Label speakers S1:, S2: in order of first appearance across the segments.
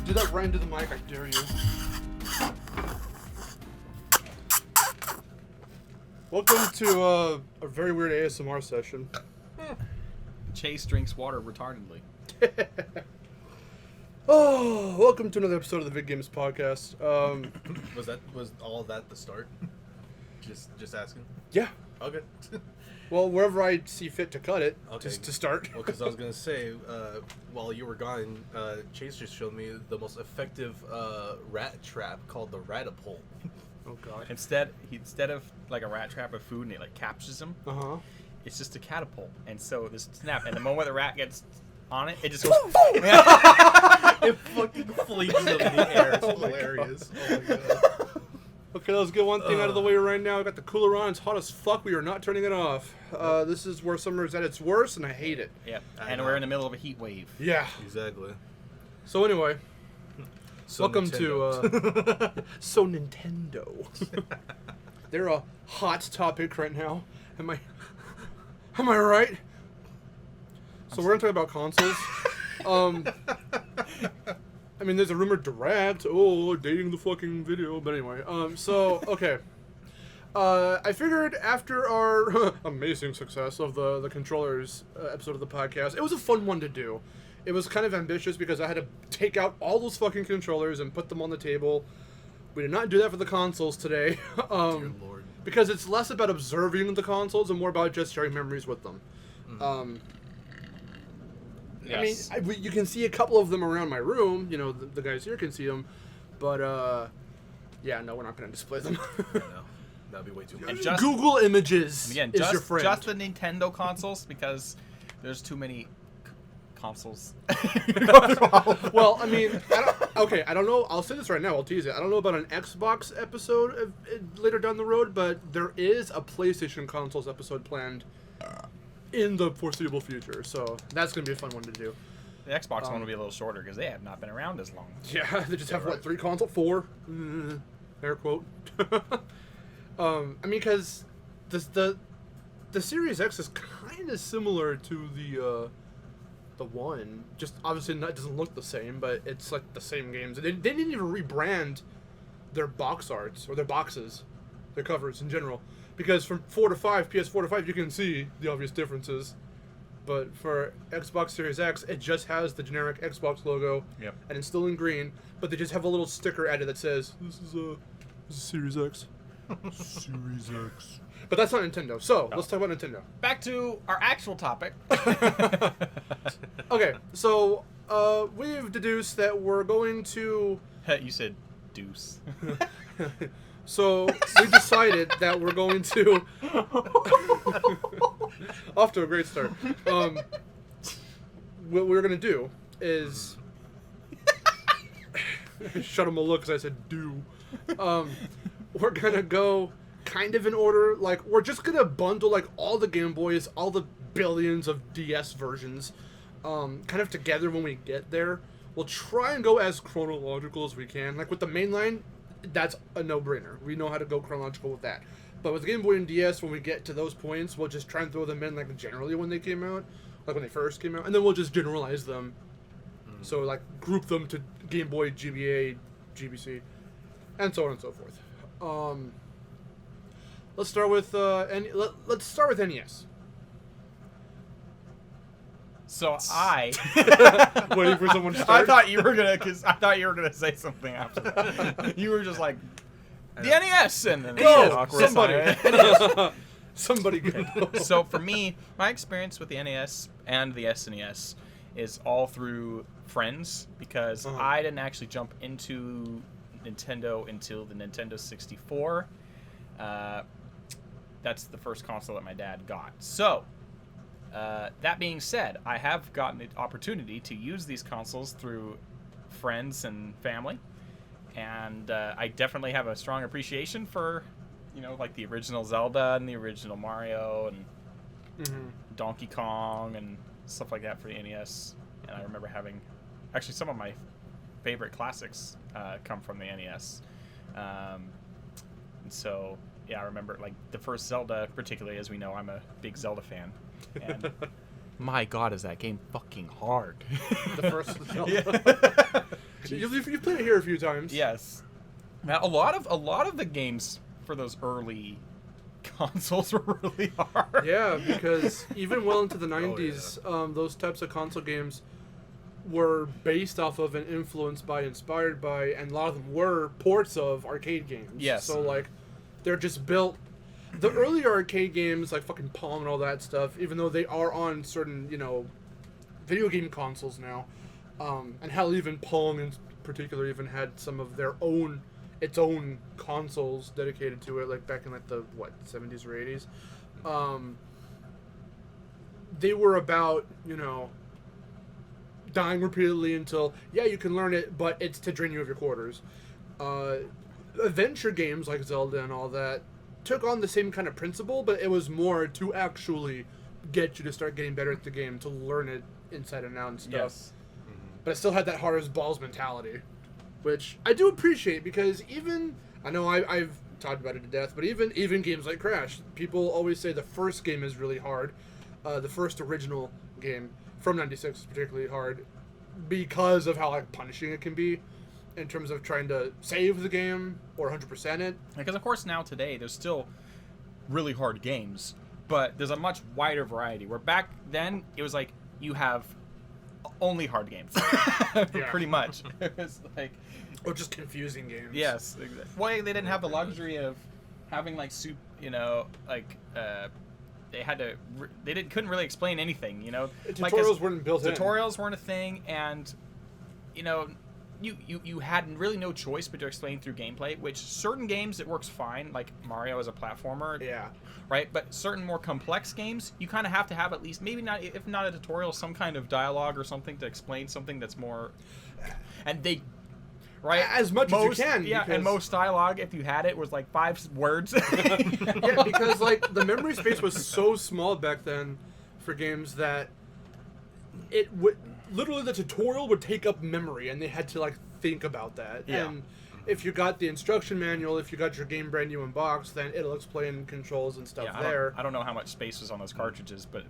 S1: Do that right into the mic, I dare you. Welcome to a very weird ASMR session.
S2: Chase drinks water retardedly.
S1: Oh, welcome to another episode of the VidGames Podcast.
S3: Was all of that the start? Just asking.
S1: Yeah.
S3: Okay.
S1: Well, wherever I see fit to cut it,
S3: Okay.
S1: just to start.
S3: Well, because I was gonna say, while you were gone, Chase just showed me the most effective rat trap called the Ratapult.
S1: Oh God.
S2: Instead of like a rat trap of food and it like captures him, it's just a catapult. And so this snap, and the moment the rat gets on it, it just goes.
S3: It fucking flees up in the air. It's hilarious. Oh my God.
S1: Okay, let's get one thing out of the way right now. I got the cooler on. It's hot as fuck. We are not turning it off. This is where summer is at its worst, and I hate it.
S2: Yep. And we're in the middle of a heat wave.
S1: Yeah.
S3: Exactly.
S1: So anyway,
S3: So
S1: welcome
S3: Nintendo.
S1: to So Nintendo. They're a hot topic right now. Am I right? So we're gonna talk about consoles. I mean, there's a rumored direct. Oh, dating the fucking video. But anyway, so okay. I figured after our amazing success of the controllers episode of the podcast, it was a fun one to do. It was kind of ambitious because I had to take out all those fucking controllers and put them on the table. We did not do that for the consoles today.
S3: Dear Lord.
S1: Because it's less about observing the consoles and more about just sharing memories with them.
S2: Yes.
S1: I mean, you can see a couple of them around my room. You know, the guys here can see them. But, yeah, no, we're not going to display them.
S3: No, that'd be way too much.
S2: And just-
S1: Google Images
S2: Again,
S1: is your friend.
S2: just the Nintendo consoles because there's too many consoles.
S1: Well, I mean, I don't know. I'll say this right now. I'll tease it. I don't know about an Xbox episode later down the road, but there is a PlayStation consoles episode planned in the foreseeable future. So that's going to be a fun one to do.
S2: The Xbox one will be a little shorter because they have not been around as long.
S1: Yeah, they just have, what, 3 consoles? 4? Air quote. I mean, because the Series X is kind of similar to the one. Just obviously it doesn't look the same, but it's like the same games. They didn't even rebrand their box arts or their boxes, their covers in general. Because from 4 to 5, PS4 to 5, you can see the obvious differences. But for Xbox Series X, it just has the generic Xbox logo,
S2: Yep.
S1: and it's still in green. But they just have a little sticker added that says, "This is Series X." Series X. But that's not Nintendo. So let's talk about Nintendo.
S2: Back to our actual topic.
S1: Okay, so we've deduced that we're going to.
S2: You said deuce.
S1: So we decided that we're going to. Off to a great start. What we're gonna do is. Shut him a look because I said do. We're gonna go kind of in order. Like, we're just gonna bundle like all the Game Boys, all the billions of DS versions, kind of together when we get there. We'll try and go as chronological as we can. Like with the mainline, that's a no-brainer. We know how to go chronological with that. But with Game Boy and DS, when we get to those points, we'll just try and throw them in like generally when they came out, like when they first came out, and then we'll just generalize them. So like group them to Game Boy, GBA, GBC, and so on and so forth. Let's start with let's start with NES.
S2: So
S1: Waiting for someone to start.
S2: I thought you were gonna say something after that. You were just like the NES and then awkward silence.
S1: Somebody go.
S2: So for me, my experience with the NES and the SNES is all through friends because I didn't actually jump into Nintendo until the Nintendo 64. That's the first console that my dad got. So that being said, I have gotten the opportunity to use these consoles through friends and family, and I definitely have a strong appreciation for, like the original Zelda and the original Mario and Donkey Kong and stuff like that for the NES. And I remember having, actually, some of my favorite classics come from the NES. And so, yeah, I remember like the first Zelda, particularly, as we know, I'm a big Zelda fan. And my God, is that game fucking hard.
S1: The first Zelda. You've played it here a few times.
S2: Yes. Now, a lot of the games for those early consoles were really hard.
S1: Yeah, because even well into the 90s, those types of console games were based off of and influenced by, inspired by, and a lot of them were ports of arcade games.
S2: Yes.
S1: So, like, they're just built... The earlier arcade games, like fucking Pong and all that stuff, even though they are on certain, video game consoles now, and hell, even Pong in particular even had some of its own consoles dedicated to it, like back in like the 70s or 80s. They were about dying repeatedly until you can learn it, but it's to drain you of your quarters. Adventure games like Zelda and all that took on the same kind of principle, but it was more to actually get you to start getting better at the game, to learn it inside and out and stuff.
S2: Yes.
S1: But it still had that hard as balls mentality, which I do appreciate, because I know I've talked about it to death, but even games like Crash, people always say the first game is really hard. The first original game from '96 is particularly hard because of how punishing it can be in terms of trying to save the game or 100% it.
S2: Because of course now today there's still really hard games, but there's a much wider variety. Where back then it was like you have only hard games, pretty much. It was like,
S1: or just confusing games.
S2: Yes, exactly. Well, they didn't have the luxury of having couldn't really explain anything.
S1: Tutorials weren't built in.
S2: Tutorials weren't a thing, and you had really no choice but to explain through gameplay, which certain games it works fine, like Mario as a platformer.
S1: Yeah.
S2: Right? But certain more complex games, you kind of have to have at least, maybe not, if not a tutorial, some kind of dialogue or something to explain something that's more... And they... Right?
S1: As much as you can.
S2: Yeah, and most dialogue, if you had it, was like 5 words.
S1: Yeah, because the memory space was so small back then for games that it would... Literally, the tutorial would take up memory, and they had to think about that.
S2: Yeah.
S1: And if you got the instruction manual, if you got your game brand new in box, then it'll explain controls and stuff there.
S2: I don't know how much space was on those cartridges, but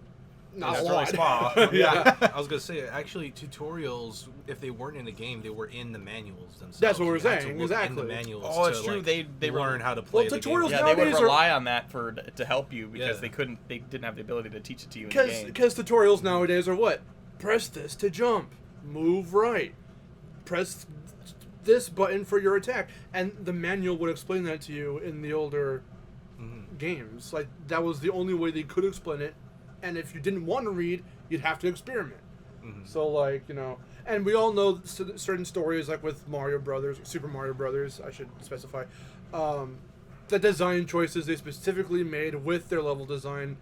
S1: Not
S2: it's
S1: a
S2: really
S1: lot.
S2: small.
S3: Yeah, I was gonna say, actually, tutorials, if they weren't in the game, they were in the manuals themselves.
S1: That's what we're
S3: You had to
S1: saying,
S3: look
S1: exactly.
S3: In the manuals
S2: Oh, it's
S3: to,
S2: true. They
S3: learn how to play the game.
S1: tutorials
S2: Yeah, they would
S1: nowadays
S2: rely on that to help you because
S3: Yeah.
S2: they didn't have the ability to teach it to you in the game.
S1: Because tutorials nowadays are what? Press this to jump. Move right. Press this button for your attack. And the manual would explain that to you in the older games. That was the only way they could explain it. And if you didn't want to read, you'd have to experiment. So, and we all know certain stories, like with Super Mario Brothers, I should specify, the design choices they specifically made with their level design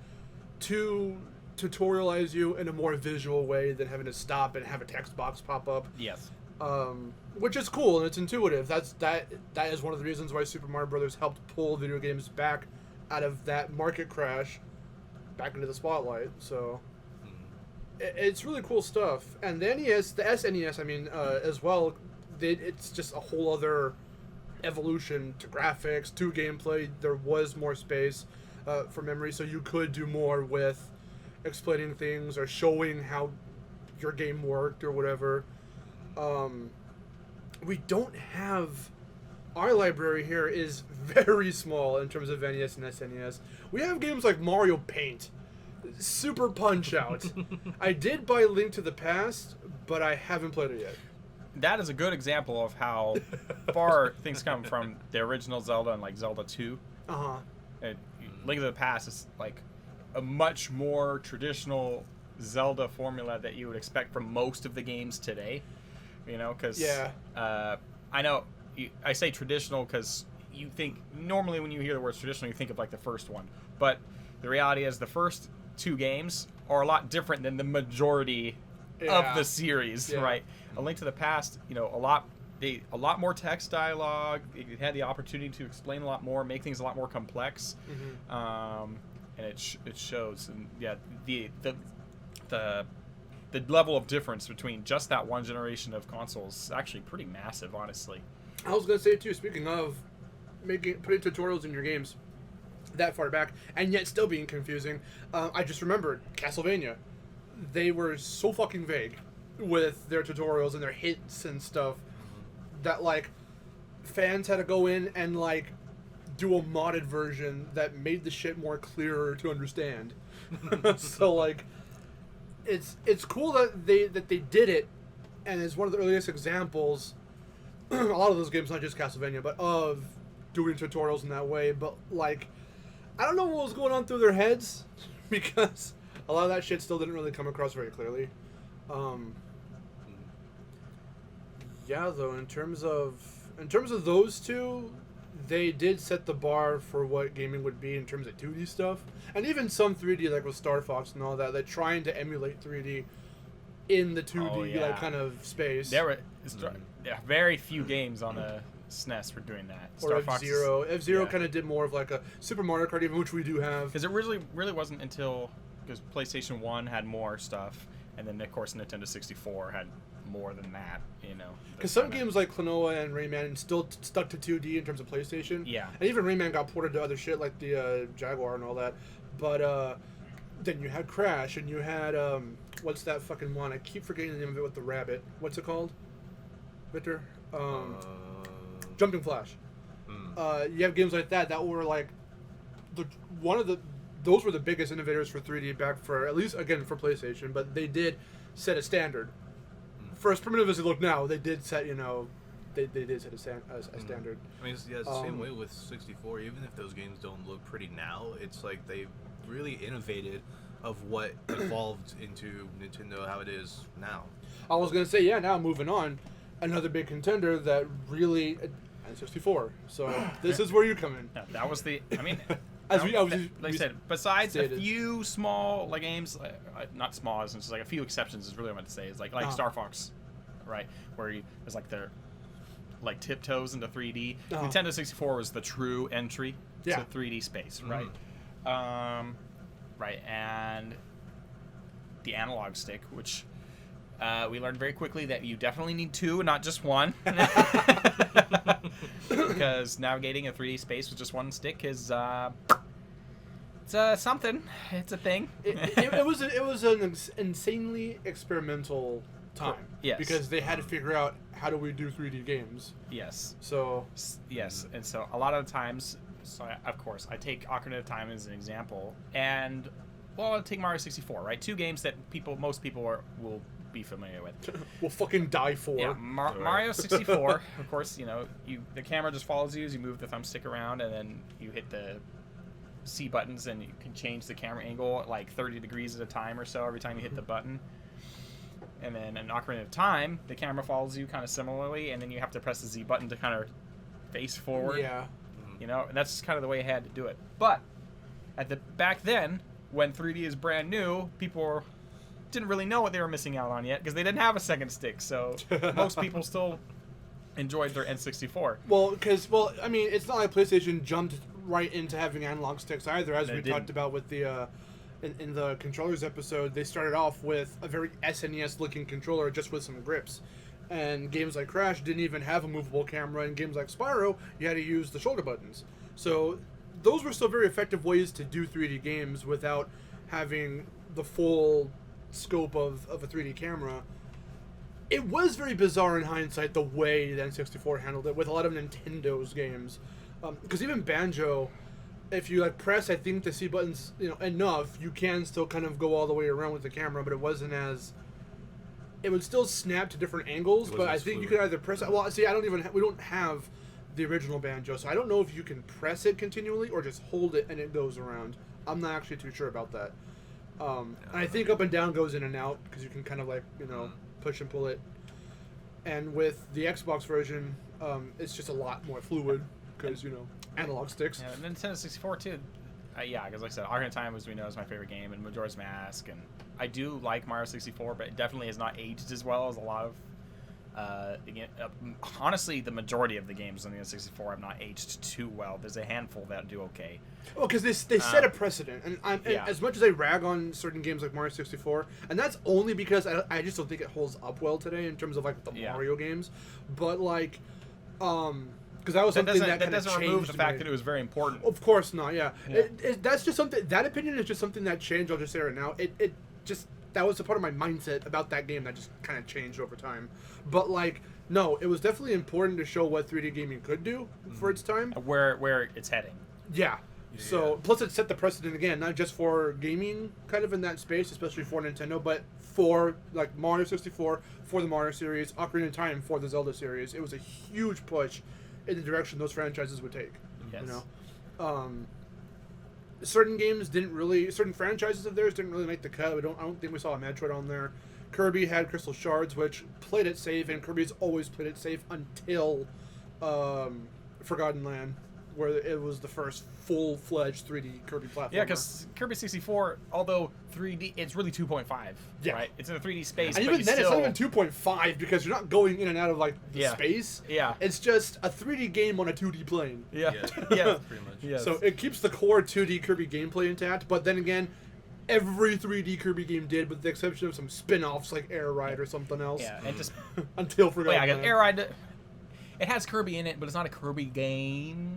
S1: to tutorialize you in a more visual way than having to stop and have a text box pop up.
S2: Yes.
S1: Which is cool and it's intuitive. That is one of the reasons why Super Mario Brothers helped pull video games back out of that market crash, back into the spotlight. So it's really cool stuff. And the NES, the SNES, as well, it's just a whole other evolution to graphics, to gameplay. There was more space for memory, so you could do more with explaining things or showing how your game worked or whatever. We don't have... Our library here is very small in terms of NES and SNES. We have games like Mario Paint, Super Punch-Out. I did buy Link to the Past, but I haven't played it yet.
S2: That is a good example of how far things come from the original Zelda and Zelda 2. Link to the Past is a much more traditional Zelda formula that you would expect from most of the games today. Because I know I say traditional because you think normally when you hear the word traditional, you think of the first one, but the reality is the first 2 games are a lot different than the majority of the series, right? A Link to the Past, a lot more text dialogue. It had the opportunity to explain a lot more, make things a lot more complex, and it shows. And the level of difference between just that one generation of consoles is actually pretty massive, honestly.
S1: I was gonna say too. Speaking of putting tutorials in your games that far back, and yet still being confusing, I just remembered Castlevania. They were so fucking vague with their tutorials and their hints and stuff. that like fans had to go in and like do a modded version that made the shit more clearer to understand. So like, it's cool that they did it, and it's one of the earliest examples. A lot of those games, not just Castlevania, but of doing tutorials in that way. But like, I don't know what was going on through their heads, because a lot of that shit still didn't really come across very clearly. Yeah, though, in terms of those two, they did set the bar for what gaming would be in terms of 2D stuff, and even some 3D, like with Star Fox and all that. They're trying to emulate 3D in the 2D like kind of space.
S2: There were very few games on the SNES for doing that.
S1: Or F-Zero. F-Zero kind of did more of like a Super Mario Kart, even, which we do have.
S2: Because it really wasn't until because PlayStation 1 had more stuff, and then of course Nintendo 64 had more than that, you know.
S1: Because some games like Klonoa and Rayman still stuck to 2D in terms of PlayStation.
S2: Yeah.
S1: And even Rayman got ported to other shit like the Jaguar and all that. But then you had Crash, and you had, what's that fucking one? I keep forgetting the name of it with the rabbit. What's it called, Victor? Jumping Flash. You have games like that were like, those were the biggest innovators for 3D back for, at least, again, for PlayStation, but they did set a standard. For as primitive as they look now, they did set, they did set a standard.
S3: I mean, it's the same way with 64. Even if those games don't look pretty now, it's like they really innovated of what evolved into Nintendo how it is now.
S1: I was going to say, now moving on, another big contender that really, N64. So this is where you come in.
S2: Yeah, that was the, I mean...
S1: like
S2: I said, besides a few small games, not small, it's just like a few exceptions is really what I meant to say. It's like Star Fox, right? Where there's like their like tiptoes into 3D. Nintendo 64 was the true entry to 3D space, right? Right, and the analog stick, which we learned very quickly that you definitely need two, not just one. Because navigating a 3D space with just one stick is it's something. It's a thing.
S1: It was an insanely experimental time.
S2: Yes.
S1: Because they had to figure out how do we do 3D games.
S2: Yes.
S1: So
S2: yes, and so a lot of the times, of course, I take Ocarina of Time as an example, and I'll take Mario 64, right? Two games that most people will be familiar with.
S1: We'll fucking die for.
S2: Yeah, Mario 64, of course, the camera just follows you as you move the thumbstick around, and then you hit the C buttons, and you can change the camera angle at like 30 degrees at a time or so every time you hit the button. And then in Ocarina of Time, the camera follows you kind of similarly, and then you have to press the Z button to kind of face forward.
S1: Yeah.
S2: And that's kind of the way I had to do it. But back then, when 3D is brand new, people didn't really know what they were missing out on yet because they didn't have a second stick. So most people still enjoyed their N64.
S1: I mean, it's not like PlayStation jumped right into having analog sticks either, as we talked about with the in the controllers episode. They started off with a very SNES looking controller just with some grips. And games like Crash didn't even have a movable camera, and games like Spyro, you had to use the shoulder buttons. So those were still very effective ways to do 3D games without having the full scope of a 3D camera. It was very bizarre in hindsight the way the N64 handled it with a lot of Nintendo's games. Because even Banjo, if you press, I think, the C buttons enough, you can still kind of go all the way around with the camera, but it wasn't as... It would still snap to different angles, but I think you could either press it... Well, see, we don't have the original Banjo, so I don't know if you can press it continually or just hold it and it goes around. I'm not actually too sure about that. And I think up and down goes in and out, because you can kind of push and pull it. And with the Xbox version, it's just a lot more fluid, because, analog sticks.
S2: Yeah, and Nintendo 64 too. Because like I said, Ocarina of Time, as we know, is my favorite game, and Majora's Mask, and I do like Mario 64, but it definitely has not aged as well as a lot of honestly, the majority of the games on the N64 have not aged too well. There's a handful that do okay.
S1: Well, because they set a precedent, and as much as I rag on certain games like Mario 64, and that's only because I just don't think it holds up well today in terms of the Mario games, but because that was something that
S2: doesn't remove the fact that it was very important.
S1: Of course not. Yeah. That's just something. That opinion is just something that changed. I'll just say right now. It just that was a part of my mindset about that game that just kind of changed over time. But No, it was definitely important to show what 3D gaming could do for its time.
S2: Where it's heading.
S1: Yeah. So, plus it set the precedent again, not just for gaming kind of in that space, especially for Nintendo, but for like Mario 64, for the Mario series, Ocarina of Time, for the Zelda series. It was a huge push in the direction those franchises would take.
S2: Yes.
S1: You know? Certain franchises of theirs didn't really make the cut. I don't think we saw a Metroid on there. Kirby had Crystal Shards, which played it safe, and Kirby's always played it safe until Forgotten Land, where it was the first full-fledged 3D Kirby platformer.
S2: Yeah, because Kirby 64, although 3D, it's really 2.5, right? It's in a 3D space,
S1: and
S2: but
S1: even then,
S2: still...
S1: it's not even 2.5 because you're not going in and out of like the space.
S2: Yeah.
S1: It's just a 3D game on a 2D plane.
S2: Yeah.
S3: Yeah, pretty much.
S2: Yes.
S1: So it keeps the core 2D Kirby gameplay intact, but then again, every 3D Kirby game did, with the exception of some spin-offs like Air Ride or something else.
S2: Yeah, and just...
S1: until Forgotten
S2: Wait, I
S1: Land.
S2: got Air Ride... It has Kirby in it, but it's not a Kirby game.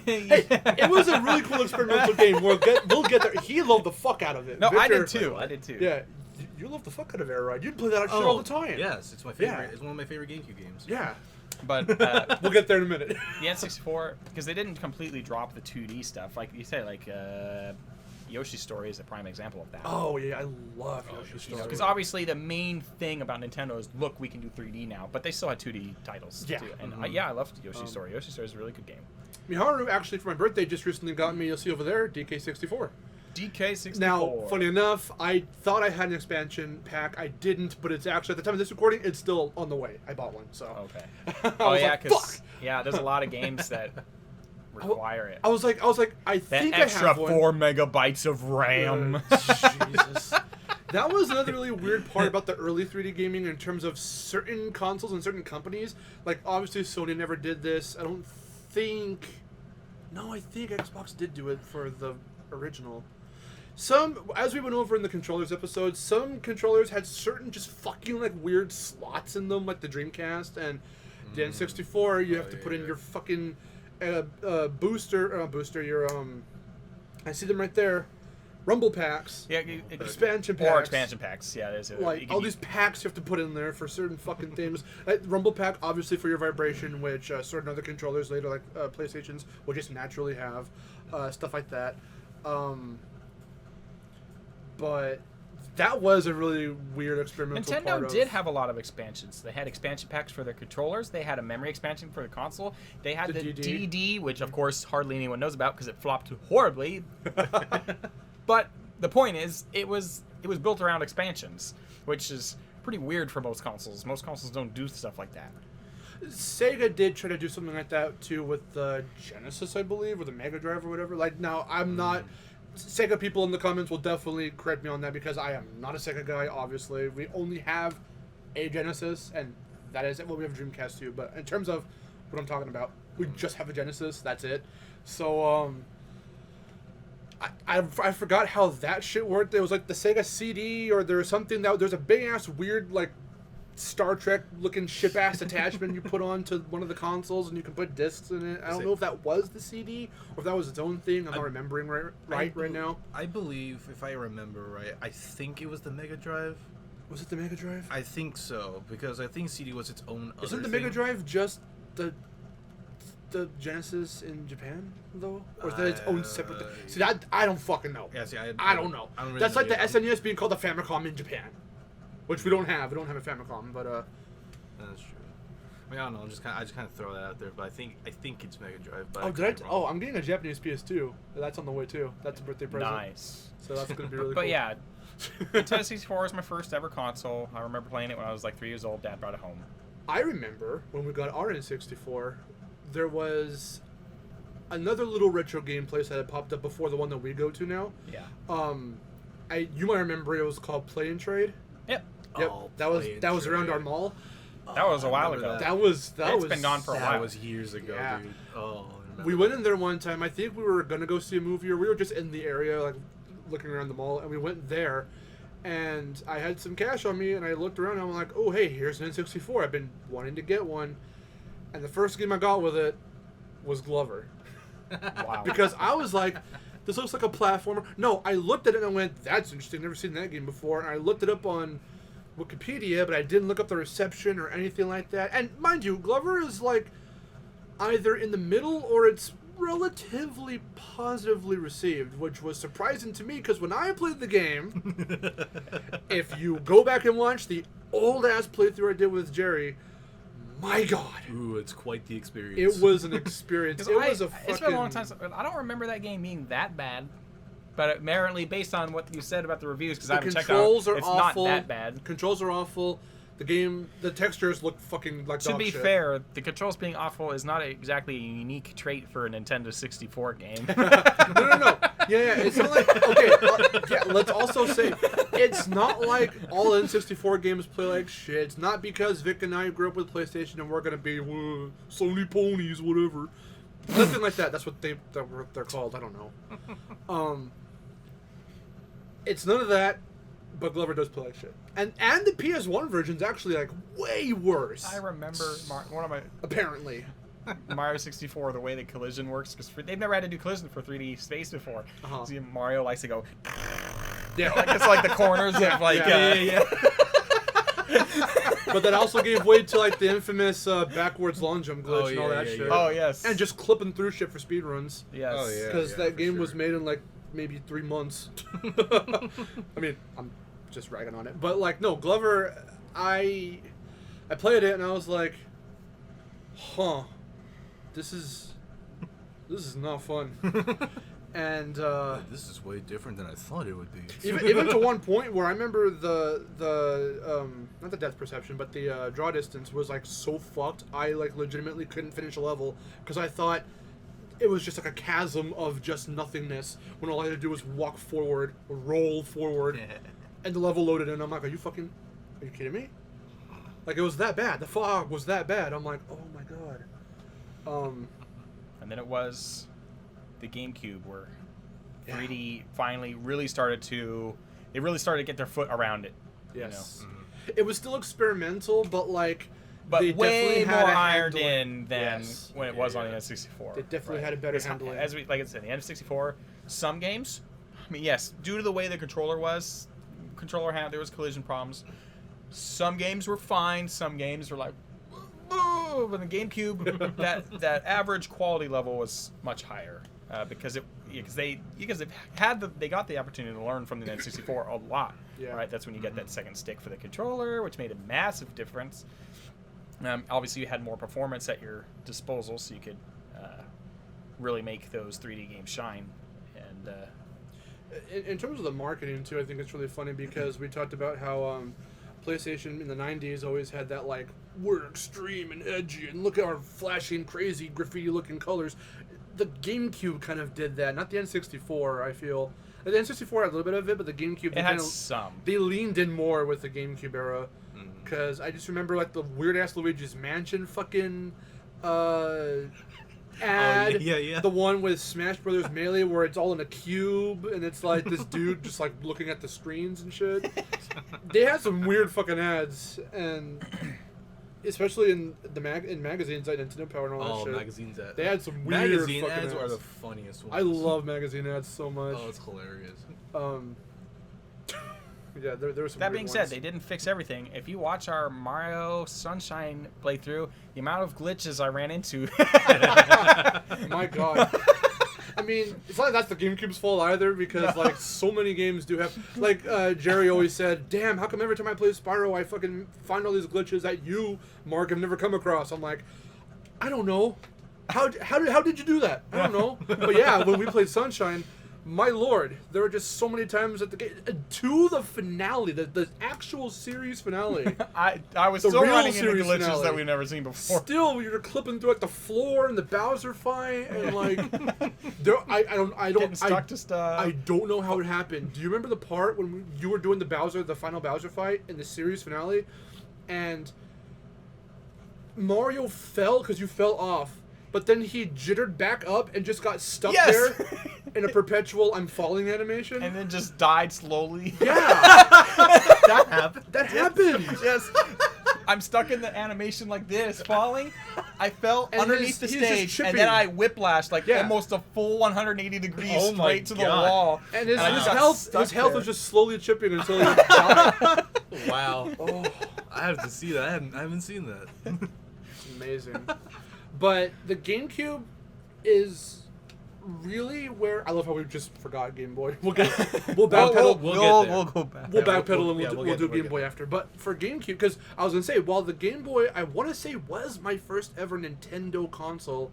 S1: Hey, it was a really cool experimental game. We'll get there. He loved the fuck out of it.
S2: No,
S1: Victor,
S2: I did too.
S1: Yeah, you love the fuck out of Air Ride. You'd play that shit all the time.
S3: Yes, it's my favorite.
S1: Yeah.
S3: It's one of my favorite GameCube games.
S1: Yeah.
S2: But
S1: We'll get there in a minute.
S2: the N64, because they didn't completely drop the 2D stuff. Like you said, like Yoshi's Story is a prime example of that.
S1: Oh yeah, I love Yoshi's Story.
S2: Because obviously the main thing about Nintendo is, look, we can do 3D now, but they still had 2D titles
S1: Yeah.
S2: too. And I loved Yoshi's Story. Yoshi's Story is a really good game.
S1: Miharu actually for my birthday just recently got me. You'll see over there, DK64.
S2: DK64.
S1: Now, funny enough, I thought I had an expansion pack. I didn't, but it's actually at the time of this recording, it's still on the way. I bought one, so.
S2: Okay.
S1: I
S2: Oh
S1: was
S2: yeah,
S1: like,
S2: because
S1: fuck!
S2: there's a lot of games that require it.
S1: I was like, I think
S2: That extra
S1: I have one.
S2: 4 megabytes of RAM.
S1: Jesus. That was another really weird part about the early 3D gaming in terms of certain consoles and certain companies. Like, obviously, Sony never did this. I think Xbox did do it for the original. As we went over in the controllers episode, some controllers had certain just fucking, like, weird slots in them, like the Dreamcast and the N64. You have to put in your fucking I see them right there. Rumble packs.
S2: Yeah,
S1: Expansion packs.
S2: Or expansion packs. Yeah, there's
S1: Like, all these packs you have to put in there for certain fucking things. Like, Rumble pack, obviously, for your vibration, which certain other controllers later, like PlayStations, will just naturally have. Stuff like that. But that was a really weird experimental part
S2: Nintendo
S1: of...
S2: did have a lot of expansions. They had expansion packs for their controllers. They had a memory expansion for the console. They had the DD, which of course hardly anyone knows about because it flopped horribly. But the point is, it was built around expansions, which is pretty weird for most consoles. Most consoles don't do stuff like that.
S1: Sega did try to do something like that too with the Genesis, I believe, or the Mega Drive or whatever. Like, now I'm not... Sega people in the comments will definitely correct me on that because I am not a Sega guy, obviously. We only have a Genesis, and that is it. Well, we have a Dreamcast too, but in terms of what I'm talking about, we just have a Genesis, that's it. So, I forgot how that shit worked. It was like the Sega CD, or there was something that, there's a big-ass weird, like, Star Trek looking ship ass attachment you put on to one of the consoles and you can put discs in it. I don't know if that was the CD or if that was its own thing. I'm not remembering right now.
S3: I believe, if I remember right, I think it was the Mega Drive.
S1: Was it the Mega Drive?
S3: I think so, because I think CD was its own other
S1: Isn't the
S3: thing.
S1: Mega Drive just the Genesis in Japan though, or is that its own separate thing? See, that I don't fucking know.
S3: Yeah, see,
S1: I don't know.
S3: I don't really
S1: That's like
S3: know
S1: the SNES being called the Famicom in Japan, which we don't have. We don't have a Famicom, but
S3: That's true. I mean, I don't know. I just kind of throw that out there, but I think it's Mega Drive. But
S1: I'm getting a Japanese PS2. That's on the way too. That's a birthday present.
S2: Nice.
S1: So that's gonna be really
S2: But
S1: cool.
S2: yeah, Nintendo 64 was my first ever console. I remember playing it when I was like 3 years old. Dad brought it home.
S1: I remember when we got our N64, there was another little retro game place that had popped up before the one that we go to now.
S2: Yeah.
S1: You might remember it was called Play and Trade.
S2: Yep.
S1: Yep.
S3: Oh,
S1: that was
S3: Play and
S1: around
S3: Trade.
S1: our mall.
S2: That was a while
S3: remember
S2: ago.
S1: That was
S2: It's been gone for a while.
S3: That was years ago,
S1: Yeah.
S3: dude. Oh, I remember
S1: We went
S3: that.
S1: in there one time. I think we were gonna go see a movie, or we were just in the area, like looking around the mall, and we went there. And I had some cash on me, and I looked around, and I'm like, "Oh, hey, here's an N64. I've been wanting to get one." And the first game I got with it was Glover,
S2: Wow.
S1: because I was like, "This looks like a platformer." No, I looked at it and I went, "That's interesting. Never seen that game before." And I looked it up on Wikipedia, but I didn't look up the reception or anything like that. And mind you, Glover is like either in the middle or it's relatively positively received, which was surprising to me because when I played the game, if you go back and watch the old ass playthrough I did with Jerry, my God,
S3: ooh, it's quite the experience.
S1: it was an experience. It was a fucking.
S2: It's been a long time. I don't remember that game being that bad, but apparently, based on what you said about the reviews, because I haven't checked out, it's not that bad.
S1: Controls are awful. The game, the textures look fucking like dog shit.
S2: To be fair, the controls being awful is not exactly a unique trait for a Nintendo 64 game.
S1: No. Yeah, it's not like, okay, yeah, let's also say, it's not like all N64 games play like shit. It's not because Vic and I grew up with PlayStation and we're going to be Sony ponies, whatever. Nothing like that. That's what they're called. I don't know. It's none of that. But Glover does play like shit. And the PS1 version's actually, like, way worse.
S2: I remember one of my...
S1: Apparently.
S2: Mario 64, the way that collision works, because they've never had to do collision for 3D space before.
S1: Uh-huh.
S2: See, Mario likes to go...
S1: Yeah.
S2: Like, it's like the corners of, like...
S1: Yeah. But that also gave way to, like, the infamous backwards long jump glitch and all that shit.
S2: Oh, yes.
S1: And just clipping through shit for speedruns.
S2: Yes.
S3: Oh, yeah.
S1: Because that game was made in, like, maybe 3 months. I mean, I'm just ragging on it. But, like, no, Glover, I played it and I was like, huh, this is not fun. And
S3: this is way different than I thought it would be.
S1: even to one point where I remember the not the depth perception, but the draw distance was like so fucked. I like legitimately couldn't finish a level because I thought it was just like a chasm of just nothingness when all I had to do was walk forward, roll forward, and the level loaded in. I'm like, are you kidding me? Like, it was that bad. The fog was that bad. I'm like, oh my God.
S2: And then it was the GameCube where 3D finally really started to get their foot around it.
S1: Yes.
S2: You know?
S1: It was still experimental, but like,
S2: but
S1: they
S2: way
S1: definitely
S2: more
S1: had a
S2: ironed
S1: handling.
S2: in than when it was on the N64.
S1: They definitely had a better handling.
S2: As like I said, the N64, some games, I mean, yes, due to the way the controller there was collision problems. Some games were fine. Some games were like, ooh, but the GameCube, that average quality level was much higher because they got the opportunity to learn from the N64 a lot.
S1: Yeah.
S2: Right, that's when you get that second stick for the controller, which made a massive difference. Obviously, you had more performance at your disposal, so you could really make those 3D games shine. And
S1: in terms of the marketing too, I think it's really funny because we talked about how PlayStation in the 90s always had that, like, we're extreme and edgy and look at our flashing, crazy, graffiti-looking colors. The GameCube kind of did that, not the N64, I feel. The N64 had a little bit of it, but the GameCube... They leaned in more with the GameCube era. Because I just remember, like, the weird-ass Luigi's Mansion fucking ad. The one with Smash Brothers Melee where it's all in a cube and it's like this dude just like looking at the screens and shit. They had some weird fucking ads, and especially in magazines like Nintendo Power and all that shit.
S3: Magazines ads.
S1: They had some weird
S3: magazine
S1: fucking
S3: ads are the funniest ones.
S1: I love magazine ads so much.
S3: Oh, it's hilarious.
S1: Yeah, there were some.
S2: That
S1: weird
S2: being
S1: ones.
S2: said, they didn't fix everything. If you watch our Mario Sunshine playthrough, the amount of glitches I ran into.
S1: My God. I mean, it's not like that's the GameCube's fault either, because like so many games do have, like Jerry always said, damn, how come every time I play Spyro I fucking find all these glitches that you, Mark, have never come across? I'm like, I don't know. How did you do that? I don't know. But yeah, when we played Sunshine, my lord, there were just so many times at the game to the finale, the actual series finale.
S2: I was still running into glitches that we've never seen before.
S1: Still, you're clipping through like the floor and the Bowser fight, and like, I don't
S2: stuck to stuff.
S1: I don't know how it happened. Do you remember the part when you were doing the final Bowser fight in the series finale, and Mario fell because you fell off? But then he jittered back up and just got stuck there in a perpetual I'm falling animation.
S2: And then just died slowly.
S1: Yeah.
S3: That happened.
S1: That happened.
S2: Yes. I'm stuck in the animation like this, falling. I fell
S1: And
S2: underneath the
S1: he's just
S2: stage, and
S1: chipping.
S2: then I whiplashed like
S1: Yeah.
S2: almost a full 180 degrees
S3: Oh my
S2: straight to the
S3: God.
S2: wall.
S1: And his,
S2: I
S1: his
S2: just got
S1: health
S2: stuck there.
S1: was just slowly chipping until he died.
S3: Wow.
S1: Oh,
S3: I have to see that. I haven't seen that.
S1: it's amazing. But the GameCube is really where I love how we just forgot Game Boy. We'll backpedal.
S3: We'll get there.
S2: We'll go back.
S1: We'll
S3: Yeah,
S1: backpedal
S3: we'll
S1: and we'll
S3: get
S1: do
S3: there,
S1: Game Boy after. But for GameCube, because I was gonna say, while the Game Boy, I want to say, was my first ever Nintendo console.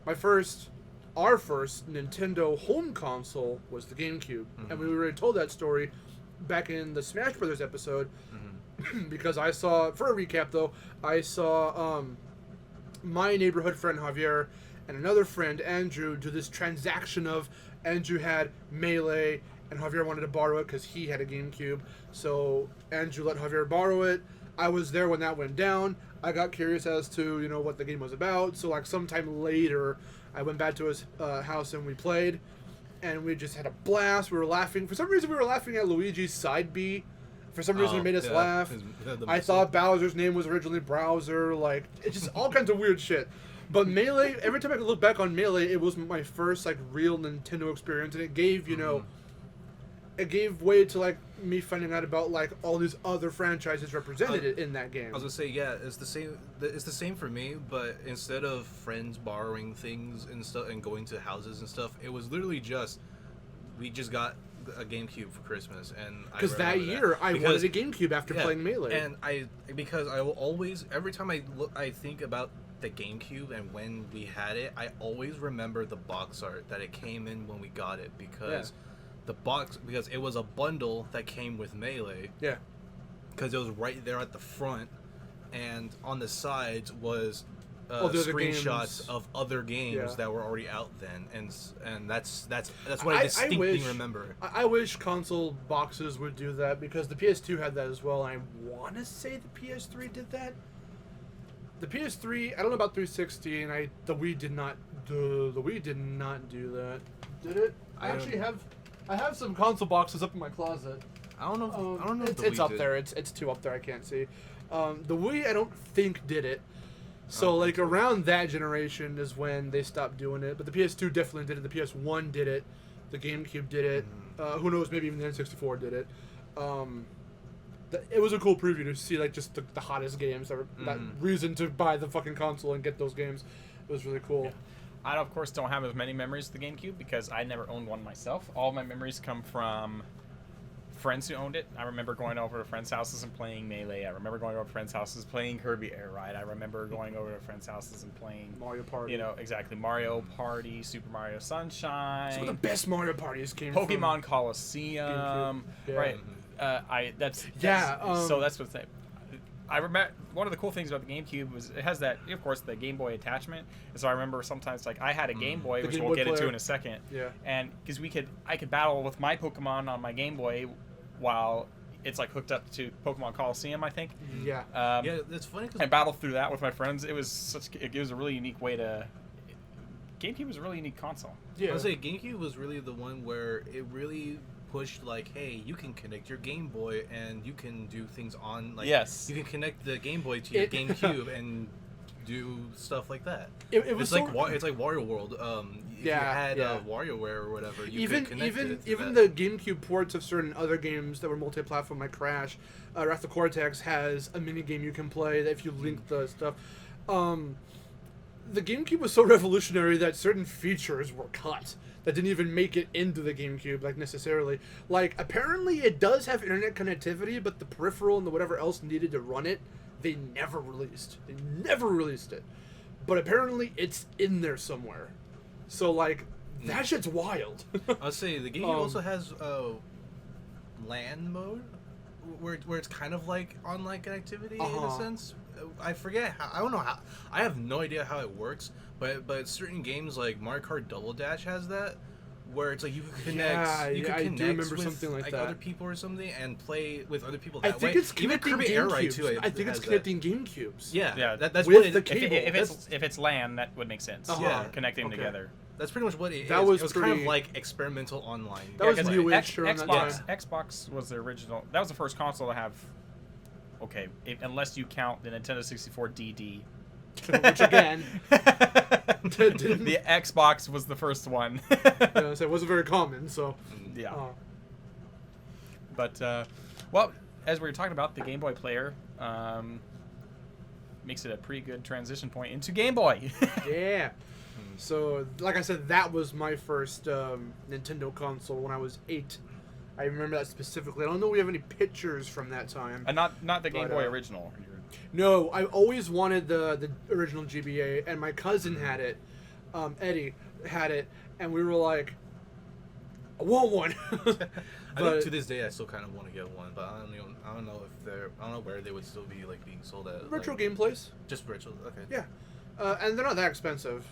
S1: Our first Nintendo home console was the GameCube, and we already told that story back in the Smash Brothers episode. Because I saw, for a recap though, I saw my neighborhood friend Javier and another friend Andrew do this transaction of Andrew had Melee and Javier wanted to borrow it because he had a GameCube. So Andrew let Javier borrow it. I was there when that went down. I got curious as to, you know, what the game was about. So like sometime later, I went back to his house and we played. And we just had a blast. We were laughing. For some reason, we were laughing at Luigi's side B. For some reason, it made us laugh. I thought Bowser's name was originally Browser. Like, it's just all kinds of weird shit. But Melee, every time I could look back on Melee, it was my first, like, real Nintendo experience. And it gave, you know, it gave way to, like, me finding out about, like, all these other franchises represented in that game.
S3: I was gonna say, yeah, it's the same. It's the same for me, but instead of friends borrowing things and stuff and going to houses and stuff, it was literally just we just got a GameCube for Christmas, and
S1: Because that year, I wanted a GameCube after playing Melee.
S3: And I will always, every time I think about the GameCube and when we had it, I always remember the box art that it came in when we got it, because because it was a bundle that came with Melee.
S1: Yeah.
S3: Because it was right there at the front, and on the sides was
S1: games.
S3: screenshots of other games that were already out then, and that's what I distinctly remember.
S1: I wish console boxes would do that, because the PS2 had that as well. I want to say the PS3 did that. The PS3, I don't know about 360, and the Wii did not. The Wii did not do that. Did it? I have some console boxes up in my closet.
S3: I don't know. I don't know.
S1: It's up there. It's two up there. I can't see. The Wii, I don't think did it. So like around that generation is when they stopped doing it. But the PS2 definitely did it. The PS1 did it. The GameCube did it. Who knows? Maybe even the N64 did it. It was a cool preview to see like just the hottest games. That reason to buy the fucking console and get those games. It was really cool.
S2: Yeah. I, of course, don't have as many memories of the GameCube because I never owned one myself. All my memories come from friends who owned it. I remember going over to friends' houses and playing Melee. I remember going over to friends' houses playing Kirby Air Ride. I remember going over to friends' houses and playing
S1: Mario Party.
S2: You know, exactly. Mario Party, Super Mario Sunshine.
S1: Some of the best Mario parties came from
S2: Pokemon Coliseum.
S1: Yeah.
S2: Right. So that's what's that. I remember one of the cool things about the GameCube was it has that, of course, the Game Boy attachment. And so I remember sometimes like I had a Game Boy, which we'll get into in a second.
S1: Yeah.
S2: And because I could battle with my Pokemon on my Game Boy while it's like hooked up to Pokemon Coliseum, I think.
S1: Yeah.
S3: Yeah, that's funny.
S2: I battled through that with my friends. It was a really unique way to. GameCube was a really unique console.
S3: Yeah. I would say GameCube was really the one where it really pushed like, hey, you can connect your Game Boy and you can do things on like
S2: yes.
S3: You can connect the Game Boy to your GameCube and do stuff like that.
S1: It's
S3: like Wario World. If you had WarioWare or whatever, you could connect it to
S1: even
S3: that.
S1: the GameCube ports of certain other games that were multi-platform like Crash, Wrath of Cortex has a mini game you can play that if you link the stuff. The GameCube was so revolutionary that certain features were cut that didn't even make it into the GameCube, like, necessarily. Like, apparently it does have internet connectivity, but the peripheral and the whatever else needed to run it, they never released. They never released it. But apparently it's in there somewhere. So, like, that shit's wild.
S3: I'll say the GameCube also has LAN mode, where it's kind of like online connectivity in a sense. I forget how. I don't know how. I have no idea how it works. But certain games like Mario Kart Double Dash has that, where it's like you can connect. I do remember something like that. Other people or something and play with other people. That
S1: I think
S3: way.
S1: it's connecting
S3: Even Kirby Air Ride
S1: GameCubes.
S3: too.
S1: I think it's connecting GameCubes.
S3: Yeah. That's
S1: with
S3: what
S1: the cable.
S2: If it's LAN, that would make sense.
S3: Yeah,
S2: connecting together.
S3: That's pretty much what it is.
S1: That was
S3: it was kind of like experimental online.
S1: That was newish around that time.
S2: Xbox was the original. That was the first console to have okay, unless you count the Nintendo 64 DD.
S1: Which again,
S2: the Xbox was the first one.
S1: so it wasn't very common. So
S2: yeah. But well, as we were talking about, the Game Boy player makes it a pretty good transition point into Game Boy.
S1: Yeah. So, like I said, that was my first Nintendo console when I was 8. I remember that specifically. I don't know if we have any pictures from that time.
S2: And not the Game Boy original.
S1: No, I always wanted the original GBA, and my cousin had it. Eddie had it, and we were like, I want one.
S3: I think to this day I still kind of want to get one, but I don't know if they're, I don't know where they would still be like being sold at.
S1: Retro
S3: like,
S1: Game Place.
S3: Just retro, okay.
S1: Yeah, and they're not that expensive.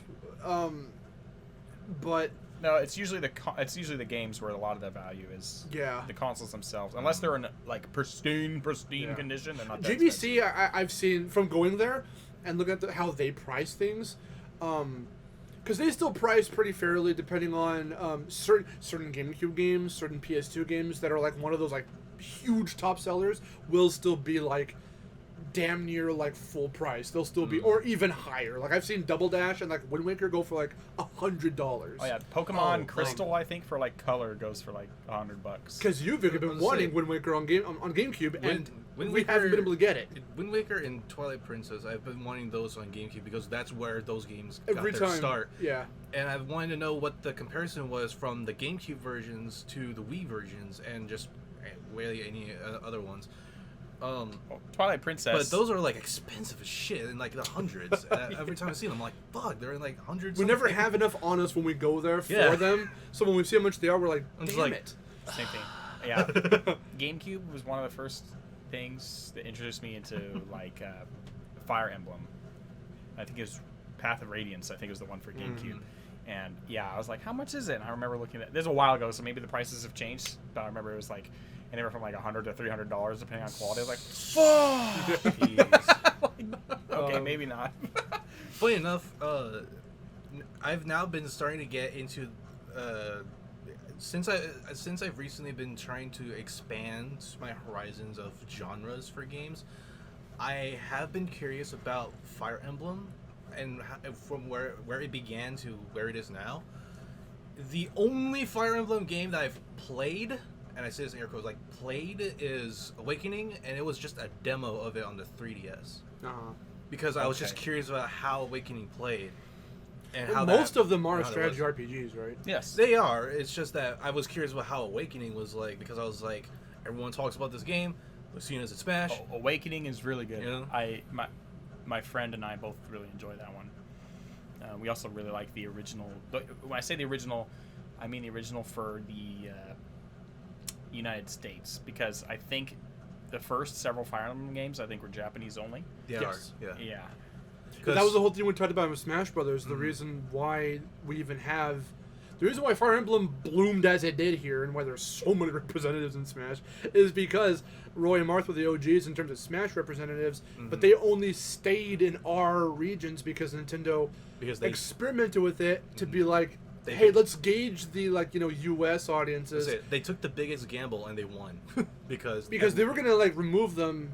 S1: But
S2: no, it's usually the games where a lot of the value is.
S1: Yeah.
S2: The consoles themselves, unless they're in like pristine condition, they're not that
S1: GBC. I've seen from going there and looking at how they price things. Because they still price pretty fairly depending on certain GameCube games, certain PS2 games that are like one of those like huge top sellers will still be like damn near like full price. They'll still be or even higher. Like I've seen Double Dash and like Wind Waker go for like $100.
S2: Oh yeah, Pokemon Crystal I think for like color goes for like $100.
S1: Because you've been wanting Wind Waker on GameCube and we haven't been able to get it.
S3: Wind Waker and Twilight Princess, I've been wanting those on GameCube because that's where those games
S1: Every
S3: got their
S1: time,
S3: start.
S1: Yeah. And
S3: I've wanted to know what the comparison was from the GameCube versions to the Wii versions and just really any other ones.
S2: Twilight Princess.
S3: But those are like expensive as shit in like the hundreds. Every time I see them, I'm like, fuck, they're in like hundreds.
S1: We never have enough on us when we go there for them. So when we see how much they are, we're like, damn it.
S2: Same thing. Yeah. GameCube was one of the first things that introduced me into like Fire Emblem. I think it was Path of Radiance. I think it was the one for GameCube. And yeah, I was like, how much is it? And I remember looking at this a while ago, so maybe the prices have changed. But I remember it was like anywhere from like $100 to $300 depending on quality. I was like, fuck. Okay, maybe not.
S3: Funny enough, I've now been starting to get into since I've recently been trying to expand my horizons of genres for games. I have been curious about Fire Emblem and from where it began to where it is now. The only Fire Emblem game that I've played, and I say this in air quotes, like played, is Awakening, and it was just a demo of it on the 3DS. Because I was just curious about how Awakening played. And how
S1: most of them are strategy RPGs, right?
S2: Yes.
S3: They are. It's just that I was curious about how Awakening was like, because I was like, everyone talks about this game. We've seen it as a Smash.
S2: Awakening is really good.
S3: Yeah.
S2: My friend and I both really enjoy that one. We also really like the original. When I say the original, I mean the original for the United States, because I think the first several Fire Emblem games I think were Japanese only.
S1: Yes.
S2: Yeah.
S1: But that was the whole thing we talked about with Smash Brothers. The reason why we even have, the reason why Fire Emblem bloomed as it did here, and why there's so many representatives in Smash, is because Roy and Marth were the OGs in terms of Smash representatives, but they only stayed in our regions because Nintendo experimented with it to be like, hey, let's gauge the U.S. audiences.
S3: They took the biggest gamble and they won because
S1: they were gonna remove them.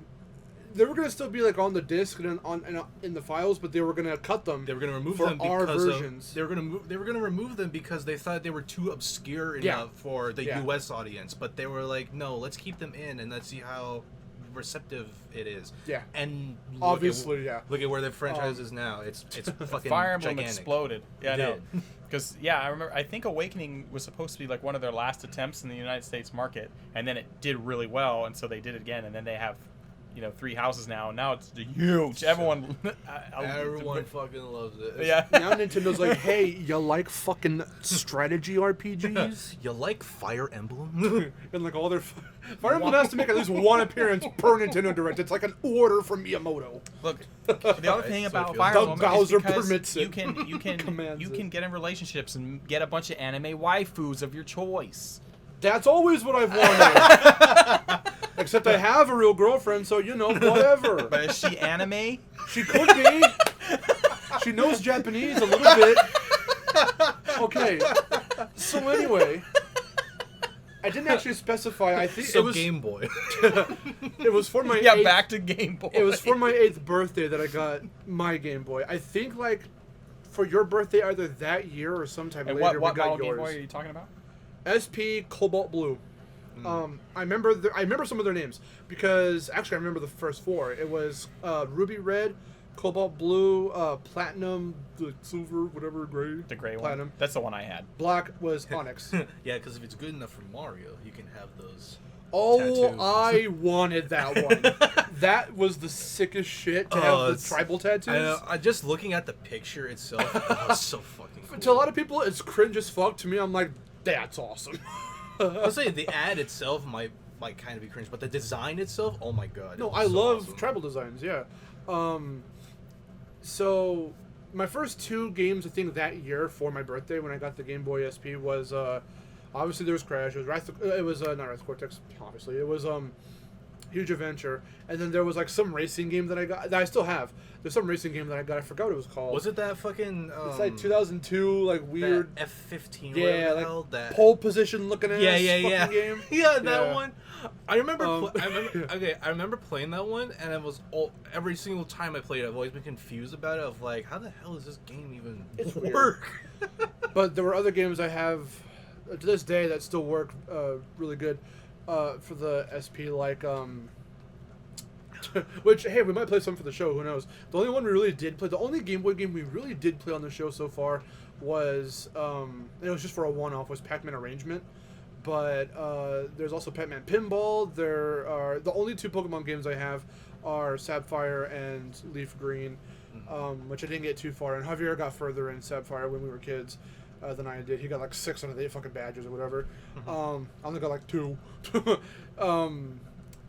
S1: They were gonna still be on the disc and in the files, but they were gonna cut them.
S3: They were gonna remove
S1: for
S3: them
S1: our
S3: because
S1: versions.
S3: They were gonna remove them because they thought they were too obscure enough for the U.S. audience. But they were like, no, let's keep them in and let's see how receptive it is.
S1: Yeah.
S3: And
S1: obviously,
S3: look at where the franchise is now. It's fucking
S2: Fire Emblem
S3: gigantic.
S2: exploded. Yeah, I know. Because I remember. I think Awakening was supposed to be one of their last attempts in the United States market, and then it did really well, and so they did it again, and then they have 3 houses now. Now it's huge. Everyone
S3: fucking loves it.
S2: Yeah.
S1: Now Nintendo's like, hey, you like fucking strategy RPGs?
S3: You like Fire Emblem?
S1: And all their Fire Emblem has to make at least one appearance per Nintendo Direct. It's like an order from Miyamoto.
S2: Look, the other thing about Fire Emblem
S1: Bowser
S2: is because
S1: permits it.
S2: you can get in relationships and get a bunch of anime waifus of your choice.
S1: That's always what I've wanted. Except I have a real girlfriend, so whatever.
S2: But is she anime?
S1: She could be. She knows Japanese a little bit. Okay. So anyway, I didn't actually specify. I think
S3: So
S1: it was
S3: Game Boy.
S1: It was for my
S2: Yeah,
S1: 8th,
S2: back to Game Boy.
S1: It was for my 8th birthday that I got my Game Boy. I think like for your birthday either that year or sometime
S2: And
S1: later
S2: what
S1: we got
S2: model
S1: yours.
S2: Game Boy are you talking about?
S1: SP Cobalt Blue. I remember some of their names because actually I remember the first 4. It was Ruby Red, Cobalt Blue, Platinum, the silver, whatever, gray.
S2: The gray
S1: Platinum.
S2: one. That's the one I had.
S1: Black was Onyx.
S3: Yeah, because if it's good enough for Mario, you can have those.
S1: Oh,
S3: tattoos.
S1: I wanted that one. That was the sickest shit to have the tribal tattoos.
S3: I just looking at the picture itself, it was so fucking cool.
S1: To a lot of people, it's cringe as fuck. To me, I'm like, that's awesome.
S3: I'll say the ad itself might kind of be cringe, but the design itself, oh my god.
S1: No,
S3: it was
S1: I
S3: so
S1: love
S3: awesome.
S1: tribal designs. Yeah. So my first 2 games, I think that year for my birthday when I got the Game Boy SP was obviously there was Crash. It was not Wrath Cortex. Obviously, it was Huge Adventure, and then there was like some racing game that I got that I still have. There's some racing game that I got. I forgot what it was called.
S3: Was it that fucking?
S1: It's like 2002, like weird
S3: F-15.
S1: Yeah, like
S3: hell, that
S1: pole position looking ass fucking game.
S3: Yeah, that
S1: Yeah.
S3: one. I remember.
S1: Yeah.
S3: I remember playing that one, and it was every single time I played it, I've always been confused about it. Of like, how the hell does this game even
S1: It's weird.
S3: work?
S1: But there were other games I have to this day that still work really good for the SP, like which hey, we might play some for the show. Who knows? The only one we really did play, the only Game Boy game we really did play on the show so far was it was just for a one-off, was Pac-Man Arrangement. But there's also Pac-Man Pinball. There are the only 2 Pokemon games I have are Sapphire and Leaf Green, which I didn't get too far in. Javier got further in Sapphire when we were kids than I did. He got like 6 out of the 8 fucking badges or whatever. I only got like 2.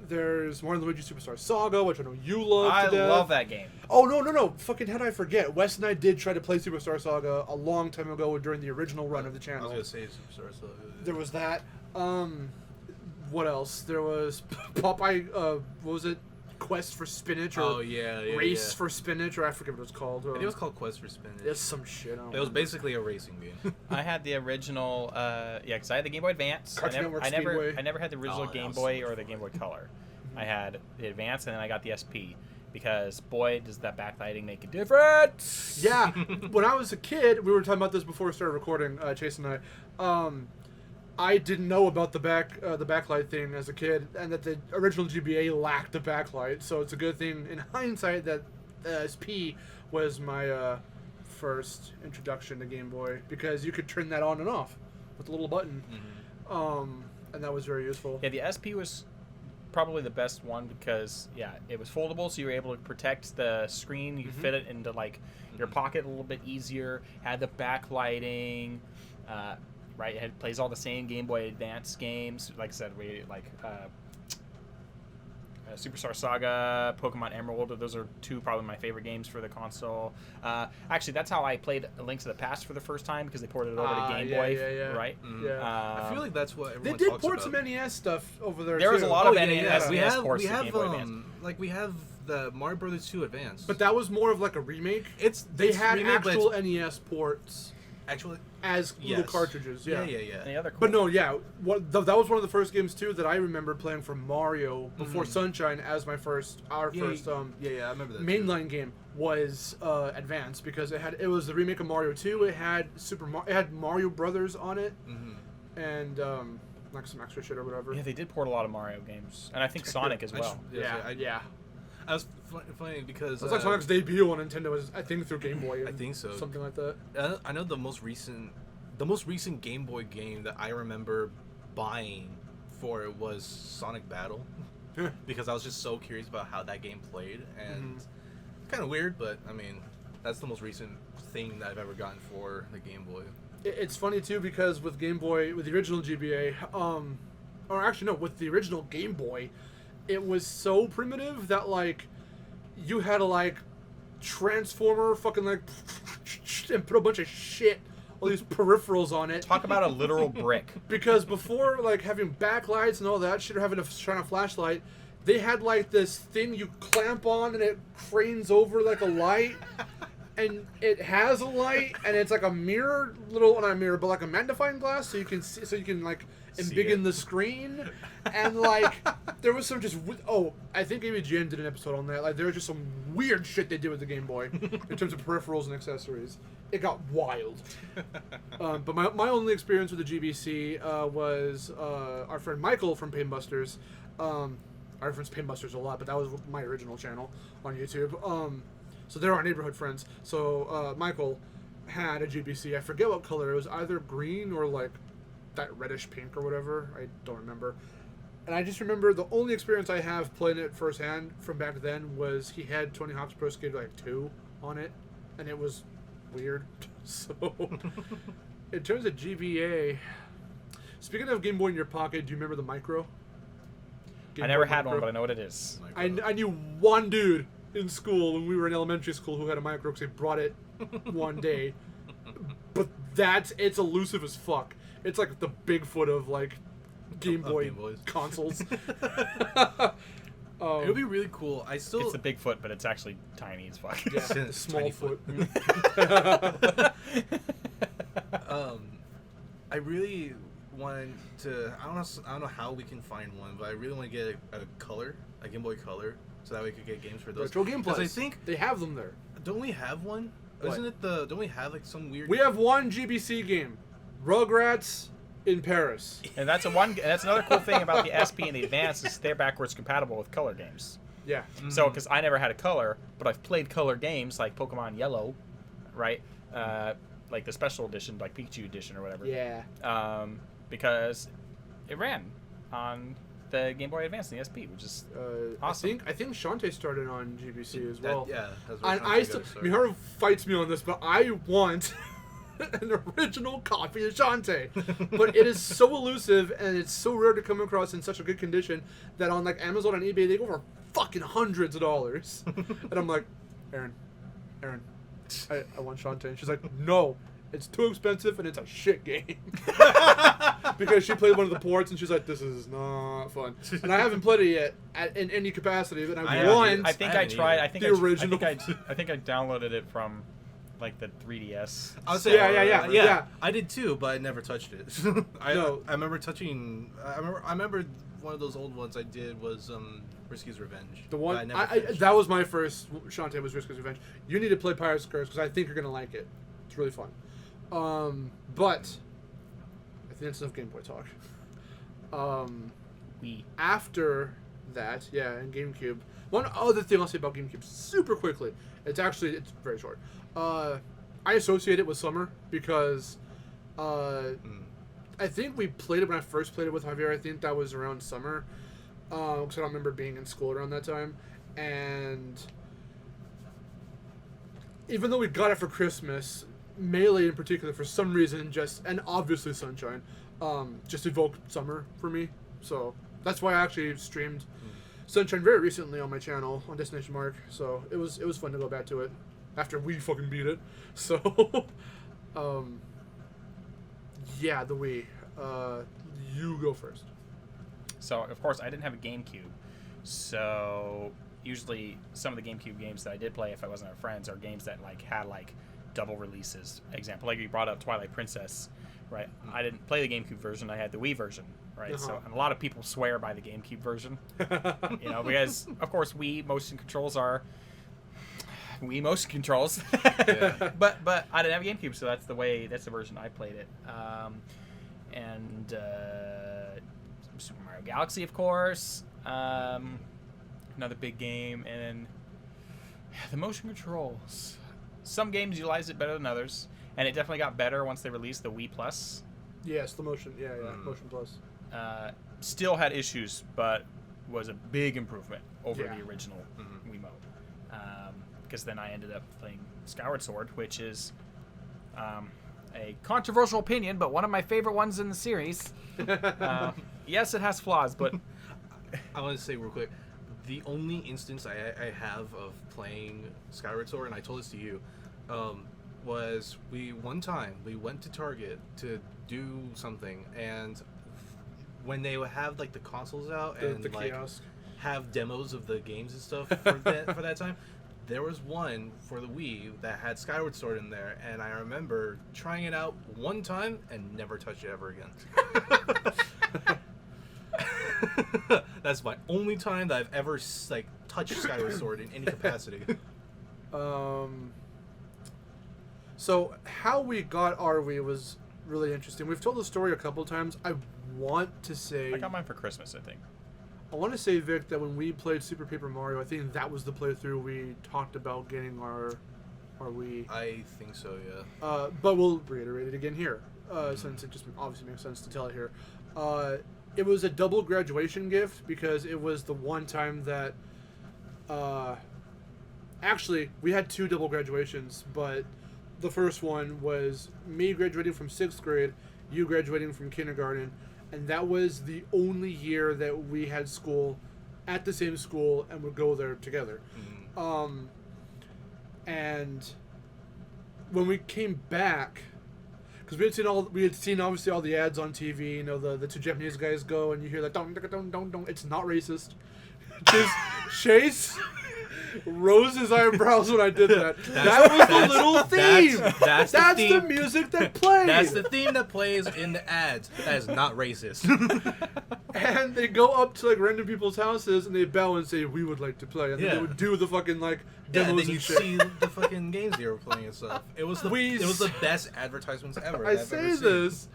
S1: There's Mario & Luigi Superstar Saga, which I know you love
S2: I
S1: to death.
S2: love that game.
S1: Oh, no. Fucking how did I forget? Wes and I did try to play Superstar Saga a long time ago during the original run of the
S3: I
S1: channel.
S3: was gonna say Superstar. So
S1: There was that. What else? There was Popeye, what was it? Quest for Spinach or Race for Spinach, or I forget what it was called.
S3: I think it was called Quest for Spinach.
S1: It's some shit.
S3: It was basically a racing game.
S2: I had the original, because I had the Game Boy Advance.
S1: Cartoon Network Speedway.
S2: I never had the original
S3: Oh,
S2: Game
S3: that
S2: Boy
S3: was
S2: or the Game Boy Color. I had the Advance, and then I got the SP. Because, boy, does that backlighting make a difference!
S1: Yeah. When I was a kid, we were talking about this before we started recording, Chase and I didn't know about the backlight thing as a kid, and that the original GBA lacked a backlight. So it's a good thing in hindsight that SP was my first introduction to Game Boy, because you could turn that on and off with a little button, and that was very useful.
S2: Yeah, the SP was probably the best one because, yeah, it was foldable, so you were able to protect the screen. You could fit it into, like, your pocket a little bit easier. Had the backlighting. Right, it plays all the same Game Boy Advance games. Like I said, Superstar Saga, Pokemon Emerald. Those are 2 probably my favorite games for the console. Actually, that's how I played A Link to the Past for the first time, because they ported it over to Game Boy, right?
S1: Yeah.
S3: I feel like that's what
S1: They
S3: everyone
S1: did
S3: talks
S1: port
S3: about.
S1: some NES stuff over there.
S2: There was
S1: too.
S2: a lot of NES
S3: We have
S2: ports to Game Boy Advance.
S3: we have the Mario Brothers 2 Advance.
S1: But that was more of like a remake. They had
S3: remake, but
S1: actual NES ports
S3: actually
S1: as little cartridges. Yeah.
S2: Any other cool?
S1: But no, yeah, that was one of the first games too that I remember playing for Mario before Sunshine as our first
S3: I remember that
S1: mainline game was Advance, because it was the remake of Mario 2. It had it had Mario Brothers on it, and like some extra shit or whatever.
S2: Yeah, they did port a lot of Mario games, and I think Sonic as well.
S1: Yeah.
S3: I was funny because
S1: It was like Sonic's debut on Nintendo was, I think, through Game Boy.
S3: I think so.
S1: Something like that.
S3: I know the most recent Game Boy game that I remember buying for it was Sonic Battle, because I was just so curious about how that game played, and it's kind of weird, but I mean, that's the most recent thing that I've ever gotten for the Game Boy.
S1: It's funny too, because with Game Boy, with the original GBA, or actually no, with the original Game Boy, it was so primitive that like you had to like transformer fucking like and put a bunch of shit, all these peripherals on it.
S2: Talk about a literal brick.
S1: Because before like having backlights and all that shit, or having to shine a flashlight, they had like this thing you clamp on and it cranes over like a light. and it has a light, and it's like a mirror, not a mirror, but like a magnifying glass, so you can see, like embiggen the screen, and like there was some just I think AVGN did an episode on that. Like there was just some weird shit they did with the Game Boy in terms of peripherals and accessories. It got wild. But my only experience with the GBC was our friend Michael from Painbusters. I reference Painbusters a lot, but that was my original channel on YouTube. So they're our neighborhood friends. So Michael had a GBC. I forget what color. It was either green or like that reddish pink or whatever. I don't remember. And I just remember the only experience I have playing it firsthand from back then was he had Tony Hawk's Pro Skater like 2 on it, and it was weird. So in terms of GBA, speaking of Game Boy in your pocket, do you remember the Micro?
S2: I never had one, but I know what it is.
S1: I knew one dude in school when we were in elementary school who had a Micro because he brought it one day. But it's elusive as fuck. It's like the Bigfoot of like Game Boy consoles.
S3: It would be really cool. It's
S2: the Bigfoot, but it's actually tiny as fuck.
S1: Yeah, small foot.
S3: I really wanted to. I don't know how we can find one, but I really want to get a Game Boy Color, so that we could get games for those.
S1: Retro Game Plus.
S3: I think
S1: they have them there.
S3: Don't we have one?
S1: What?
S3: Isn't it don't we have like some weird?
S1: We have one GBC game, Rugrats in Paris.
S2: And that's another cool thing about the SP and the Advance is they're backwards compatible with color games.
S1: Yeah.
S2: Mm-hmm. So, because I never had a color, but I've played color games like Pokemon Yellow, right? Like the special edition, like Pikachu edition or whatever.
S1: Yeah.
S2: Because it ran on the Game Boy Advance and the SP, which is awesome.
S1: I think Shantae started on GBC as well.
S3: Yeah.
S1: And Miharu fights me on this, but I want an original copy of Shantae. But it is so elusive and it's so rare to come across in such a good condition that on like Amazon and eBay they go for fucking hundreds of dollars. And I'm like, Aaron, I want Shantae. And she's like, no, it's too expensive and it's a shit game. Because she played one of the ports and she's like, this is not fun. And I haven't played it yet in any capacity, but
S2: I think I tried. I think
S1: the original.
S2: I think I downloaded it from like the 3DS.
S3: I would say,
S1: yeah.
S3: I did too, but I never touched it. I remember touching. I remember one of those old ones I did was Risky's Revenge.
S1: The one that was my first Shantae was Risky's Revenge. You need to play Pirate's Curse because I think you're gonna like it. It's really fun. But I think that's enough Game Boy talk. After that, and GameCube. One other thing I'll say about GameCube super quickly. It's very short. I associate it with summer because I think we played it when I first played it with Javier. I think that was around summer because I don't remember being in school around that time. And even though we got it for Christmas, Melee in particular, for some reason, and obviously Sunshine, just evoked summer for me. So that's why I actually streamed Sunshine very recently on my channel on Destination Mark. So it was fun to go back to it after we fucking beat it. So the Wii. You go first.
S2: So of course I didn't have a GameCube, so usually some of the GameCube games that I did play, if I wasn't with friends, are games that had double releases. Example, like you brought up Twilight Princess, right? I didn't play the GameCube version. I had the Wii version, right? So, and a lot of people swear by the GameCube version, because of course Wii motion controls are Wii motion controls. But I didn't have a GameCube, so that's the version I played it. And Super Mario Galaxy, of course, another big game, and the motion controls. Some games utilize it better than others, and it definitely got better once they released the Wii Plus.
S1: Yes, the motion, Motion Plus.
S2: Still had issues, but was a big improvement over the original Wiimote. Because then I ended up playing Skyward Sword, which is a controversial opinion, but one of my favorite ones in the series. Yes, it has flaws, but
S3: I want to say real quick, the only instance I have of playing Skyward Sword, and I told this to you, was one time we went to Target to do something, and when they would have the consoles out and
S1: the kiosk,
S3: have demos of the games and stuff for that time, there was one for the Wii that had Skyward Sword in there, and I remember trying it out one time and never touched it ever again. That's my only time that I've ever like touched Skyward Sword in any capacity.
S1: So how we got our Wii was really interesting. We've told the story a couple times. I want to say...
S2: I got mine for Christmas, I think.
S1: I want to say, Vic, that when we played Super Paper Mario, I think that was the playthrough we talked about getting our Wii.
S3: I think so, yeah.
S1: But we'll reiterate it again here, since it just obviously makes sense to tell it here. It was a double graduation gift because it was the one time that... actually, we had 2 double graduations, but the first one was me graduating from 6th grade, you graduating from kindergarten, and that was the only year that we had school at the same school and would go there together. Mm-hmm. And when we came back, because we had seen obviously all the ads on TV, you know, the 2 Japanese guys go and you hear that don't. It's not racist. Just Chase rose his eyebrows when I did that. That was the little theme. That's the music that plays.
S3: That's the theme that plays in the ads. That is not racist.
S1: And they go up to like random people's houses and they bow and say, "We would like to play," and then they would do the fucking like demos
S3: and
S1: and shit.
S3: See the fucking games they were playing and stuff. It was the best advertisements ever.
S1: I say this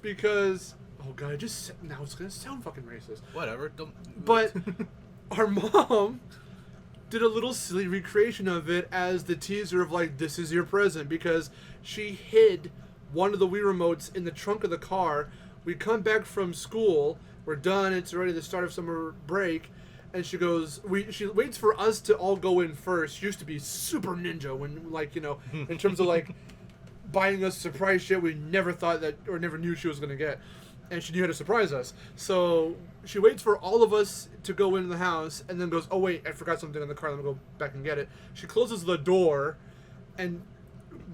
S1: because now it's gonna sound fucking racist.
S3: Whatever. Don't.
S1: But our mom did a little silly recreation of it as the teaser of like, this is your present, because she hid one of the Wii remotes in the trunk of the car. We come back from school, we're done, it's already the start of summer break, and she goes, she waits for us to all go in first. She used to be super ninja when, like, you know, in terms of like buying us surprise shit we never thought that, or never knew she was gonna get. And she knew how to surprise us. So she waits for all of us to go into the house and then goes, "Oh wait, I forgot something in the car, let me go back and get it." She closes the door and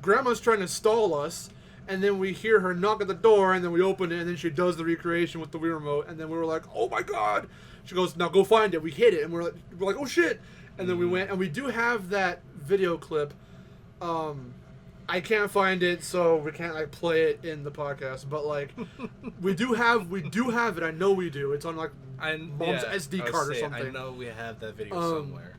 S1: Grandma's trying to stall us, and then we hear her knock at the door and then we open it and then she does the recreation with the Wii remote, and then we were like, "Oh my god." She goes, "Now go find it." We hid it and we're like, "Oh shit." And then we went, and we do have that video clip. I can't find it, so we can't like play it in the podcast. But like, we do have it. I know we do. It's on like mom's SD card or something.
S3: I know we have that video somewhere.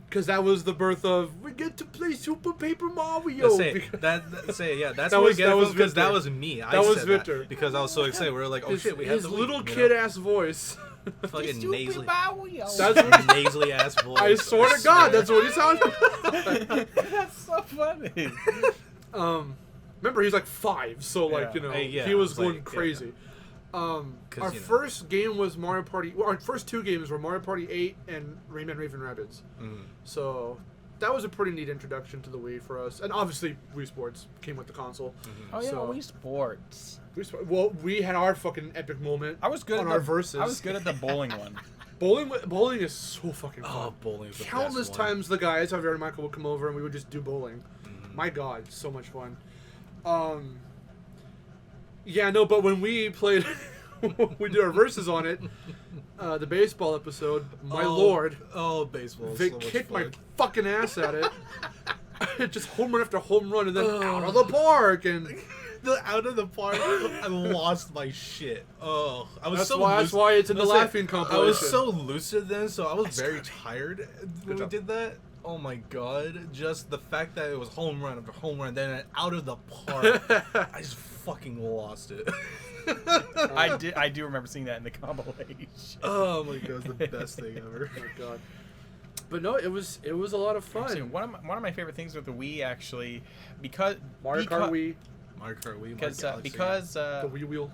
S1: Because that was the birth of we get to play Super Paper Mario.
S3: That's
S1: that
S3: what
S1: was,
S3: we get
S1: that was
S3: because
S1: Victor.
S3: That was me.
S1: That was Victor.
S3: That because I was so excited. We were like, "Oh shit, we have
S1: his little kid ass voice."
S3: Fucking nasally.
S1: That's
S3: nasally ass voice.
S1: I swear to God, that's what he sounded like.
S2: That's so funny.
S1: Remember, he's like 5, so like, you know, he was going crazy. Our first game was Mario Party. Well, our first 2 games were Mario Party 8 and Rayman Raven Rabbids. So that was a pretty neat introduction to the Wii for us, and obviously Wii Sports came with the console.
S2: Oh yeah, Wii Sports.
S1: Well, we had our fucking epic moment.
S2: I was good
S1: on
S2: at
S1: our verses.
S2: I was good at the bowling one.
S1: Bowling is so fucking fun.
S3: Oh, bowling is the
S1: Countless
S3: best one.
S1: times the guys, Javier and Michael, would come over and we would just do bowling. My God, so much fun. Yeah, no, but when we played, we did our verses on it, the baseball episode, my lord.
S3: Oh, baseball.
S1: Vic
S3: so
S1: kicked
S3: much
S1: my fucking ass at it. Just home run after home run and then out of the park. And
S3: out of the park, I lost my shit. Oh, I was
S1: that's why it's in the laughing compilation.
S3: I was so lucid then, so I was very tired when we did that. Oh my God, just the fact that it was home run after home run, then out of the park, I just fucking lost it.
S2: I do remember seeing that in the compilation.
S3: Oh my God, it's the best thing ever.
S1: Oh my God. But no, it was a lot of fun.
S2: Actually, one of my favorite things with the Wii, actually, because
S1: Mario Kart Wii,
S2: because
S1: the Wii wheel.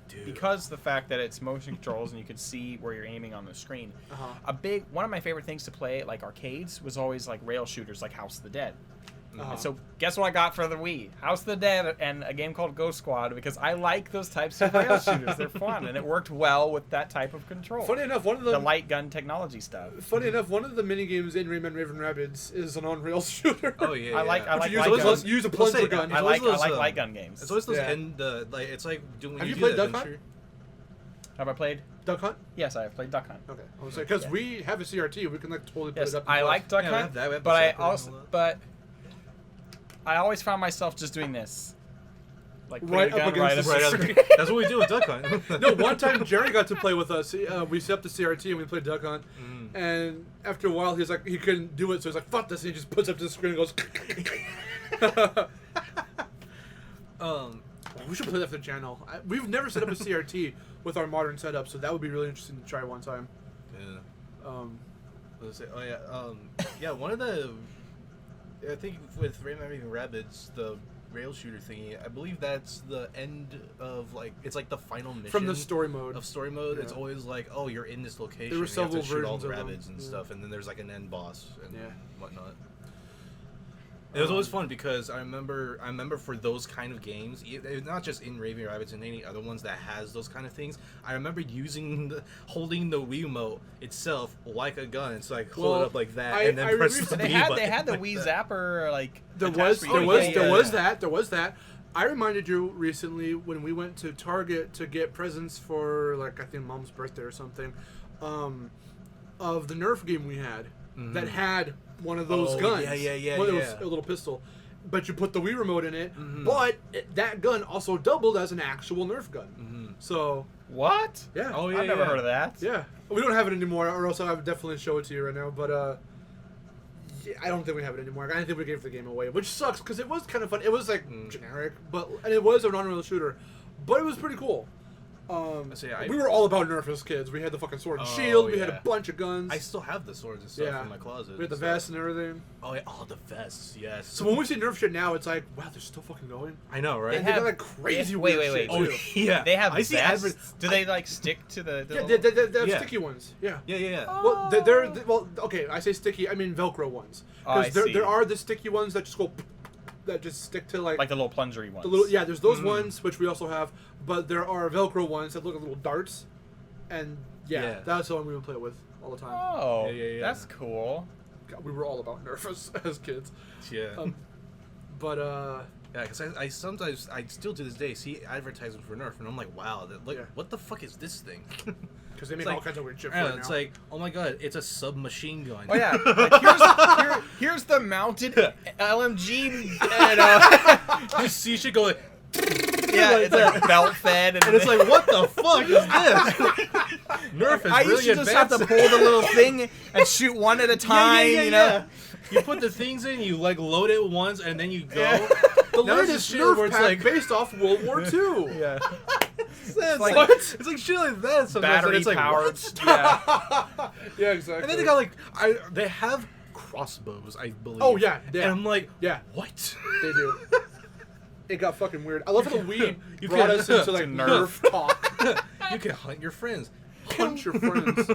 S3: Dude.
S2: Because the fact that it's motion controls and you can see where you're aiming on the screen. One of my favorite things to play at like arcades was always like rail shooters, like House of the Dead. And so guess what I got for the Wii? House of the Dead and a game called Ghost Squad, because I like those types of rail shooters. They're fun, and it worked well with that type of control.
S1: Funny enough, one of
S2: the light gun technology stuff.
S1: Funny enough, one of the mini games in Rayman Raven Rabbids is an on-rail shooter.
S3: Oh yeah,
S2: I like light
S1: guns. Use a plunger gun.
S2: I like light gun games.
S3: It's always those it's like doing.
S1: Have you played Duck Hunt?
S2: Have I played
S1: Duck Hunt?
S2: Yes, I have played Duck Hunt.
S1: Okay. I was like, because we have a CRT, we can like totally put
S2: Yes,
S1: it up.
S2: I like Duck
S3: Yeah, we
S2: Hunt,
S3: have that, we have the
S2: but I
S3: separate and
S2: also
S3: all that.
S2: but I always found myself just doing this, like putting
S1: Right
S2: a gun
S1: up
S2: right
S1: against
S2: up
S1: the
S2: the
S1: screen.
S2: screen.
S3: That's what we do with Duck Hunt.
S1: No, one time Jerry got to play with us. We set up the CRT and we played Duck Hunt. And after a while, he's like, he couldn't do it, so he's like, fuck this. And he just puts up to the screen and goes. We should play that for the channel. We've never set up a CRT with our modern setup, so that would be really interesting to try one time.
S3: Yeah. Let's say, yeah, one of the, I think with Raving Rabbids, the rail shooter thingy, I believe that's the end of, like, it's like the final mission.
S1: From the story mode.
S3: Of story mode,
S1: Yeah.
S3: It's always like, oh, you're in this location.
S1: There were several
S3: you have to shoot all
S1: versions
S3: the
S1: of them.
S3: rabbits and stuff, and then there's like an end boss and
S1: Yeah.
S3: whatnot. It was always fun because I remember for those kind of games, not just in Raving Rabbids and any other ones that has those kind of things. I remember holding the Wii remote itself like a gun. So like hold it up like that and then press the
S2: They
S3: B
S2: had
S3: button.
S2: they had the Wii Zapper like
S1: There
S2: attached
S1: was
S2: for
S1: that. I reminded you recently when we went to Target to get presents for, like, I think Mom's birthday or something, of the Nerf game we had that had one of those guns.
S3: Yeah.
S1: Well, it was a little pistol. But you put the Wii remote in it, but that gun also doubled as an actual Nerf gun. So,
S2: What?
S1: yeah.
S3: Oh, yeah,
S2: I've never heard of that.
S1: Yeah. We don't have it anymore, or else I would definitely show it to you right now. But, yeah, I don't think we have it anymore. I think we gave the game away, which sucks because it was kind of fun. It was, like, generic, and it was a non-real shooter. But it was pretty cool. We were all about Nerf as kids. We had the fucking sword and shield. We had a bunch of guns.
S3: I still have the swords and stuff in my closet.
S1: We had the vests and everything.
S3: Oh, yeah. Oh, the vests. Yes.
S1: So when we see Nerf shit now, it's like, wow, they're still fucking going.
S3: I know, right?
S1: And they got like crazy
S2: wait,
S1: weird
S2: wait.
S1: shit,
S2: Oh,
S1: too.
S3: yeah.
S2: They have
S3: I see
S2: vests? Do they like stick to the
S1: Yeah, they have
S3: Yeah.
S1: sticky ones. Yeah.
S3: Yeah.
S1: Well, well, okay. I say sticky. I mean Velcro ones.
S2: Oh, I
S1: Because
S2: see.
S1: there are the sticky ones that just go, that just stick to like
S2: the little plungery ones?
S1: the little. Yeah, there's those ones which we also have, but there are Velcro ones that look like little darts, and
S3: Yeah.
S1: that's the one we would play with all the time.
S2: Oh,
S3: Yeah.
S2: that's cool.
S1: God, we were all about Nerf as kids.
S3: Yeah.
S1: But
S3: Yeah, because I sometimes, I still to this day see advertisements for Nerf, and I'm like, wow, what the fuck is this thing?
S1: because they make
S3: It's
S1: all
S3: like-
S1: kinds of weird shit.
S3: Yeah,
S1: right
S3: it's
S1: now.
S3: like, oh my god, it's a submachine gun.
S2: Oh yeah, like, here's the mounted LMG. And,
S3: You see shit go like,
S2: yeah, it's like belt fed,
S3: and it's like, what the fuck is this? Nerf is
S2: I
S3: really
S2: used to just have
S3: advanced.
S2: to pull the little thing and shoot one at a time. You know.
S3: You put the things in, you like load it once, and then you go.
S1: the
S3: Now it's
S1: latest
S3: shit
S1: Nerf
S3: where it's
S1: pack
S3: like-
S1: based off World War II.
S2: Yeah.
S3: It's
S2: like-
S3: like, it's like shit like that. Sometimes, and
S2: Battery
S3: it's like,
S2: powered.
S3: what?
S2: Yeah.
S1: Yeah, exactly.
S3: And then they got like, they have crossbows, I believe.
S1: Oh, yeah.
S3: And I'm like,
S1: Yeah.
S3: what?
S1: They do. It got fucking weird. I love how the Wii
S3: You
S1: brought
S3: can-
S1: us into like
S2: to
S1: Nerf
S2: Nerf.
S1: talk.
S3: You can hunt your friends.
S1: Hunt your friends.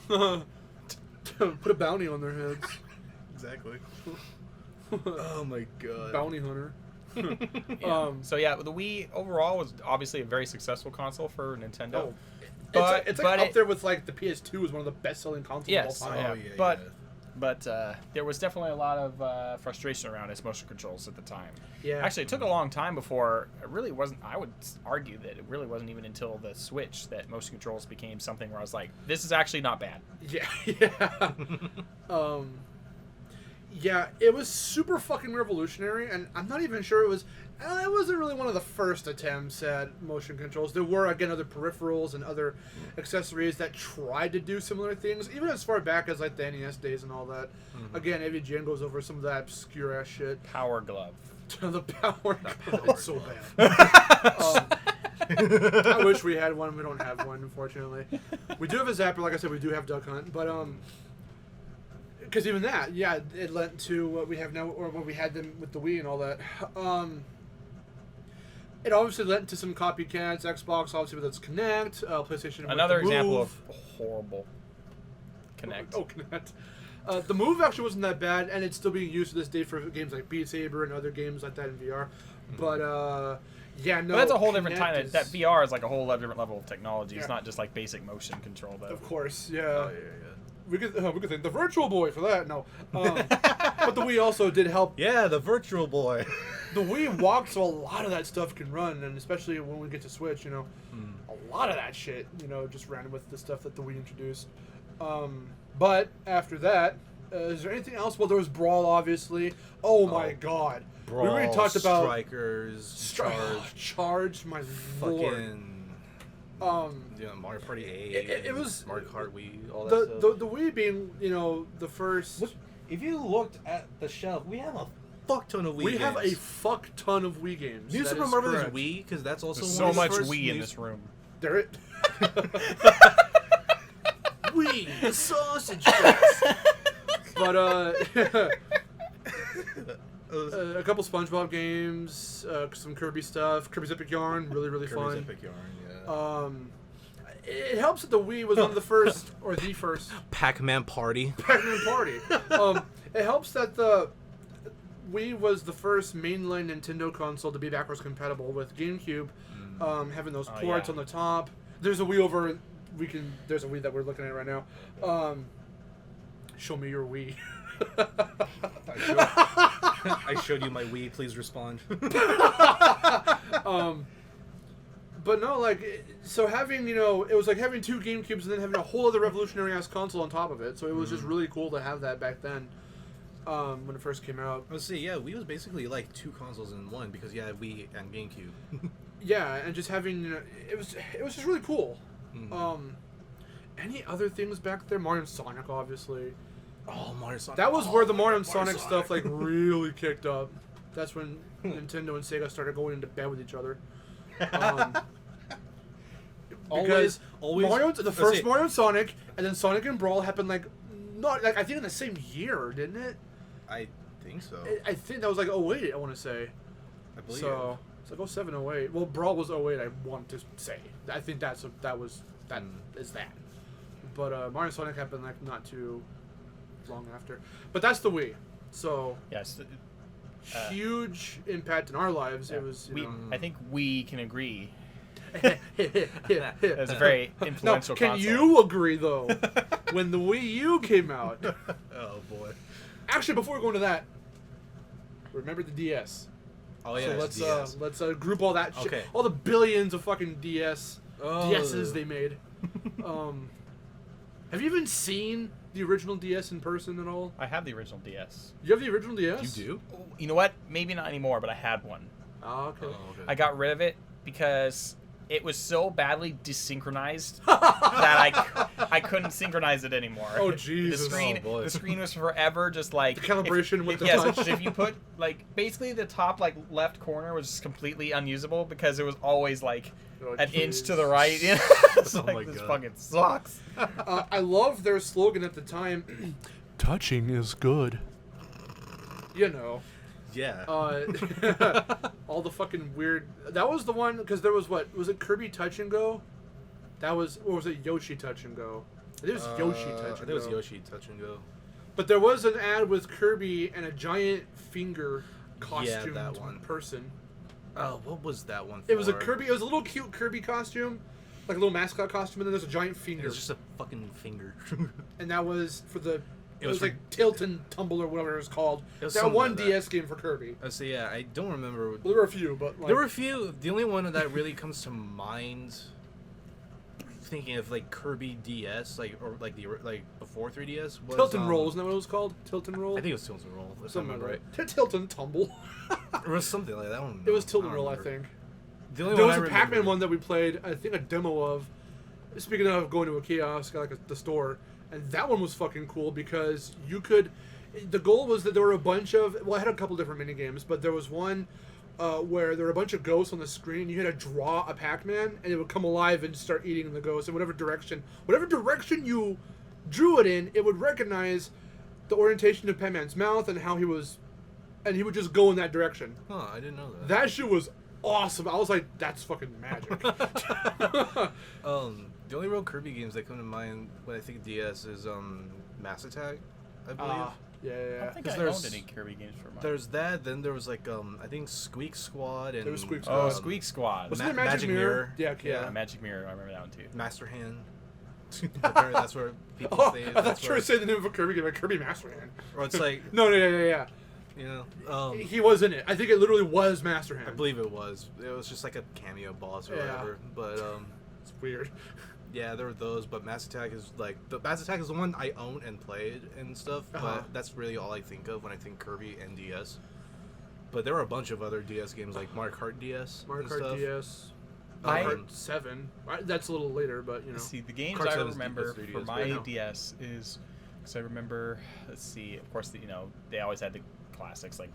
S1: Put a bounty on their heads.
S3: Exactly. Oh my god.
S1: Bounty hunter.
S2: Yeah. So yeah, the Wii overall was obviously a very successful console for Nintendo.
S1: Oh.
S2: But-
S1: it's
S2: but
S1: up
S2: it-
S1: there with like the PS2 is one of the best-selling consoles
S2: Yes,
S1: of all
S2: yeah.
S1: time.
S3: Oh, yeah,
S2: but
S3: yeah.
S2: but there was definitely a lot of frustration around its motion controls at the time.
S1: Yeah.
S2: Actually, it took a long time before it really wasn't. I would argue that it really wasn't even until the Switch that motion controls became something where I was like, this is actually not bad.
S1: Yeah. Yeah, it was super fucking revolutionary, and I'm not even sure it wasn't really one of the first attempts at motion controls. There were, again, other peripherals and other accessories that tried to do similar things, even as far back as, like, the NES days and all that. Again, AVGN goes over some of that obscure-ass shit.
S2: Power Glove.
S1: The power glove. It's so bad. I wish we had one. We don't have one, unfortunately. We do have a zapper. Like I said, we do have Duck Hunt, but because even that, yeah, it led to what we have now, or what we had them with the Wii and all that. It obviously led to some copycats. Xbox, obviously, with its Kinect. PlayStation. with
S2: Another
S1: the
S2: example
S1: Move.
S2: of horrible Kinect.
S1: Oh, Kinect. The Move actually wasn't that bad, and it's still being used to this day for games like Beat Saber and other games like that in VR. But yeah, no.
S2: But that's a whole different
S1: Kinect
S2: time.
S1: is-
S2: That VR is like a whole different level of technology. It's
S1: Yeah.
S2: not just like basic motion control, though.
S1: Of course, yeah.
S3: Oh, yeah.
S1: we could thank the Virtual Boy for that. No, but the Wii also did help.
S3: Yeah, the Virtual Boy.
S1: The Wii walked, so a lot of that stuff can run, and especially when we get to Switch, a lot of that shit, just ran with the stuff that the Wii introduced. But after that, is there anything else? Well, there was Brawl, obviously. Oh my God.
S3: Brawl,
S1: we already talked about
S3: Strikers,
S1: Charge, my lord.
S3: Mario Party 8.
S1: It was
S3: Mario Kart Wii, all that stuff.
S1: The Wii being, the first.
S3: If you looked at the shelf, we have a fuck ton of Wii games.
S1: We have a fuck ton of Wii games.
S3: New Super Mario Brothers Wii, because that's also
S2: There's
S3: one
S2: so
S3: of the
S2: much
S3: first
S2: Wii in this room.
S1: There it. Wii, the sausage fest. But a couple SpongeBob games, some Kirby stuff, Kirby's Epic Yarn, really fun.
S3: Kirby's Epic Yarn, yeah.
S1: It helps that the Wii was one of the first, or the first.
S3: Pac-Man Party.
S1: Pac-Man Party. It helps that the Wii was the first mainline Nintendo console to be backwards compatible with GameCube, having those ports on the top. There's a Wii over. There's a Wii that we're looking at right now. Show me your Wii.
S3: I showed you my Wii. Please respond.
S1: But no, so having, it was like having two GameCubes and then having a whole other revolutionary-ass console on top of it. So it was just really cool to have that back then, when it first came out.
S3: Let's see, yeah, Wii was basically like two consoles in one because you had Wii and GameCube.
S1: Yeah, and just having, it was just really cool. Any other things back there? Mario and Sonic, obviously.
S3: Oh, Mario Sonic.
S1: That was where the Mario and Sonic stuff really kicked up. That's when Nintendo and Sega started going into bed with each other. Because
S3: always
S1: the first Mario and Sonic, and then Sonic and Brawl happened I think in the same year, didn't it?
S3: I think so.
S1: I think that was 08, I want to say.
S3: I believe.
S1: So it's 07, 08. Well, Brawl was 08, I want to say. I think that is that. But Mario and Sonic happened not too long after. But that's the Wii. So
S2: yes,
S1: huge impact in our lives.
S2: Yeah.
S1: It was.
S2: I think we can agree.
S1: Yeah.
S2: It's a very influential
S1: Can
S2: console.
S1: you agree though? When the Wii U came out.
S3: Oh boy.
S1: Actually, before we go into that, remember the DS.
S3: Oh yeah.
S1: So let's group all that shit.
S3: Okay.
S1: All the billions of fucking DSs they made. Have you even seen the original DS in person at all?
S2: I have the original DS.
S1: You have the original DS?
S3: You do?
S2: You know what? Maybe not anymore, but I had one.
S1: Oh, okay.
S2: I got rid of it because it was so badly desynchronized that I couldn't synchronize it anymore.
S1: Oh, Jesus.
S2: The screen was forever just like...
S1: The calibration with the
S2: touch.
S1: touch.
S2: If you put, basically the top, left corner was just completely unusable because it was always, an inch to the right. It's
S3: Oh my
S2: this
S3: God.
S2: fucking sucks.
S1: I love their slogan at the time. Touching is good.
S3: Yeah.
S1: All the fucking weird... That was the one, because there was was it Kirby Touch and Go? Or was it Yoshi Touch and Go? I think it was Yoshi Touch and Go.
S3: I think it was Yoshi Touch and Go.
S1: But there was an ad with Kirby and a giant finger costumed
S3: that one.
S1: person.
S3: Oh, what was that one for?
S1: It was it was a little cute Kirby costume, like a little mascot costume, and then there's a giant finger.
S3: It was just a fucking finger.
S1: And that was for the... It was
S3: for-
S1: like Tilt and Tumble or whatever it was called.
S3: It was
S1: That
S3: something
S1: one
S3: like that.
S1: DS game for Kirby.
S3: So yeah, I don't remember.
S1: Well, there were a few, but
S3: There were a few. The only one that really comes to mind, thinking of Kirby DS, before 3DS, was
S1: Tilt and Roll, isn't that what it was called? Tilt and Roll?
S3: I think it was Tilt and Roll. If I
S1: Something
S3: remember
S1: right. Tilt and Tumble.
S3: It was something like that one.
S1: It was Tilt and Roll, I think.
S3: The only
S1: There
S3: one
S1: was
S3: I
S1: a Pac-Man
S3: remember-
S1: one that we played, I think a demo of. Speaking of going to a kiosk, the store, and that one was fucking cool because you could... The goal was that there were a bunch of... Well, I had a couple different mini games, but there was one where there were a bunch of ghosts on the screen. You had to draw a Pac-Man, and it would come alive and start eating the ghost in whatever direction you drew it in, it would recognize the orientation of Pac-Man's mouth and how he was... And he would just go in that direction.
S3: Huh, I didn't know that.
S1: That shit was awesome. I was like, that's fucking magic.
S3: The only real Kirby games that come to mind when I think DS is Mass Attack, I believe.
S1: Yeah.
S2: I don't think I
S3: there's-
S2: owned any Kirby games for mine.
S3: There's that. Then there was I think Squeak Squad and
S1: There was Squeak
S2: Oh,
S1: Squad.
S2: Squeak Squad.
S1: Wasn't there Magic Mirror? Yeah.
S2: Magic Mirror. I remember that one too.
S3: Master Hand. Apparently that's where people say.
S1: I thought you were saying the name of a Kirby game, like Kirby Master Hand.
S3: Or it's like
S1: No, yeah.
S3: you know.
S1: He was in it. I think it literally was Master Hand.
S3: I believe it was. It was just like a cameo boss or whatever. But
S1: it's weird.
S3: yeah, there were those. But Mass Attack is like Mass Attack is the one I own and played and stuff. But that's really all I think of when I think Kirby and DS. But there were a bunch of other DS games like Mario Kart DS.
S1: Mario Kart DS.
S2: I-
S1: Mario Kart 7. That's a little later, but you know.
S2: See, the games
S3: Kart
S2: I
S3: 7 is
S2: remember
S3: DS,
S2: for
S3: yeah,
S2: my
S1: I know.
S2: DS is, because I remember, let's see, of course, they always had the classics, like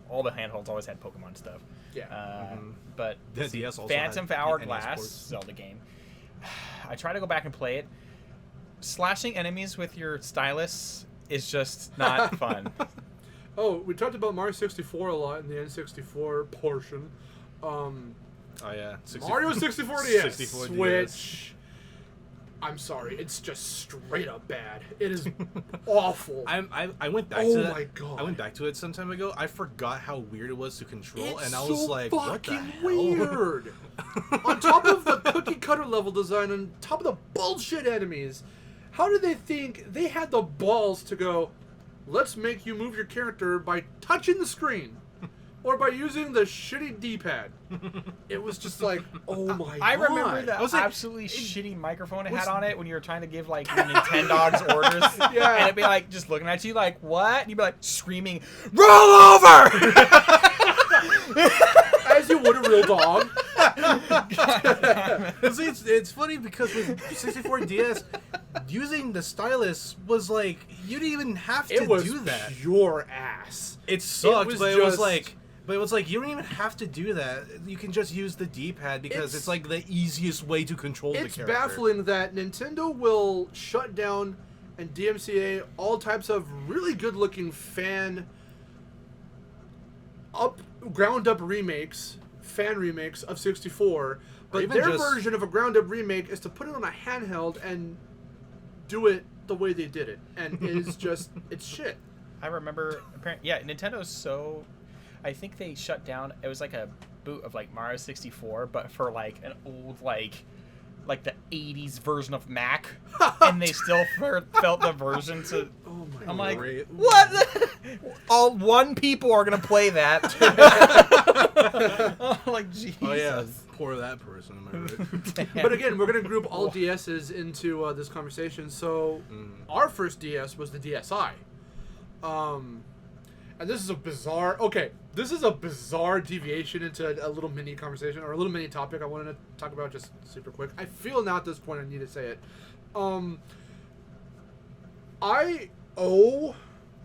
S2: all the handhelds always had Pokemon stuff.
S1: Yeah.
S2: But
S3: The
S2: let's see,
S3: DS also
S2: Phantom
S3: had NES
S2: Hourglass
S3: ports.
S2: Zelda game. I try to go back and play it. Slashing enemies with your stylus is just not fun.
S1: Oh, we talked about Mario 64 a lot in the N64 portion.
S3: Oh yeah,
S1: Mario 64 DS,
S3: 64 DS.
S1: which I'm sorry, it's just straight up bad. It is awful.
S3: I went back
S1: Oh
S3: to that.
S1: my God.
S3: I went back to it some time ago. I forgot how weird it was to control,
S1: It's
S3: and I was
S1: so
S3: like, "What the
S1: fucking
S3: hell?"
S1: weird. On top of the cookie cutter level design, on top of the bullshit enemies, how did they think they had the balls to go, let's make you move your character by touching the screen or by using the shitty D-pad? It was just like, oh my God.
S2: I remember the
S3: I was like,
S2: absolutely shitty mmicrophone it
S3: was-
S2: had on it when you were trying to give like your Nintendogs orders.
S1: Yeah.
S2: And it'd be like just looking at you like, what? And you'd be like screaming, roll over!
S1: As you would a real dog.
S3: See, it's funny because with 64 DS, using the stylus was like you didn't even have to
S1: It was
S3: do that.
S1: pure ass.
S3: It sucked,
S1: was
S3: but it was
S1: just-
S3: like. But it was like, you don't even have to do that. You can just use the D-pad because it's like the easiest way to control the
S1: It's
S3: character.
S1: baffling that Nintendo will shut down and DMCA all types of really good-looking ground-up remakes, fan remakes of 64, but
S3: even
S1: their
S3: just-
S1: version of a ground-up remake is to put it on a handheld and do it the way they did it, and it is just it's shit.
S2: I remember, Nintendo's so. I think they shut down. It was like a boot of like Mario 64, but for like an old like the 80s version of Mac, and they still felt the version to.
S1: Oh my
S2: I'm like,
S3: Great.
S2: what? All one people are gonna play that. Oh, like Jesus.
S3: Oh yeah, poor that person. Am I right?
S1: But again, we're going to group all DSs into this conversation. So, our first DS was the DSi. And this is a bizarre deviation into a little mini conversation or a little mini topic I wanted to talk about just super quick. I feel now at this point I need to say it. I owe,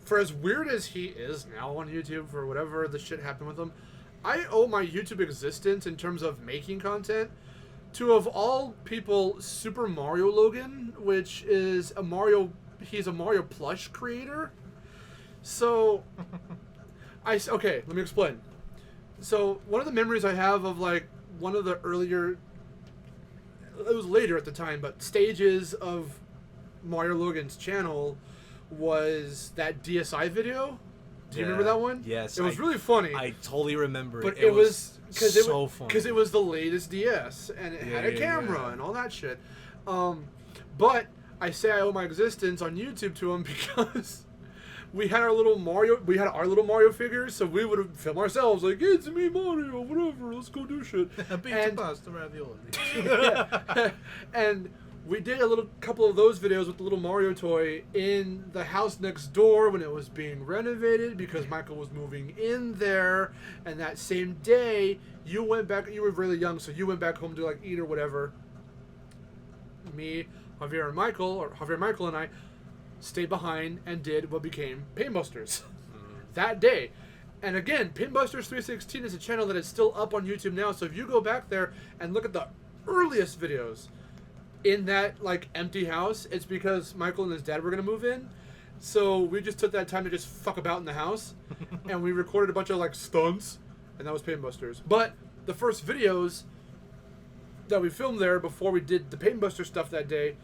S1: for as weird as he is now on YouTube for whatever the shit happened with him, I owe my YouTube existence in terms of making content to, of all people, Super Mario Logan, which is he's a Mario plush creator. So, okay, let me explain. So, one of the memories I have of, like, one of the earlier, it was later at the time, but stages of Mario Logan's channel was that DSi video. Do you remember that one?
S3: Yes.
S1: It was really funny.
S3: I totally remember it.
S1: But it was
S3: so funny.
S1: because it was the latest DS and it had a camera and all that shit. But I say I owe my existence on YouTube to him because we had our little Mario figures, so we would film ourselves like, it's me Mario, whatever, let's go do shit.
S3: Pizza, pasta, ravioli.
S1: Yeah. And we did a couple of those videos with the little Mario toy in the house next door when it was being renovated because Michael was moving in there. And that same day, you went back. You were really young, so you went back home to like eat or whatever. Me, Javier, Michael, and I stayed behind and did what became Painbusters that day. And again, Painbusters 316 is a channel that is still up on YouTube now. So if you go back there and look at the earliest videos in that like empty house, it's because Michael and his dad were gonna move in, so we just took that time to just fuck about in the house, and we recorded a bunch of like stunts, and that was Painbusters. But the first videos that we filmed there before we did the Painbuster stuff that day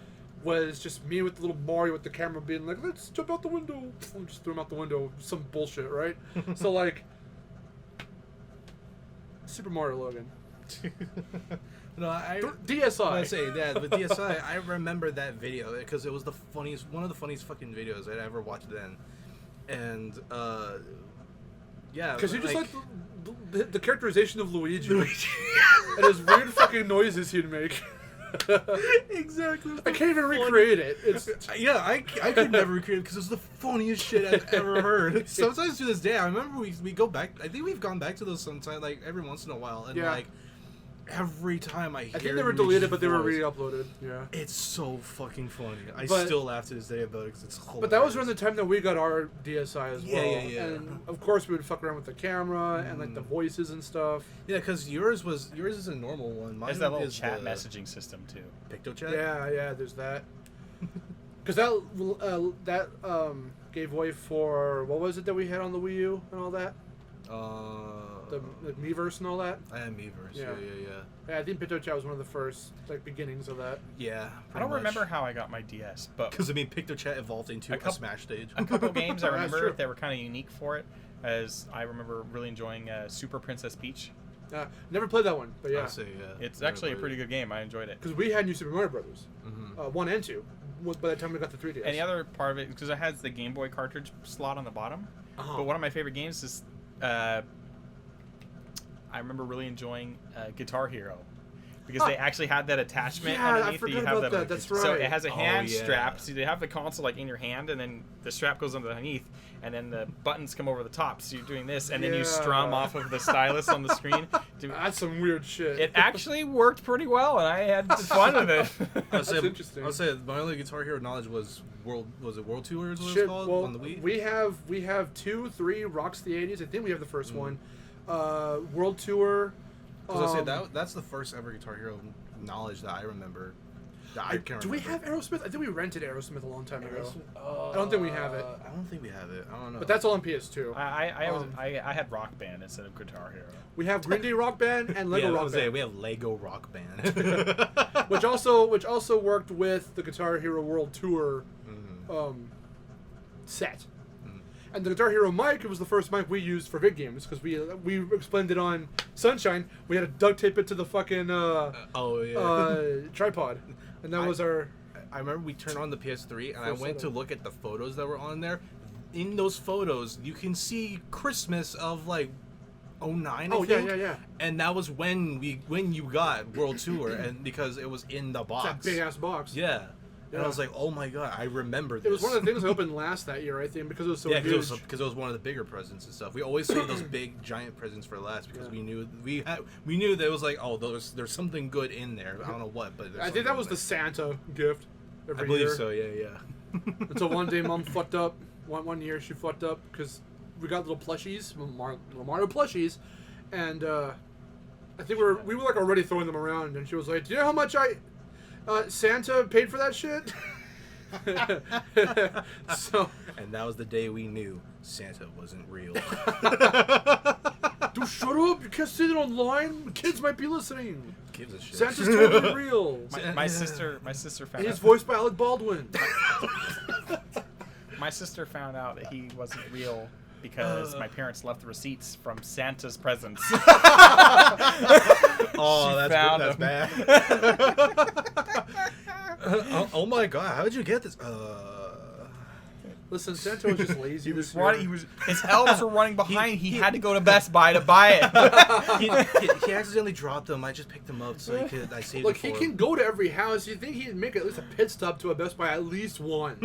S1: was just me with the little Mario with the camera being like, let's jump out the window, and just threw him out the window, some bullshit, right? So like Super Mario Logan.
S3: No,
S1: DSi.
S3: I say that, but DSi, I remember that video because it was one of the funniest fucking videos I'd ever watched then, and yeah,
S1: because you just like the characterization of Luigi and his weird fucking noises he'd make.
S3: Exactly.
S1: I can't even recreate it. It's
S3: I could never recreate it because it's the funniest shit I've ever heard. Sometimes to this day, I remember we go back. I think we've gone back to those sometime, like every once in a while, and like every time I
S1: think they were deleted, but they were re-uploaded. Yeah.
S3: It's so fucking funny. I still laugh to this day about it because it's hilarious.
S1: But that was around the time that we got our DSi as well.
S3: Yeah.
S1: And of course we would fuck around with the camera and like the voices and stuff.
S3: Yeah, because yours is a normal one. Mine
S2: There's that little
S3: is
S2: chat
S3: the
S2: messaging system too.
S3: PictoChat?
S1: Yeah, there's that. Because that gave way for, what was it that we had on the Wii U and all that? The Miiverse and all that?
S3: I had Miiverse, yeah.
S1: Yeah, I think PictoChat was one of the first like beginnings of that.
S3: Yeah,
S2: I don't remember how I got my DS, but
S3: because PictoChat evolved into a Smash stage.
S2: A couple games I remember that were kind of unique for it, as I remember really enjoying Super Princess Peach.
S1: Never played that one, but yeah.
S2: It's actually a pretty good game. I enjoyed it.
S1: Because we had New Super Mario Brothers, 1 and 2, by the time we got the 3DS.
S2: And the other part of it, because it has the Game Boy cartridge slot on the bottom, but one of my favorite games is, I remember really enjoying Guitar Hero. Because they actually had that attachment underneath.
S1: I forgot about that. That's right.
S2: So it has a hand strap. So they have the console like in your hand, and then the strap goes underneath, and then the buttons come over the top. So you're doing this, and then you strum off of the stylus on the screen.
S1: That's some weird shit.
S2: It actually worked pretty well, and I had fun with it.
S1: That's interesting.
S3: I'll say my only Guitar Hero knowledge was World Tour is what it's called on the Wii.
S1: We have 2, 3 Rocks the 80s. I think we have the first one. World Tour.
S3: Because I say that's the first ever Guitar Hero knowledge that I remember.
S1: Do we have Aerosmith? I think we rented Aerosmith a long time ago. I don't think we have it.
S3: I don't think we have it. I don't know.
S1: But that's all on PS2.
S2: I had Rock Band instead of Guitar Hero.
S1: We have Green Day Rock Band and Lego Rock Band.
S3: We have Lego Rock Band,
S1: which also worked with the Guitar Hero World Tour set. And the Guitar Hero mic, it was the first mic we used for VidGames because we explained it on Sunshine. We had to duct tape it to the fucking tripod, and that was our.
S3: I remember we turned on the PS3 and I went to look at the photos that were on there. In those photos, you can see Christmas of like 2009. I think.
S1: Yeah.
S3: And that was when you got World Tour, and because it was in the box.
S1: That big ass box.
S3: Yeah. And I was like, oh my god, I remember this.
S1: It was one of the things that opened last that year, I think, because it was so huge.
S3: Yeah, because it was one of the bigger presents and stuff. We always saved those big, giant presents for last because we knew that it was like, oh, there's something good in there. I don't know what, but
S1: I think that was the Santa gift every year.
S3: I believe so, yeah.
S1: Until one day Mom fucked up. One year she fucked up because we got little plushies, little Mario plushies, and I think we were like already throwing them around, and she was like, do you know how much Santa paid for that shit?
S3: And that was the day we knew Santa wasn't real.
S1: Dude, shut up! You can't say that online. Kids might be listening.
S3: Gives a shit.
S1: Santa's totally real.
S2: My sister found out.
S1: He's voiced by Alec Baldwin.
S2: My sister found out that he wasn't real because my parents left the receipts from Santa's presents.
S3: Oh, that's bad. Oh my god, how did you get this?
S1: Listen, Santa was just lazy.
S2: His elves were running behind. He had to go to Best Buy to buy
S3: it. He accidentally dropped them. I just picked them up so I saved
S1: Look,
S3: it for
S1: he
S3: him.
S1: can go to every house. You think he'd make at least a pit stop to a Best Buy at least once?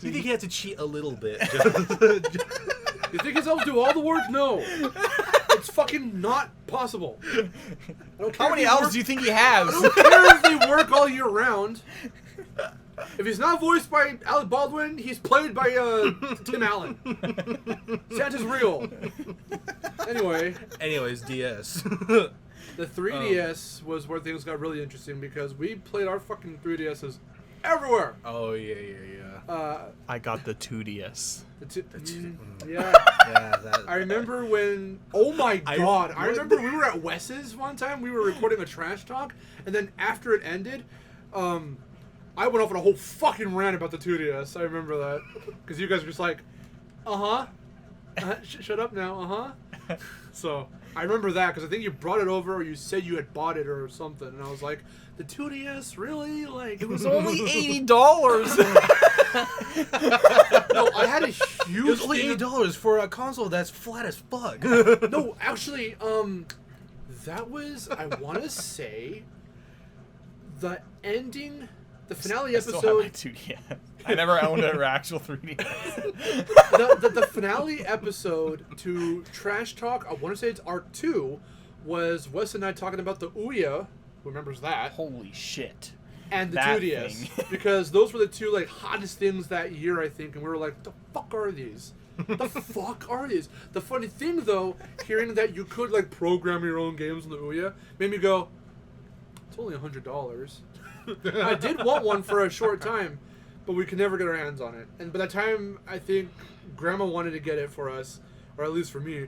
S3: You think he had to cheat a little bit?
S1: You think his elves do all the work? No. It's fucking not possible.
S2: How many elves do you think he has?
S1: I don't care if they work all year round. If he's not voiced by Alec Baldwin, he's played by Tim Allen. Santa's real.
S3: Anyways, DS.
S1: The 3DS was where things got really interesting because we played our fucking 3DSs everywhere.
S3: Oh yeah.
S2: I got the 2DS.
S1: Yeah.
S3: That,
S1: I remember when. Oh my god! I remember we were at Wes's one time. We were recording a trash talk, and then after it ended, I went off on a whole fucking rant about the 2DS. I remember that because you guys were just like, shut up now, So I remember that because I think you brought it over, or you said you had bought it or something, and I was like, the 2DS, really? Like,
S2: It was only $80.
S1: No, I had a huge.
S3: It was only
S1: thing-
S3: $8 for a console that's flat as fuck.
S1: No, actually, that was, I want to say, the ending, the finale
S2: I still have my
S1: episode.
S2: 2DS. I never owned an actual 3DS.
S1: The finale episode to Trash Talk, I want to say it's Arc 2, was Wes and I talking about the Ouya, who remembers that,
S2: Holy shit.
S1: and the
S2: that
S1: 2DS.
S2: thing.
S1: Because those were the two like hottest things that year, I think, and we were like, the fuck are these? The fuck are these? The funny thing, though, hearing that you could like program your own games in the Ouya made me go, it's only $100. I did want one for a short time, but we could never get our hands on it. And by the time I think Grandma wanted to get it for us, or at least for me,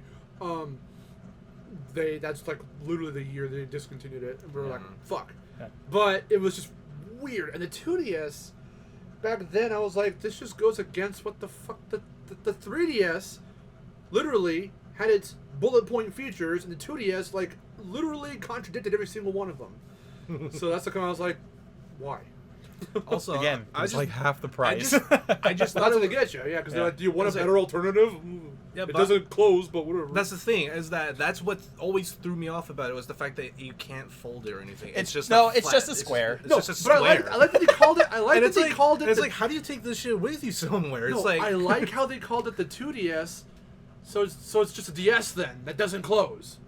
S1: that's like literally the year they discontinued it, and we were like, fuck.
S2: Yeah.
S1: But it was just weird. And the 2DS, back then, I was like, this just goes against what the fuck the 3DS literally had its bullet point features, and the 2DS like literally contradicted every single one of them. So that's the kind I was like, why?
S3: Also,
S2: Again,
S3: I
S2: it's
S3: just
S2: like half the price.
S3: I just
S1: Well,
S3: thought
S1: that's
S3: it
S1: what they
S3: was,
S1: get you, yeah, because they're
S2: Yeah.
S1: like, do you want a
S3: It's like-
S1: better alternative?
S3: Yeah,
S1: It
S3: but-
S1: doesn't close, but whatever.
S3: that's the thing, is that's what always threw me off about it, was the fact that you can't fold it or anything. It's just
S2: no,
S3: a
S2: it's
S3: flat-
S2: just a square.
S3: It's
S1: no,
S3: just a
S1: but
S3: square.
S1: I like that they called it. I like
S3: and
S1: that
S3: it's
S1: they
S3: like,
S1: called it.
S3: It's like, how do you take this shit with you somewhere?
S1: no,
S3: It's like
S1: I like how they called it the 2DS. So it's just a DS then that doesn't close.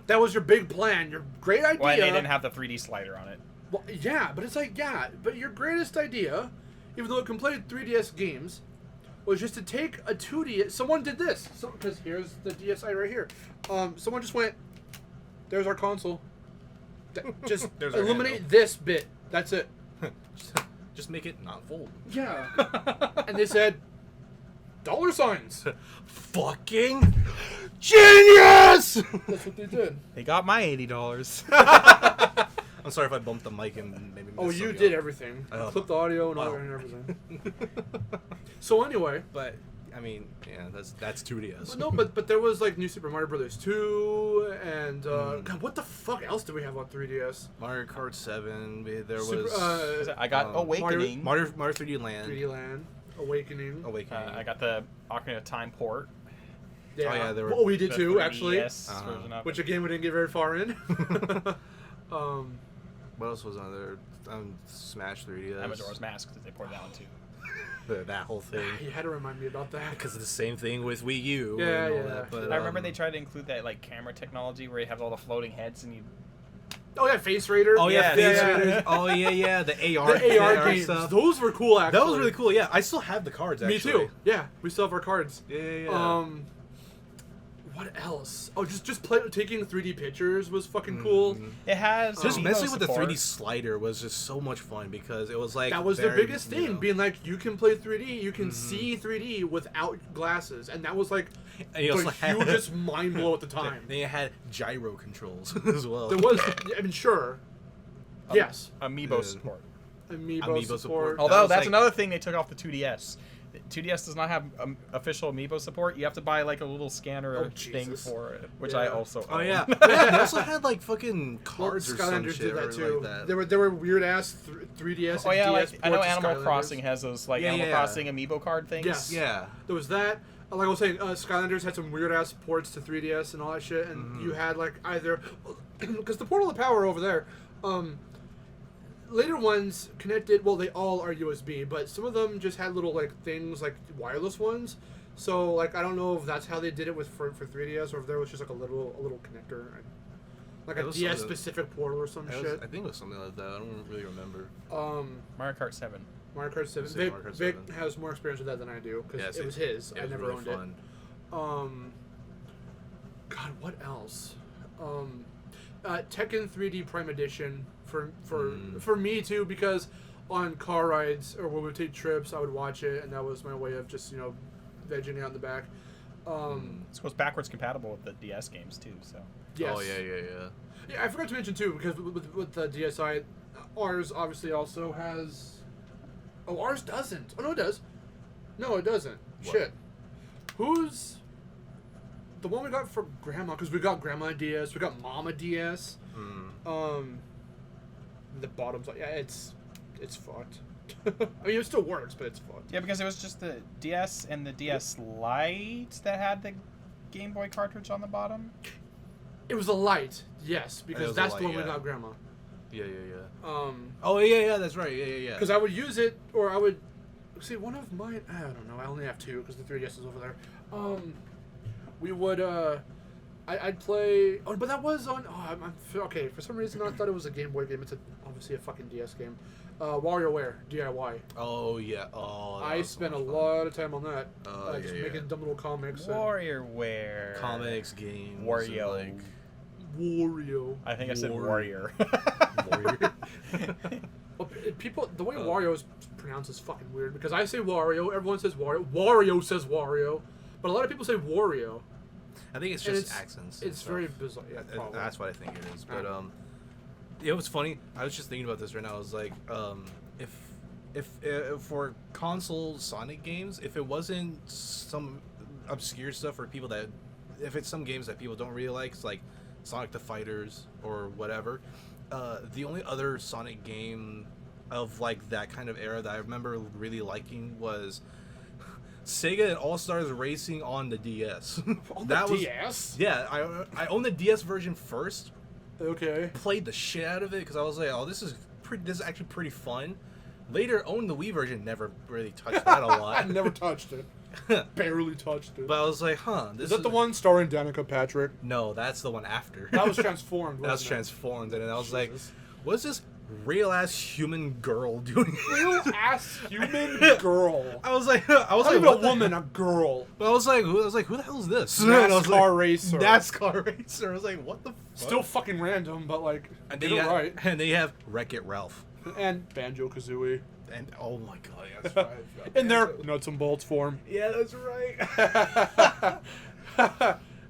S1: That was your big plan, your great idea.
S2: Why they didn't have the 3D slider on it.
S1: Well, yeah, but it's like, yeah, but your greatest idea, even though it can play 3DS games, was just to take a 2D. Someone did this, because here's the DSi right here. Someone just went, there's our console. Just
S3: There's our
S1: eliminate this bit. That's it.
S3: just make it not fold.
S1: Yeah. And they said, $signs.
S3: Fucking genius!
S1: That's what they did.
S2: They got my $80.
S3: I'm sorry if I bumped the mic and maybe.
S1: Oh,
S3: messed
S1: you
S3: something
S1: did
S3: up.
S1: everything.
S3: Oh.
S1: Clipped the audio and all
S3: Wow.
S1: and everything. So anyway.
S3: But I mean, yeah, that's 2DS.
S1: No, but there was like New Super Mario Brothers 2 and God, what the fuck else did we have on 3DS?
S3: Mario Kart 7. There
S1: Super,
S3: was
S2: I got Awakening.
S3: Mario 3D Land.
S1: 3D Land, Awakening.
S3: Awakening.
S2: I got the Ocarina of Time port.
S1: Yeah,
S3: Oh, yeah, there were
S1: well, we did
S2: the
S1: too, actually.
S2: 3DS version of
S1: Which
S2: it.
S1: again we didn't get very far in.
S3: What else was on there? Smash 3DS.
S2: Majora's Mask, because they ported that one too.
S3: That whole thing.
S1: You had to remind me about that.
S3: Because it's the same thing with Wii U.
S1: Yeah,
S3: and all
S1: yeah.
S3: That, but,
S2: I remember they tried to include that like camera technology where you have all the floating heads and you.
S1: Oh yeah, Face Raider.
S3: Oh yeah,
S2: Yeah,
S3: Face
S1: yeah.
S3: Raiders. Oh yeah, the AR.
S1: The AR games.
S3: stuff.
S1: Those were cool, actually.
S3: That was really cool. Yeah, I still have the cards.
S1: Me
S3: Actually.
S1: too. Yeah, we still have our cards.
S3: Yeah.
S1: What else? Oh, just taking 3D pictures was fucking cool.
S2: It has
S3: Just
S2: Amiibo
S3: messing with the
S2: support.
S3: 3D slider was just so much fun because it was like
S1: That was their
S3: very,
S1: biggest
S3: you
S1: thing,
S3: know,
S1: being like, you can play 3D, you can see 3D without glasses, and that was like
S3: and you also
S1: the
S3: had,
S1: hugest mind blow at the time.
S3: Then you had gyro controls as well.
S1: There was, I mean, sure, yes,
S2: Amiibo
S3: Yeah.
S2: support.
S1: Amiibo
S3: Amiibo
S1: support.
S3: support.
S2: Although
S3: was
S2: that's
S3: like-
S2: another thing they took off the 2DS. The 2DS does not have official Amiibo support. You have to buy like a little scanner
S1: Oh,
S2: thing
S1: Jesus.
S2: for it, which
S1: Yeah.
S2: I also
S3: Oh
S2: own.
S3: yeah, they also had like fucking
S1: Well,
S3: cards or some
S1: Skylanders
S3: shit
S1: did that
S3: or
S1: too.
S3: like that.
S1: There were weird ass 3DS.
S2: Oh
S1: and
S2: yeah,
S1: DS
S2: like I know
S1: ports of
S2: Animal
S1: Skylanders.
S2: Crossing has those like
S3: Yeah,
S2: Animal
S3: yeah.
S2: Crossing Amiibo card things.
S1: Yes.
S3: Yeah.
S1: There was that. Like I was saying, Skylanders had some weird ass ports to 3DS and all that shit, and
S3: Mm-hmm.
S1: you had like either because the Portal of Power over there. Later ones connected. Well, they all are USB, but some of them just had little like things like wireless ones. So like I don't know if that's how they did it with for 3DS or if there was just like a little connector, like
S3: It
S1: a
S3: was
S1: DS
S3: something-
S1: specific portal or some
S3: I
S1: shit.
S3: think it was something like that. I don't really remember.
S2: Mario Kart 7.
S1: Mario Kart 7.
S3: Say
S1: Vic,
S3: Mario Kart
S1: Vic
S3: 7.
S1: has more experience with that than I do because
S3: Yeah,
S1: it was his.
S3: It
S1: I
S3: was
S1: never
S3: really
S1: owned
S3: fun.
S1: it. God, what else? Tekken 3D Prime Edition for me too, because on car rides or when we would take trips, I would watch it, and that was my way of just vegging out in the back.
S2: This goes backwards compatible with the DS games too. So
S1: Yes.
S3: Oh yeah.
S1: Yeah, I forgot to mention too, because with the DSi, ours obviously also has. Oh, ours doesn't. Oh no, it does. No, it doesn't.
S3: What?
S1: Shit. Who's? the one we got for Grandma, because we got Grandma DS, we got Mama DS. The bottom's like, yeah, it's fucked. I mean, it still works, but it's fucked.
S2: Yeah, because it was just the DS and the DS Lite that had the Game Boy cartridge on the bottom.
S1: It was a Lite, yes, because that's
S3: Lite,
S1: the one we got Grandma.
S3: Yeah.
S1: Oh
S3: yeah, that's right. Yeah.
S1: Because I would use it, or I would see one of mine. I don't know. I only have two because the 3DS is over there. We would. I'd play. Oh, but that was on. Oh, okay. For some reason, I thought it was a Game Boy game. It's obviously a fucking DS game. WarioWare DIY.
S3: Oh yeah. Oh.
S1: I spent a lot of time on that. Just
S3: yeah.
S1: making dumb little comics.
S2: WarioWare.
S3: Comics, games.
S2: Wario.
S3: And, like,
S1: Wario.
S2: I think I said Warrior.
S3: Warrior.
S1: Well, people, the way Wario is pronounced is fucking weird because I say Wario, everyone says Wario. Wario says Wario, but a lot of people say Wario.
S3: I think it's just accents.
S1: It's very bizarre. Yeah, probably.
S3: That's what I think it is. But it was funny. I was just thinking about this right now. I was like, if for console Sonic games, if it wasn't some obscure stuff for people that, if it's some games that people don't really like, it's like Sonic the Fighters or whatever. The only other Sonic game of like that kind of era that I remember really liking was Sega and All-Stars Racing on the DS.
S1: On the DS?
S3: Yeah, I owned the DS version first.
S1: Okay.
S3: Played the shit out of it because I was like, oh, this is actually pretty fun. Later, owned the Wii version. Never really touched that a lot.
S1: I never touched it. Barely touched it.
S3: But I was like, huh.
S1: Is that the one starring Danica Patrick?
S3: No, that's the one after.
S1: That was Transformed.
S3: That was Transformed, and I was like, what's this real-ass human girl doing?
S1: Real-ass human girl.
S3: I was like,
S1: Not even a woman, a girl.
S3: But I was like, who the hell is this?
S1: NASCAR racer.
S3: NASCAR racer. I was like, what the fuck?
S1: Still fucking random, but like,
S3: and
S1: get it right.
S3: And they have Wreck-It Ralph.
S1: And Banjo-Kazooie.
S3: And oh my god, yeah, that's right.
S1: In their nuts and bolts form.
S3: Yeah, that's right.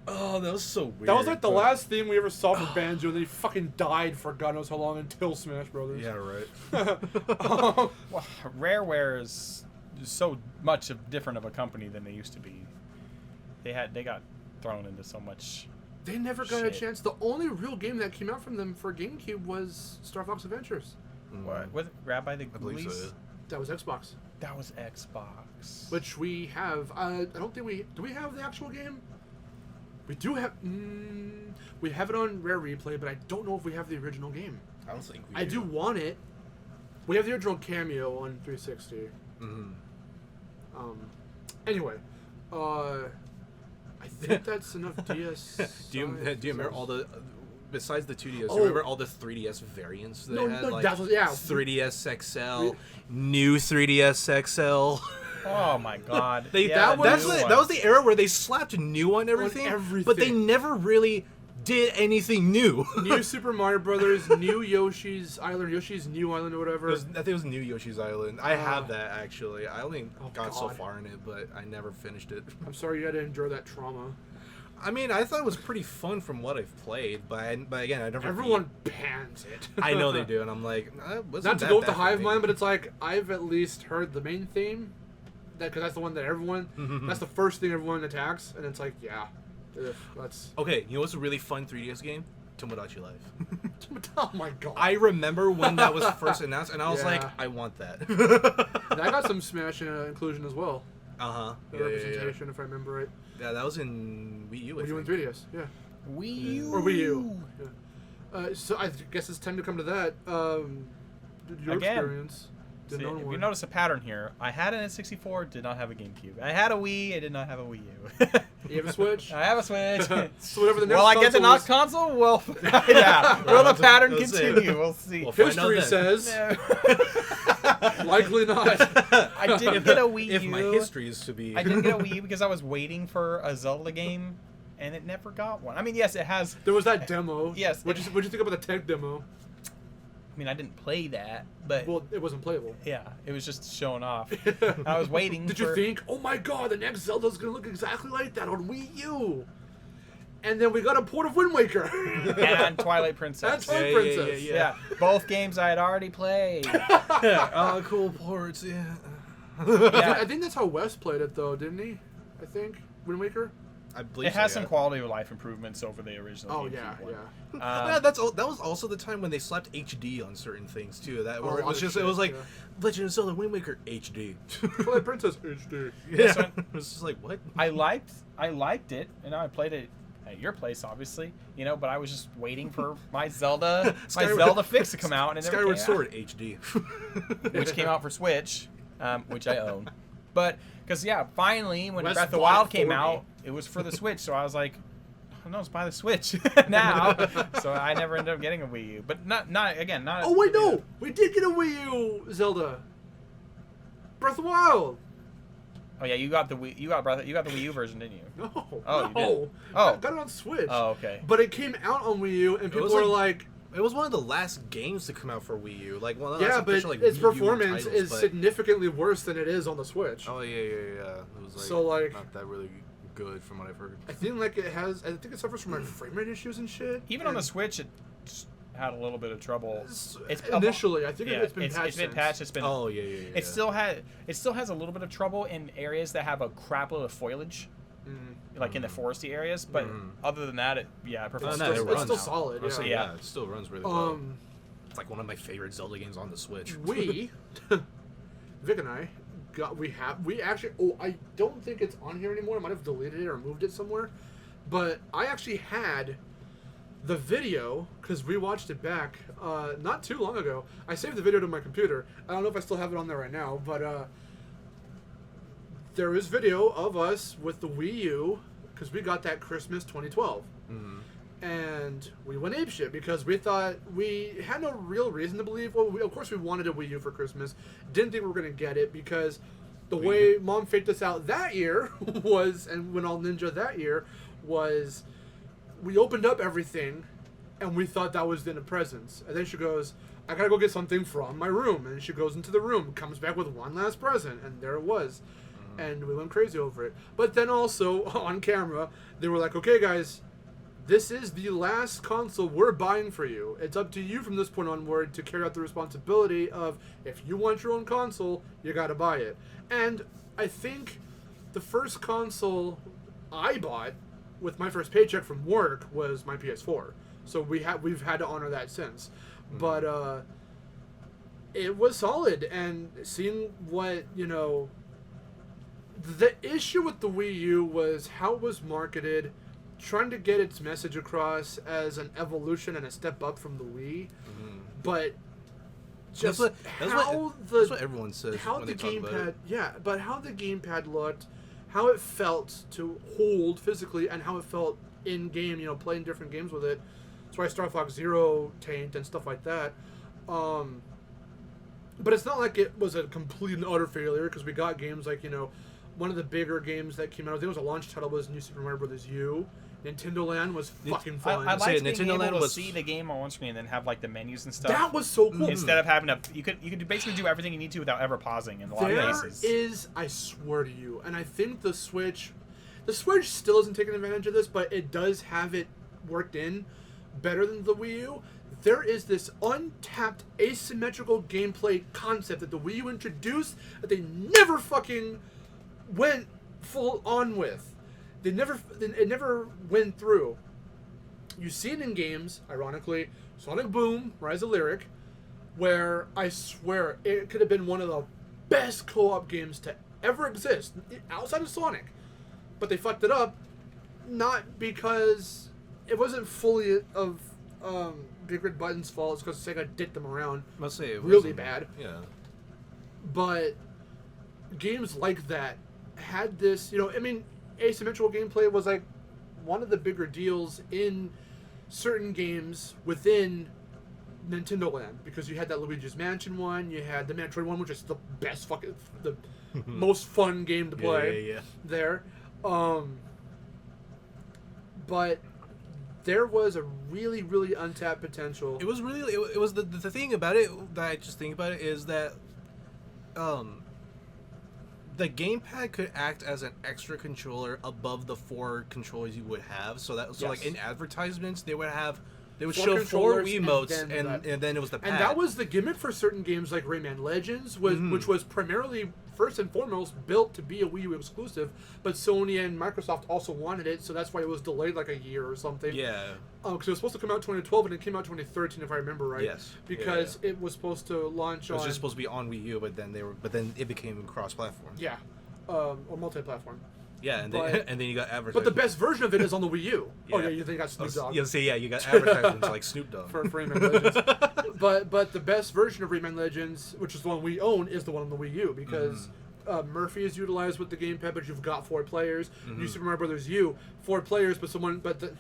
S3: Oh, that was so weird.
S1: That was like the last thing we ever saw for Banjo, and then he fucking died for God knows how long until Smash Brothers.
S3: Yeah, right.
S2: Well, Rareware is so much different of a company than they used to be. They got thrown into so much.
S1: They never got a chance. The only real game that came out from them for GameCube was Star Fox Adventures.
S2: What? Was it Rabbi the Ghoulies?
S3: I believe so, yeah.
S1: That was Xbox.
S2: That was Xbox.
S1: Which we have. I don't think do we have the actual game? We do have. We have it on Rare Replay, but I don't know if we have the original game.
S3: I don't think we
S1: I do want it. We have the original Cameo on 360. Anyway, I think that's enough DS.
S3: Do you remember all the besides the 2DS? Do you remember all the 3DS variants they had? Like
S1: that was, yeah.
S3: 3DS XL, new 3DS XL.
S2: Oh my god.
S3: That was the era where they slapped new on everything, but they never really did anything new.
S1: New Super Mario Brothers, new Yoshi's Island, Yoshi's New Island or whatever.
S3: I think it was New Yoshi's Island. I have that actually. I only got so far in it, but I never finished it. I'm
S1: sorry you had to endure that trauma.
S3: I mean, I thought it was pretty fun from what I've played, but again, I never.
S1: Everyone pans it.
S3: I know they do, and I'm like,
S1: not to go with the hive mind, but it's like I've at least heard the main theme, because that's the one that everyone. That's the first thing everyone attacks, and it's like, yeah, that's
S3: okay. You know what's a really fun 3DS game? Tomodachi Life.
S1: Oh my god!
S3: I remember when that was first announced, and I was like, I want that.
S1: And I got some Smash inclusion as well.
S3: The
S1: representation, if I remember right.
S3: Yeah, that was in Wii U.
S1: Wii U and 3DS, yeah.
S2: Wii U.
S1: Or Wii U. Yeah. So I guess it's time to come to that. Your experience.
S2: See, if you notice a pattern here, I had an N64, did not have a GameCube. I had a Wii, I did not have a Wii U.
S1: You have a Switch?
S2: I have a Switch.
S1: So whatever the next
S2: will I get the next console? Well, yeah. Will the pattern continue? We'll see.
S1: History says. Likely not.
S2: I did get a Wii U.
S3: If my history is to be.
S2: I did get a Wii U because I was waiting for a Zelda game, and it never got one. I mean, yes, it has.
S1: There was that demo.
S2: Yes.
S1: What'd you think about the tech demo?
S2: I mean, I didn't play that, but...
S1: Well, it wasn't playable.
S2: Yeah, it was just showing off. I was waiting
S1: Did you think, oh my god, the next Zelda's going to look exactly like that on Wii U? And then we got a port of Wind Waker.
S2: And Twilight Princess.
S1: And Twilight Princess.
S2: Yeah. Both games I had already played.
S3: Oh, cool ports, yeah.
S1: I think that's how Wes played it, though, didn't he? I think. Wind Waker?
S3: I believe
S2: it has
S3: so,
S2: some quality of life improvements over the original.
S1: Oh
S2: GameCube
S1: yeah,
S2: one.
S1: yeah.
S3: Yeah, that was also the time when they slapped HD on certain things too. It was like Legend of Zelda Wind Waker HD.
S1: Twilight Princess HD.
S3: Yeah,
S2: So
S3: it was just like what?
S2: I liked it, and I played it at your place, obviously, but I was just waiting for my Zelda fix to come out, and it never
S3: Skyward
S2: came
S3: Sword HD,
S2: which came out for Switch, which I own. But because finally when
S1: West
S2: Breath of the
S1: bought
S2: Wild
S1: it
S2: came
S1: for me.
S2: out, it was for the Switch, so I was like, oh, no, let's buy the Switch now. So I never ended up getting a Wii U, but not.
S1: Oh wait, no, we did get a Wii U Zelda. Breath of the Wild.
S2: Oh yeah, you got the Wii U version, didn't you?
S1: No.
S2: Oh,
S1: no.
S2: you did.
S1: I
S2: Oh.
S1: got it on Switch.
S2: Oh, okay.
S1: But it came out on Wii U, and people
S3: was
S1: were
S3: like-
S1: like,
S3: It was one of the last games to come out for Wii U. Like one of the
S1: yeah,
S3: last
S1: but
S3: official, like,
S1: its
S3: Wii U
S1: performance
S3: titles,
S1: is
S3: but-
S1: significantly worse than it is on the Switch.
S3: Oh yeah. It was like,
S1: So, like-
S3: not that really good from what I've heard.
S1: I think it suffers from like frame rate issues and shit.
S2: Even on the Switch, it just had a little bit of trouble.
S1: Initially, I think
S2: Yeah,
S1: it's been patched.
S2: It's been patched. It's been.
S3: Oh yeah.
S2: It still has a little bit of trouble in areas that have a crap load of foliage, like in the foresty areas. But other than that, it performs.
S3: No, it
S1: it's
S3: runs
S1: still
S3: now.
S1: solid.
S3: Oh, so,
S1: Yeah.
S2: Yeah.
S3: it still runs really well. It's like one of my favorite Zelda games on the Switch.
S1: We, Vic and I, I don't think it's on here anymore. I might have deleted it or moved it somewhere. But I actually had the video, because we watched it back not too long ago. I saved the video to my computer. I don't know if I still have it on there right now, but there is video of us with the Wii U, because we got that Christmas 2012. And we went apeshit because we thought we had no real reason to believe. Well, of course we wanted a Wii U for Christmas. Didn't think we were going to get it because the way Mom faked us out that year was, and went all ninja that year, was we opened up everything and we thought that was then a present. And then she goes, I got to go get something from my room. And she goes into the room, comes back with one last present, and there it was. And we went crazy over it. But then also, on camera, they were like, okay, guys, this is the last console we're buying for you. It's up to you from this point onward to carry out the responsibility of, if you want your own console, you gotta buy it. And I think the first console I bought with my first paycheck from work was my PS4. So we've had to honor that since. But it was solid, and seeing what, the issue with the Wii U was how it was marketed, trying to get its message across as an evolution and a step up from the Wii, but just
S3: that's what everyone says
S1: how
S3: when
S1: the
S3: they talk about
S1: gamepad,
S3: it.
S1: but how the gamepad looked, how it felt to hold physically, and how it felt in game, playing different games with it. That's why Star Fox Zero tanked and stuff like that. But it's not like it was a complete and utter failure, because we got games like, one of the bigger games that came out, I think it was a launch title, was New Super Mario Bros. U. Nintendo Land was fucking fun.
S2: I liked being
S3: Nintendo
S2: able
S3: Land
S2: to
S3: was-
S2: see the game on one screen and then have like the menus and stuff.
S1: That was so cool.
S2: Instead of having to, you could basically do everything you need to without ever pausing in a lot of
S1: There
S2: cases.
S1: is, I swear to you, and I think the Switch still isn't taking advantage of this, but it does have it worked in better than the Wii U. There is this untapped asymmetrical gameplay concept that the Wii U introduced that they never fucking went full on with. It never went through. You see it in games, ironically, Sonic Boom, Rise of Lyric, where I swear it could have been one of the best co-op games to ever exist, outside of Sonic. But they fucked it up, not because it wasn't fully of Big Red Button's fault, it's because Sega dicked them around
S3: Must say it
S1: really
S3: wasn't-
S1: bad.
S3: Yeah.
S1: But games like that had this, asymmetrical gameplay was like one of the bigger deals in certain games within Nintendo Land, because you had that Luigi's Mansion one, you had the Metroid one, which is the best the most fun game to play
S3: Yeah.
S1: there. But there was a really, really untapped potential.
S3: It was really. It was the thing about it that I just think about it is that, the gamepad could act as an extra controller above the 4 controllers you would have. So
S1: Yes.
S3: like in advertisements they would
S1: Four
S3: show 4
S1: controllers
S3: Wiimotes
S1: and
S3: and then it was the pad.
S1: And that was the gimmick for certain games like Rayman Legends, which was primarily first and foremost built to be a Wii U exclusive, but Sony and Microsoft also wanted it, so that's why it was delayed like a year or something.
S3: Yeah.
S1: Because it was supposed to come out 2012 and it came out 2013, if I remember right.
S3: Yes.
S1: Because it was supposed to launch on.
S3: It was just supposed to be on Wii U, but then it became cross-platform.
S1: Yeah, or multi-platform.
S3: Yeah, and
S1: But-
S3: then you got advertisements.
S1: But the best version of it is on the Wii U.
S3: Yeah.
S1: Oh yeah, you think got Snoop Dogg.
S3: You'll see, you got advertisements like Snoop Dogg.
S1: For Rayman Legends. but the best version of Rayman Legends, which is the one we own, is the one on the Wii U because Murphy is utilized with the gamepad, but you've got 4 players. New Super Mario Brothers U, 4 players, but the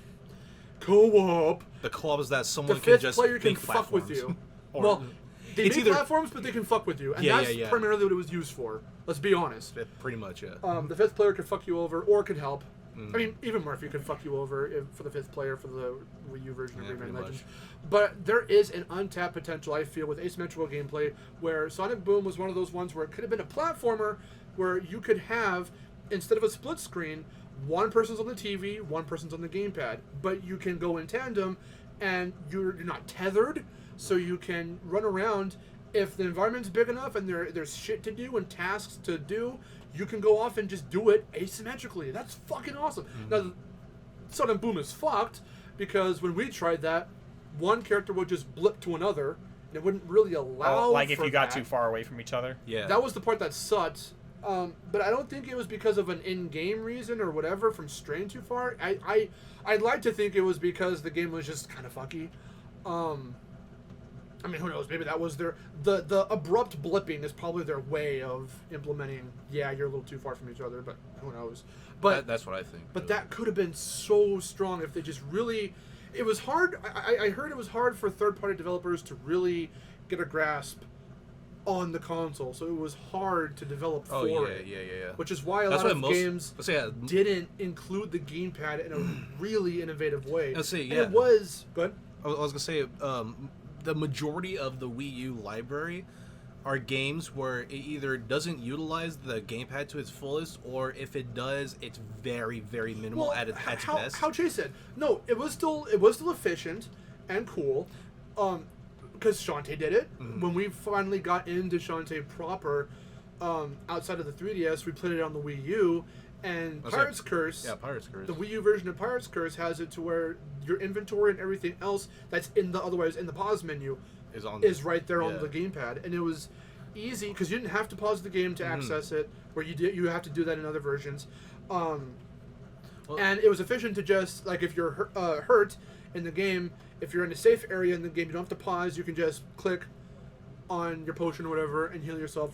S1: co-op.
S3: The co-op is that someone
S1: The
S3: can
S1: 5th
S3: just
S1: player can
S3: make
S1: fuck with
S3: platforms.
S1: you.
S3: Or-
S1: Well, they
S3: it's
S1: make
S3: either-
S1: platforms, but they can fuck with you, and
S3: Yeah,
S1: that's
S3: yeah.
S1: primarily what it was used for. Let's be honest.
S3: Pretty much, yeah.
S1: The 5th player can fuck you over, or can help. I mean, even Murphy could fuck you over for the 5th player for the Wii U version of
S3: Yeah,
S1: Rayman
S3: pretty
S1: Legends.
S3: much.
S1: But there is an untapped potential, I feel, with asymmetrical gameplay, where Sonic Boom was one of those ones where it could have been a platformer where you could have, instead of a split screen, one person's on the TV, one person's on the gamepad, but you can go in tandem, and you're not tethered, so you can run around. If the environment's big enough and there's shit to do and tasks to do, you can go off and just do it asymmetrically. That's fucking awesome. Now, Sonic Boom is fucked because when we tried that, one character would just blip to another, and it wouldn't really allow.
S2: Like if
S1: for
S2: you got
S1: that.
S2: too far away from each other.
S3: Yeah.
S1: That was the part that sucked. But I don't think it was because of an in-game reason or whatever from straying too far. I'd like to think it was because the game was just kind of fucky. I mean, who knows? Maybe that was the abrupt blipping is probably their way of implementing. Yeah, you're a little too far from each other, but who knows? But
S3: that's what I think.
S1: But that could have been so strong if they just really. It was hard. I heard it was hard for third-party developers to really get a grasp on the console, so it was hard to develop for it.
S3: Yeah.
S1: Which is why a
S3: That's
S1: lot
S3: why
S1: of
S3: most-
S1: games
S3: let's say,
S1: didn't include the gamepad in a really innovative way.
S3: Let's say,
S1: And
S3: yeah.
S1: it was good.
S3: I was gonna say, the majority of the Wii U library are games where it either doesn't utilize the gamepad to its fullest, or if it does, it's very, very minimal at its best.
S1: How Chase said, no, it was still efficient and cool, because Shantae did it. When we finally got into Shantae proper, outside of the 3DS, we played it on the Wii U, and Pirate's Curse.
S3: Yeah, Pirate's Curse.
S1: The Wii U version of Pirate's Curse has it to where your inventory and everything else that's otherwise in the pause menu is right there on the gamepad, and it was easy because you didn't have to pause the game to access it, where you have to do that in other versions. And it was efficient to just, like, if you're hurt in the game, if you're in a safe area in the game, you don't have to pause. You can just click on your potion or whatever and heal yourself.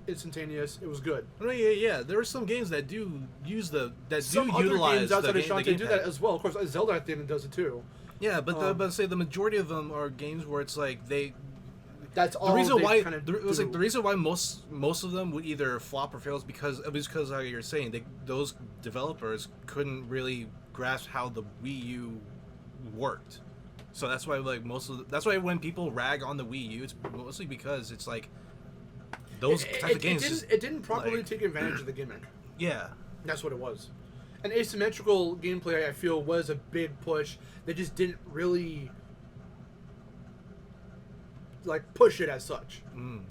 S1: Instantaneous. It was good.
S3: Oh, yeah. There are some games that do use
S1: Some other
S3: utilize
S1: games outside
S3: the
S1: of
S3: game,
S1: Shantae do that as well. Of course, Zelda I think does it too.
S3: Yeah, but say the majority of them are games where it's like
S1: That's all.
S3: the reason
S1: they
S3: why
S1: kind of
S3: it was like
S1: do.
S3: the reason why most of them would either flop or fail is because like you're saying, those developers couldn't really grasp how the Wii U worked. So that's why that's why when people rag on the Wii U, it's mostly because it's like those types of games.
S1: It didn't properly take advantage of the gimmick.
S3: Yeah.
S1: That's what it was. And asymmetrical gameplay, I feel, was a big push. They just didn't really push it as such.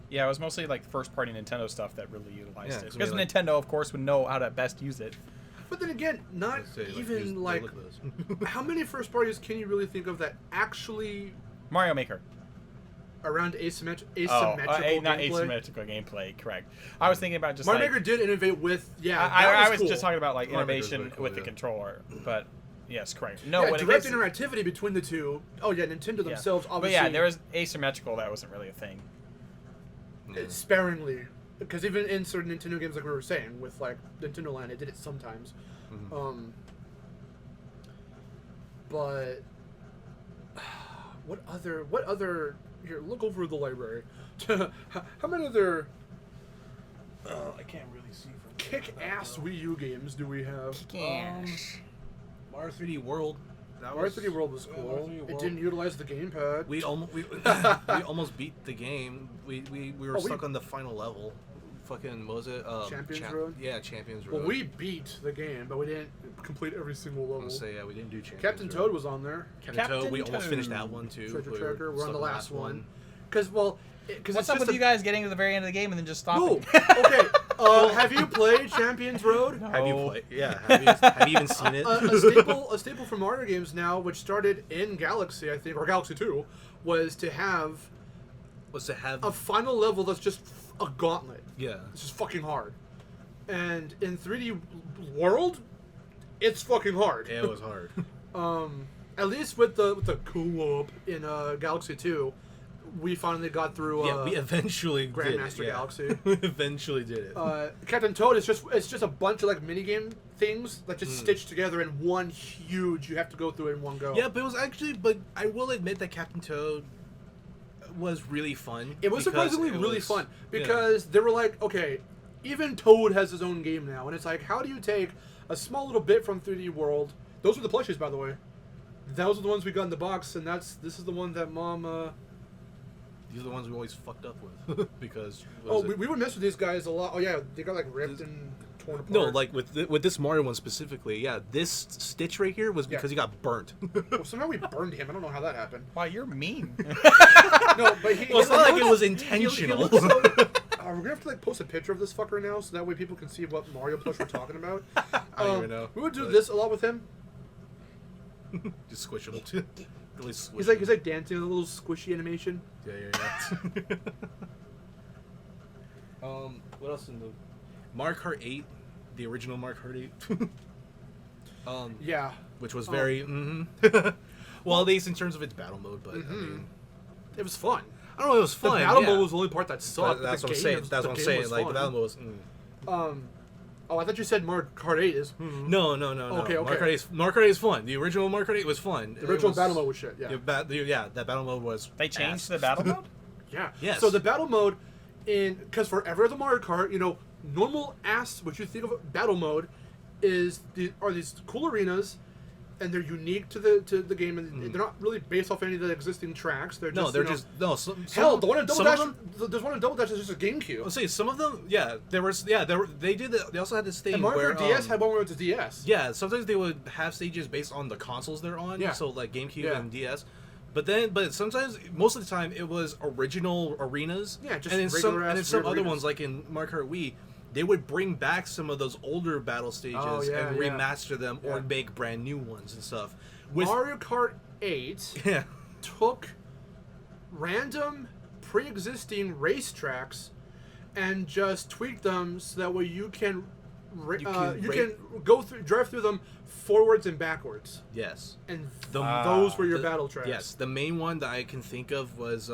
S2: Yeah, it was mostly like first-party Nintendo stuff that really utilized
S3: Yeah,
S2: it.
S3: 'cause
S2: Because
S3: we,
S2: Nintendo, of course, would know how to best use it.
S1: But then again, not even how many first parties can you really think of that actually
S2: Mario Maker.
S1: around asymmetrical
S2: not
S1: gameplay?
S2: asymmetrical gameplay, correct. I was thinking about just
S1: Mario
S2: like...
S1: Maker did innovate with,
S2: I was
S1: cool.
S2: just talking about like
S3: Mario Maker's
S2: innovation
S3: really cool,
S2: with the
S3: yeah.
S2: controller, but yes, correct. No,
S1: Yeah,
S2: when
S1: direct
S2: it
S1: interactivity between the two. Oh yeah, Nintendo themselves
S2: But
S1: obviously.
S2: yeah, there was asymmetrical that wasn't really a thing.
S1: sparingly, because even in certain Nintendo games, like we were saying, with like Nintendo Land, it did it sometimes. But what other? Here, look over the library. How many other?
S3: I can't really see from
S1: Kick-ass Wii U games do we have?
S3: Mario 3D World.
S1: Mario 3D World was cool.
S3: Mario 3D
S1: It
S3: World.
S1: didn't utilize the gamepad.
S3: We almost beat the game. We were stuck on the final level. Fucking, what was it?
S1: Champions Road?
S3: Yeah, Champions Road.
S1: Well, we beat the game, but we didn't complete every single level.
S3: I'll say, yeah, we didn't do Champions
S1: Captain
S3: Road.
S1: Toad was on there.
S3: Captain Toad, we almost finished that one too.
S1: Treasure
S3: We were
S1: Tracker, we're on
S3: stuck
S1: the
S3: on
S1: last one. Because, well,
S2: What's up with you guys getting to the very end of the game and then just stopping?
S1: No. Okay. Have you played Champions Road?
S2: No.
S3: Have you played? Yeah. Have you even seen it?
S1: A staple from Mario games now, which started in Galaxy, I think, or Galaxy 2, was to have a final level that's just a gauntlet.
S3: Yeah.
S1: It's just fucking hard. And in 3D World, it's fucking hard.
S3: Yeah, it was hard.
S1: At least with the COLLAB in Galaxy 2, we finally got through.
S3: Yeah, we eventually
S1: Grandmaster
S3: did it.
S1: Galaxy.
S3: We eventually did it.
S1: Captain Toad is just a bunch of like minigame things that just stitched together in one huge. You have to go through it in one go.
S3: Yeah, but it was actually. But I will admit that Captain Toad was really fun.
S1: It was surprisingly really fun because they were like, okay, even Toad has his own game now, and it's like, how do you take a small little bit from 3D World? Those were the plushies, by the way. Those are the ones we got in the box, and this is the one that Mom.
S3: These are the ones we always fucked up with because.
S1: We would mess with these guys a lot. Oh yeah, they got like ripped and torn apart.
S3: No, like with this Mario one specifically, yeah. This Stitch right here was because he got burnt.
S1: Well, somehow we burned him. I don't know how that happened.
S2: Wow, you're mean.
S1: No, but he.
S3: Well, it's not like it was intentional.
S1: We're gonna have to like post a picture of this fucker now, so that way people can see what Mario plush we're talking about.
S3: I don't even know.
S1: We would do this a lot with him.
S3: Just squish him. Really squish.
S1: He's like dancing with a little squishy animation.
S3: Yeah. What else in the Mario Kart 8? The original Mario Kart 8.
S1: Yeah.
S3: Which was very. Well, at least in terms of its battle mode, but I mean,
S1: it was fun.
S3: I don't know. It was fun.
S1: The battle mode was the only part that sucked.
S3: That's what I'm saying. That's what I'm saying. Like the battle mode was.
S1: Oh, I thought you said Mario Kart 8 is.
S3: No.
S1: Okay.
S3: Mario Kart 8 is fun. The original Mario Kart 8 was fun.
S1: The original battle mode was shit. Yeah.
S3: That battle mode was.
S2: They changed the battle mode?
S1: Yeah.
S3: Yes.
S1: So the battle mode, because for every other Mario Kart, normal ass, what you think of battle mode, are these cool arenas, and they're unique to the game, and they're not really based off any of the existing tracks. They're just hell. The one in Double Dash, there's one in Double Dash that's just a GameCube.
S3: I'll say some of them, they also had this thing
S1: and Mario
S3: where
S1: Kart DS had one where it was a DS.
S3: Yeah, sometimes they would have stages based on the consoles they're on.
S1: Yeah.
S3: So like GameCube and DS. But sometimes, most of the time, it was original arenas.
S1: Yeah, just
S3: and then some other
S1: arenas.
S3: ones, like in Mario Kart Wii, they would bring back some of those older battle stages and remaster them or make brand new ones and stuff.
S1: Mario Kart 8 took random pre-existing racetracks and just tweaked them so that way you can drive through them forwards and backwards.
S3: Yes.
S1: And those were your battle tracks.
S3: Yes. The main one that I can think of was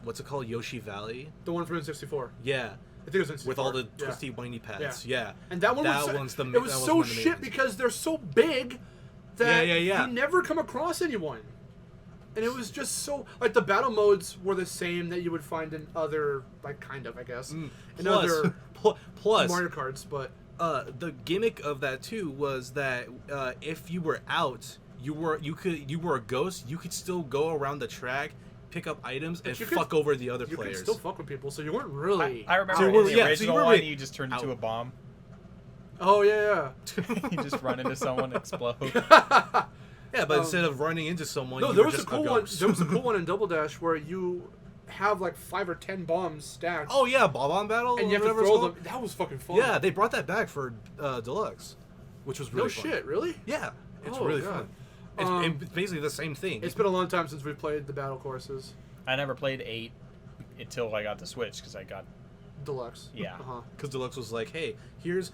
S3: what's it called? Yoshi Valley.
S1: The one from N64.
S3: Yeah.
S1: I think it was N64.
S3: With all the twisty, windy paths. Yeah.
S1: And that one was so shit because they're so big that you never come across anyone. And it was just so like the battle modes were the same that you would find in other I guess in other
S3: plus
S1: Mario Karts, but
S3: the gimmick of that too was that if you were out, you were a ghost. You could still go around the track, pick up items, and fuck over the other players.
S1: You could still fuck with people, so you weren't really.
S2: I remember in the original one, you just turned into a bomb.
S1: Oh yeah.
S2: You just run into someone, and explode.
S3: Yeah, but instead of running into someone,
S1: no,
S3: you
S1: there
S3: were
S1: was
S3: just
S1: a cool
S3: a
S1: one.
S3: ghost.
S1: There was a cool one in Double Dash where you have like 5 or 10 bombs stacked.
S3: Oh yeah, Bob-on Battle,
S1: and you have to throw them. That was fucking fun.
S3: Yeah, they brought that back for Deluxe, which was really fun.
S1: No shit, really?
S3: Yeah, it's really fun. It's basically the same thing.
S1: It's been a long time since we played the battle courses.
S2: I never played 8 until I got the Switch because I got
S1: Deluxe.
S2: Yeah.
S3: Because Deluxe was like, hey, here's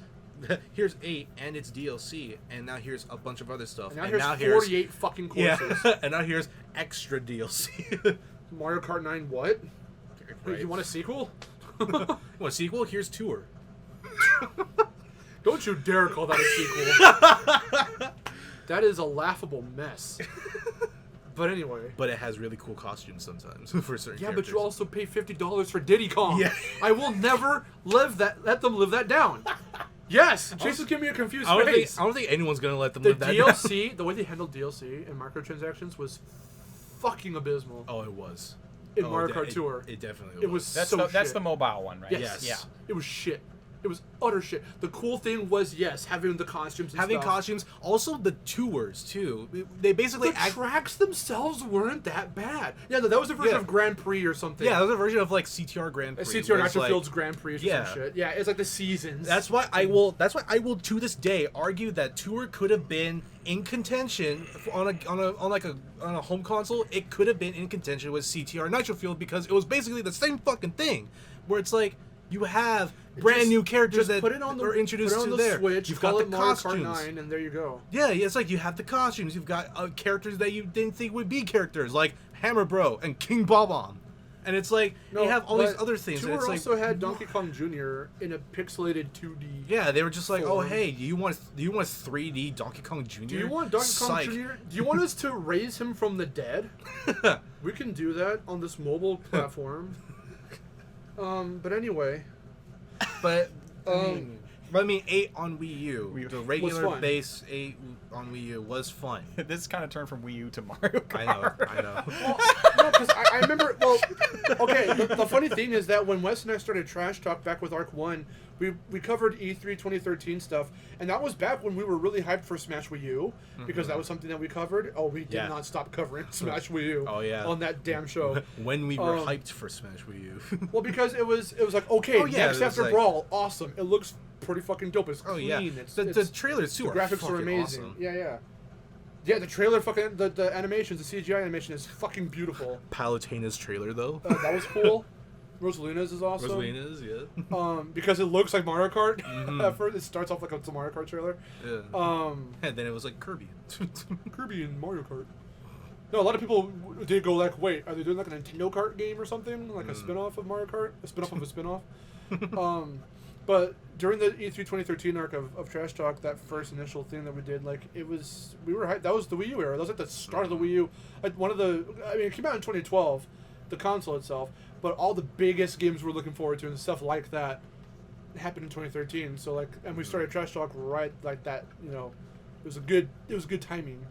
S3: 8 and its DLC, and now here's a bunch of other stuff.
S1: And now here's 48 fucking courses.
S3: Yeah, and now here's extra DLC.
S1: Mario Kart 9 what?
S3: Right.
S1: You want a sequel?
S3: You want a sequel? Here's Tour.
S1: Don't you dare call that a sequel. That is a laughable mess. But anyway.
S3: But it has really cool costumes sometimes for certain characters.
S1: But you also pay $50 for Diddy Kong.
S3: Yeah.
S1: I will never let them live that down. Yes, Jason's giving me a confused face.
S3: I don't think anyone's gonna let them live that
S1: DLC,
S3: down.
S1: the way they handled DLC and microtransactions was fucking abysmal.
S3: Oh, it was.
S1: In Mario Kart Tour.
S3: It definitely was.
S1: It was
S2: That's
S1: so
S2: that's
S1: shit.
S2: the mobile one, right?
S1: Yes.
S2: Yeah.
S1: It was shit. It was utter shit. The cool thing was, yes, having the costumes and stuff.
S3: costumes. Also, the tours, too. They basically...
S1: The tracks themselves weren't that bad. Yeah, that was a version of Grand Prix or something.
S3: Yeah, that was a version of, like, CTR Grand Prix.
S1: CTR Natural Fields Grand Prix or some shit. Yeah, it's like the seasons.
S3: That's why I will, to this day, argue that Tour could have been in contention on a home console. It could have been in contention with CTR Nitro Field because it was basically the same fucking thing. Where it's like, you have brand new characters that are introduced to there.
S1: Switch,
S3: you've got the costumes.
S1: Kart 9, and there you go.
S3: Yeah, it's like you have the costumes. You've got characters that you didn't think would be characters, like Hammer Bro and King Bob-omb. And it's like, you have all these other things.
S1: Tour
S3: and it's
S1: also had Donkey Kong Jr. in a pixelated 2D.
S3: Yeah, they were just like, oh, hey, do you want 3D Donkey Kong Jr.?
S1: Do you want Donkey Kong Jr.? Do you want us to raise him from the dead? We can do that on this mobile platform. But anyway.
S3: But, I mean, 8 on Wii U. The regular base 8 on Wii U was fun.
S2: This kind of turned from Wii U to Mario Kart.
S3: I know.
S1: Well, no, because I remember, okay, the funny thing is that when Wes and I started Trash Talk back with Arc 1, we covered E3 2013 stuff, and that was back when we were really hyped for Smash Wii U, because that was something that we covered. Oh, we did not stop covering Smash Wii U on that damn show.
S3: When we were hyped for Smash Wii U.
S1: Well, because it was like, okay, next after Brawl, awesome. It looks pretty fucking dope. It's clean.
S3: The trailers too.
S1: The graphics are amazing. Awesome. Yeah, the trailer fucking the animations, the CGI animation is fucking beautiful.
S3: Palutena's trailer though.
S1: That was cool. Rosalina's is awesome.
S3: Rosalina's, yeah.
S1: Because it looks like Mario Kart. At first, it starts off like it's a Mario Kart trailer.
S3: Yeah. And then it was like Kirby.
S1: Kirby and Mario Kart. No, a lot of people did go like, wait, are they doing like a Nintendo Kart game or something? Like a spin-off of Mario Kart? A spin-off of a spin-off? But during the E3 2013 arc of Trash Talk, that first initial thing that we did, like, we were hyped. That was the Wii U era. That was like the start of the Wii U. Like, it came out in 2012, the console itself, but all the biggest games we're looking forward to and stuff like that happened in 2013. So, like, and we started Trash Talk right like that, it was good timing.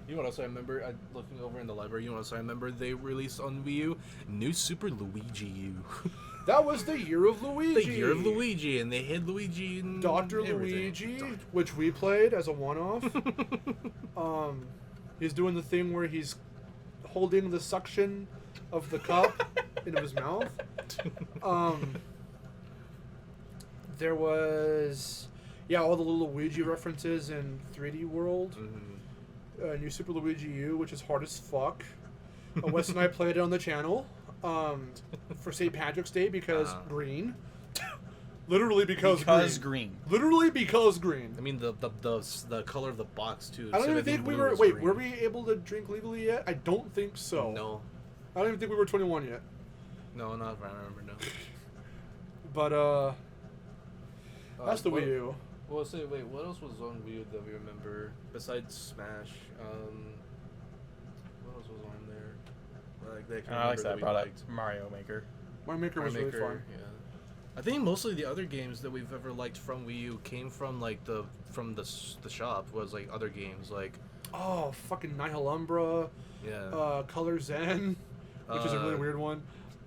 S3: You know what else I remember? Looking over in the library, you know what else I remember they released on Wii U? New Super Luigi U.
S1: That was the year of Luigi.
S3: The year of Luigi, and they hid Luigi and
S1: Dr. Luigi, which we played as a one-off. He's doing the thing where he's holding the suction of the cup into his mouth. There was, all the little Luigi references in 3D World. New Super Luigi U, which is hard as fuck. Wes and I played it on the channel for St. Patrick's Day because green. Literally because green. Literally because green.
S3: I mean the color of the box too.
S1: I don't even think we were. Wait, green. Were we able to drink legally yet? I don't think so.
S3: No.
S1: I don't even think we were 21 yet.
S3: No, not if I remember. No.
S1: But that's the Wii U.
S3: Well, wait, what else was on Wii U that we remember besides Smash? What else was on there?
S2: I like that product, Mario Maker.
S1: Mario Maker was really fun.
S3: Yeah. I think mostly the other games that we've ever liked from Wii U came from the shop. Was like other games like
S1: fucking Nihil Umbra.
S3: Yeah.
S1: Color Zen, which is a really weird one.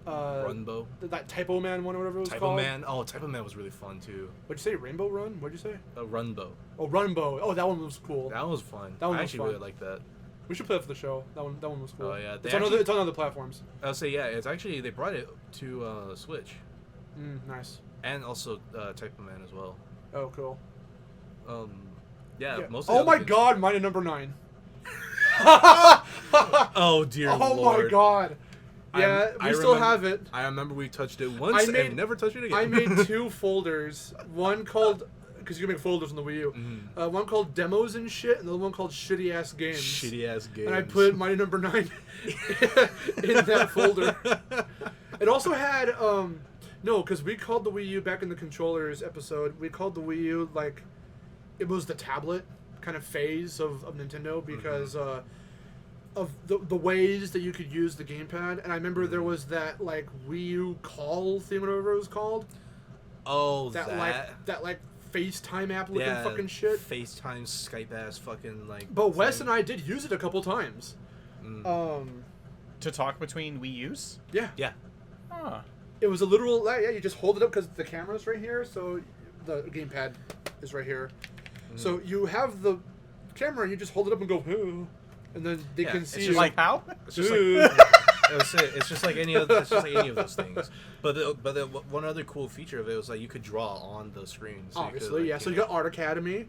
S3: Runbow.
S1: That Typo Man one or whatever it was called.
S3: Typo Man was really fun too.
S1: What'd you say? Rainbow Run? What'd you say?
S3: Runbow.
S1: Oh, Runbow. Oh, that one was cool.
S3: That one was fun.
S1: That one
S3: I
S1: was
S3: actually
S1: fun.
S3: really liked that.
S1: We should play it for the show. That one was cool.
S3: Oh yeah,
S1: it's on other platforms.
S3: I'll say it's actually they brought it to Switch.
S1: Nice.
S3: And also Typo Man as well.
S1: Oh, cool.
S3: Yeah. Most.
S1: Oh my God, mine at number 9.
S3: Oh dear Lord.
S1: Oh my God. Yeah, we still have it.
S3: I remember we touched it once and never touched it again.
S1: I made 2 folders. One called, because you can make folders on the Wii U. One called Demos and Shit, and the other one called Shitty Ass Games.
S3: Shitty Ass Games.
S1: And I put my number 9 in that folder. It also had, no, because we called the Wii U back in the controllers episode, we called the Wii U, like, it was the tablet kind of phase of Nintendo because, of the ways that you could use the gamepad, and I remember there was that like Wii U call thing, whatever it was called.
S3: Oh,
S1: that FaceTime app looking fucking shit.
S3: FaceTime, Skype ass fucking like.
S1: But Wes and I did use it a couple times.
S2: To talk between Wii U's?
S1: Yeah.
S3: Yeah.
S2: Huh.
S1: It was a literal. Yeah, you just hold it up because the camera's right here, so the gamepad is right here. So you have the camera, and you just hold it up and go, "Ooh," and then they can see.
S2: It's just like how?
S3: It's just it's just like any of those things. But the one other cool feature of it was like you could draw on the screen. So
S1: obviously,
S3: yeah.
S1: So you got Art Academy.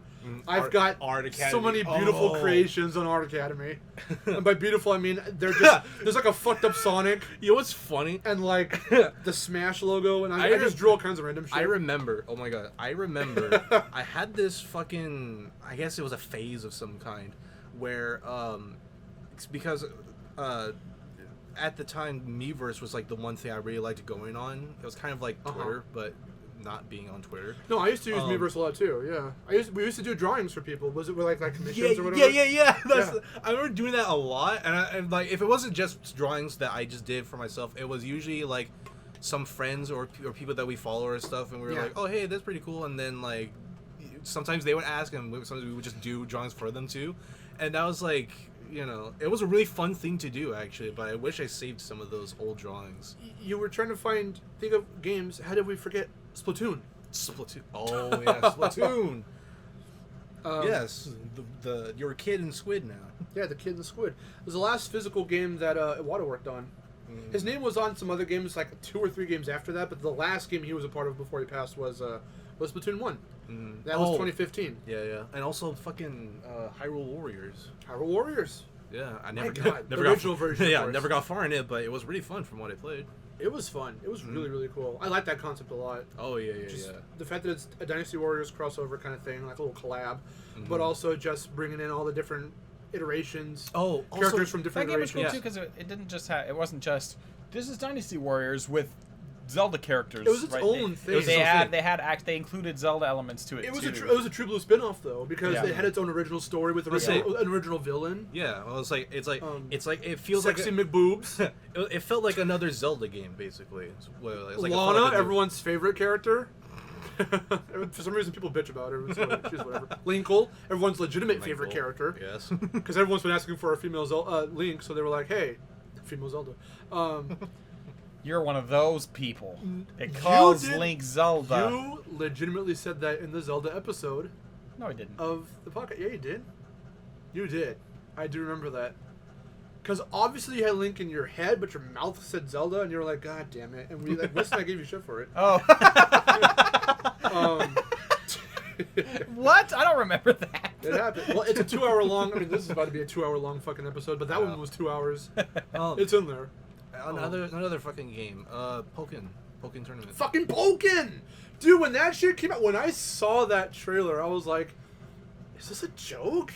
S1: I've
S3: got
S1: got
S3: Art Academy.
S1: so many beautiful creations on Art Academy. And by beautiful, I mean they're just there's like a fucked up Sonic.
S3: You know what's funny?
S1: And like the Smash logo, and I just drew all kinds of random shit.
S3: I remember. Oh my god, I remember. I had this fucking. I guess it was a phase of some kind, where it's because at the time, Miiverse was like the one thing I really liked going on. It was kind of like Twitter, but not being on Twitter.
S1: No, I used to use Miiverse a lot too. Yeah, we used to do drawings for people. Was it like commissions or whatever?
S3: Yeah. I remember doing that a lot, and like if it wasn't just drawings that I just did for myself, it was usually like some friends or people that we follow or stuff, and we were like, oh hey, that's pretty cool, and then like sometimes they would ask, and sometimes we would just do drawings for them too, and that was like. You know, it was a really fun thing to do, actually, but I wish I saved some of those old drawings.
S1: You were trying to think of games. How did we forget Splatoon?
S3: Oh, yeah, Splatoon. Yes, you're a kid in Squid now. Yeah,
S1: the kid in the Squid. It was the last physical game that Iwata worked on. His name was on some other games, like 2 or 3 games after that, but the last game he was a part of before he passed was Splatoon 1. That was 2015.
S3: Yeah. And also fucking Hyrule Warriors.
S1: Hyrule Warriors.
S3: Yeah, I
S1: never got the original version.
S3: Yeah, never got far in it, but it was really fun from what I played.
S1: It was fun. It was really, really cool. I like that concept a lot.
S3: Oh, yeah.
S1: The fact that it's a Dynasty Warriors crossover kind of thing, like a little collab, but also just bringing in all the different iterations.
S3: Oh,
S1: characters from different
S2: that game was
S1: iterations.
S2: cool too because it didn't just have. It wasn't just this is Dynasty Warriors with Zelda characters.
S1: It was its own thing.
S2: They included Zelda elements to it.
S1: It was
S2: too.
S1: It was a True Blue spin-off though, because it had its own original story with an original villain.
S3: Yeah, well, it's like it feels
S1: Sexy McBoobs.
S3: It felt like another Zelda game, basically. It's like
S1: Lana, everyone's favorite character. For some reason, people bitch about her. So she's whatever. Linkle, everyone's legitimate favorite character.
S3: Yes.
S1: Because everyone's been asking for a female Link, so they were like, "Hey, female Zelda."
S2: You're one of those people. It calls Link Zelda.
S1: You legitimately said that in the Zelda episode.
S2: No, I didn't.
S1: Of the podcast. Yeah, you did. You did. I do remember that. Because obviously you had Link in your head, but your mouth said Zelda, and you were like, God damn it. And we I gave you shit for it.
S2: Oh. What? I don't remember that.
S1: It happened. Well, it's a 2-hour long. I mean, this is about to be a 2-hour long fucking episode, but that one was 2 hours. It's in there.
S3: Another fucking game. Pokken Tournament.
S1: Fucking Pokken! Dude, when that shit came out, when I saw that trailer, I was like, is this a joke?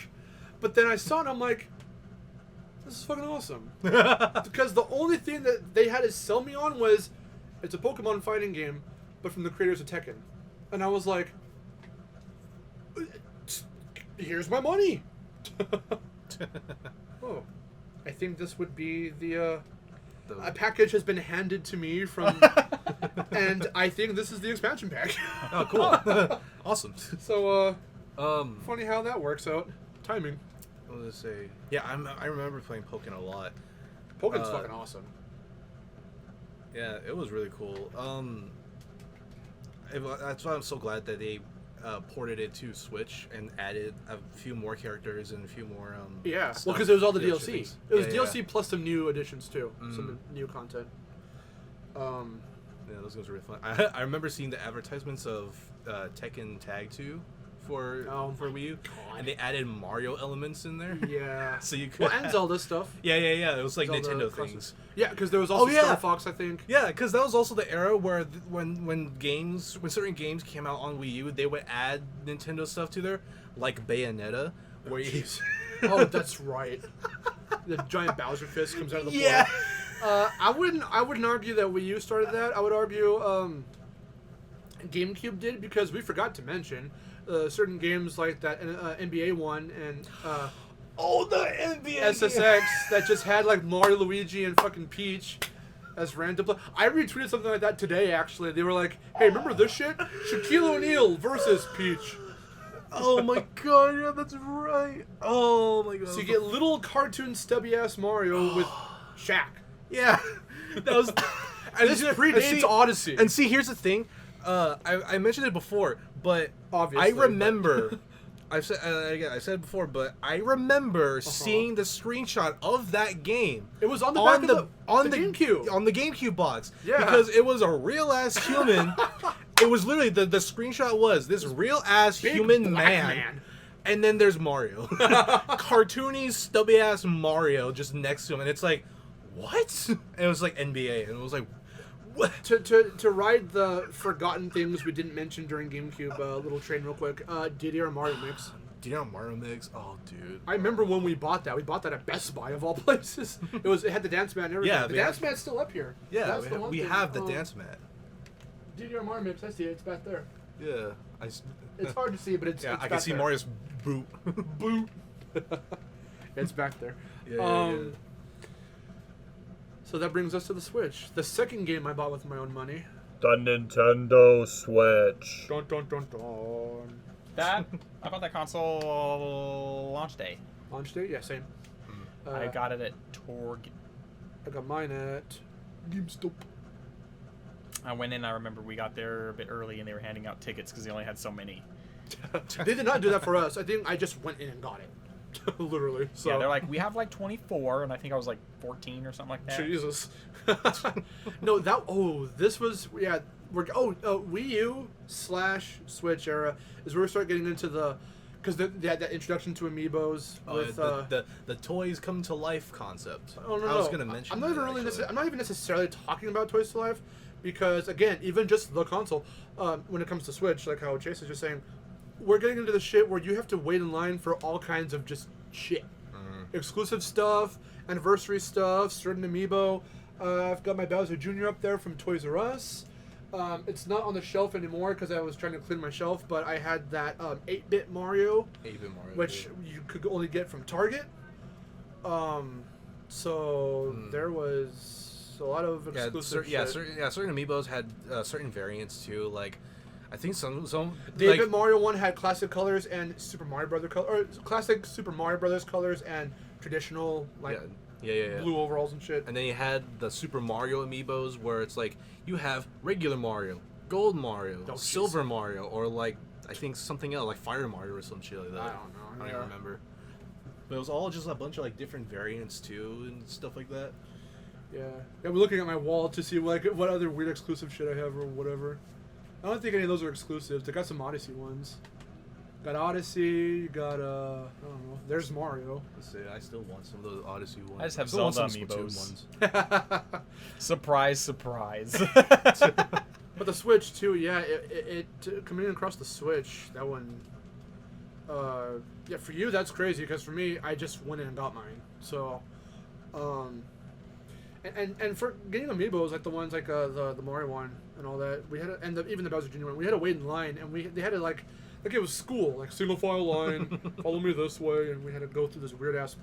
S1: But then I saw it and I'm like, this is fucking awesome. Because the only thing that they had to sell me on was, it's a Pokemon fighting game, but from the creators of Tekken. And I was like, here's my money! Oh, I think this would be a package has been handed to me from, and I think this is the expansion pack.
S3: Oh, cool! Awesome.
S1: So, funny how that works out. Timing.
S3: What was I say? Yeah, I remember playing Pokken a lot.
S1: Pokken's fucking awesome.
S3: Yeah, it was really cool. That's why I'm so glad that they ported it to Switch and added a few more characters and a few more.
S1: Yeah, well, because it was all the DLC.
S3: Things.
S1: It was DLC plus some new additions too, some new content.
S3: Yeah, those games were really fun. I remember seeing the advertisements of Tekken Tag 2 for Wii U, and they added Mario elements in there.
S1: Yeah.
S3: So you could.
S1: Well, and Zelda stuff.
S3: Yeah. It was like
S1: Zelda
S3: Nintendo
S1: crosses.
S3: things.
S1: Yeah, because there was also Star Fox, I think.
S3: Yeah, because that was also the era where when certain games came out on Wii U, they would add Nintendo stuff to there, like Bayonetta, where you.
S1: Oh, that's right. The giant Bowser fist comes out of the floor.
S3: Yeah.
S1: I wouldn't argue that Wii U started that. I would argue GameCube did, because we forgot to mention certain games like that NBA one and
S3: the NBA
S1: SSX that just had like Mario, Luigi, and fucking Peach as random. I retweeted something like that today. Actually, they were like, "Hey, remember this shit? Shaquille O'Neal versus Peach."
S3: Oh my god, yeah, that's right. Oh my god.
S1: So you get little cartoon stubby ass Mario with Shaq.
S3: Yeah, that was. And
S1: This
S3: and
S1: predates Odyssey.
S3: And see, here's the thing. I mentioned it before, but
S1: Obviously,
S3: I remember. I said it before, but I remember seeing the screenshot of that game.
S1: It was on the back of the GameCube.
S3: On the GameCube box.
S1: Yeah.
S3: Because it was a real ass human. It was literally the screenshot was this real ass
S1: Big
S3: human
S1: black
S3: man. And then there's Mario. Cartoony, stubby ass Mario just next to him. And it's like, what? And it was like NBA. And it was like, what?
S1: To ride the forgotten things we didn't mention during GameCube, little train real quick. DDR Mario Mix.
S3: DDR Mario Mix? Oh, dude.
S1: I remember when we bought that. We bought that at Best Buy of all places. It had the dance mat and everything.
S3: Yeah,
S1: the dance mat's still up here.
S3: Yeah,
S1: That's the one
S3: we
S1: thing.
S3: have the dance mat.
S1: DDR Mario Mix. I see it. It's back there.
S3: Yeah.
S1: It's hard to see, but it's
S3: Yeah,
S1: it's
S3: I
S1: back
S3: can see
S1: there.
S3: Mario's boot.
S1: Boot. It's back there.
S3: Yeah.
S1: So that brings us to the Switch. The second game I bought with my own money.
S4: The Nintendo Switch.
S1: Dun dun dun dun.
S2: I bought that console launch day.
S1: Launch date? Yeah, same.
S2: I got it at Target.
S1: I got mine at GameStop.
S2: I went in. I remember we got there a bit early, and they were handing out tickets because they only had so many.
S1: They did not do that for us. I think I just went in and got it. Literally. So.
S2: Yeah, they're like, we have like 24, and I think I was like 14 or something like that.
S1: Jesus. No, this was, yeah, Wii U / Switch era is where we start getting into because they had that introduction to Amiibos with
S3: the toys come to life concept.
S1: Oh, no,
S3: I was gonna mention.
S1: I'm not even I'm not even necessarily talking about Toys to Life, because again, even just the console, when it comes to Switch, like how Chase is just saying, we're getting into the shit where you have to wait in line for all kinds of just shit, exclusive stuff, anniversary stuff, certain Amiibo. I've got my Bowser Jr. up there from Toys R Us. It's not on the shelf anymore because I was trying to clean my shelf, but I had that 8-bit Mario, which you could only get from Target. So there was a lot of exclusive shit.
S3: Certain Amiibos had certain variants too. Like, I think some
S1: the 8-bit Mario one had classic colors and Super Mario Brothers colors, or classic Super Mario Brothers colors and traditional blue overalls and shit.
S3: And then you had the Super Mario Amiibos where it's like you have regular Mario, Gold Mario, Silver Mario, or like I think something else like Fire Mario or some shit like that.
S1: I don't know.
S3: I don't even remember. But it was all just a bunch of like different variants too and stuff like that.
S1: Yeah, we're looking at my wall to see what other weird exclusive shit I have or whatever. I don't think any of those are exclusives. I got some Odyssey ones. Got Odyssey, you got, I don't know, there's Mario.
S3: Let's see, I still want some of those Odyssey ones.
S2: I just have
S3: still want
S2: Zelda
S3: some
S2: Amiibos.
S3: Splatoon ones.
S2: Surprise, surprise.
S1: But the Switch, too, yeah, it coming in across the Switch, that one, yeah, for you, that's crazy, because for me, I just went in and got mine. So, and for getting Amiibos, like the ones like the Mario one and all that, we had even the Bowser Jr. one, we had to wait in line, and they had to like it was school, like single file line, follow me this way, and we had to go through this weird ass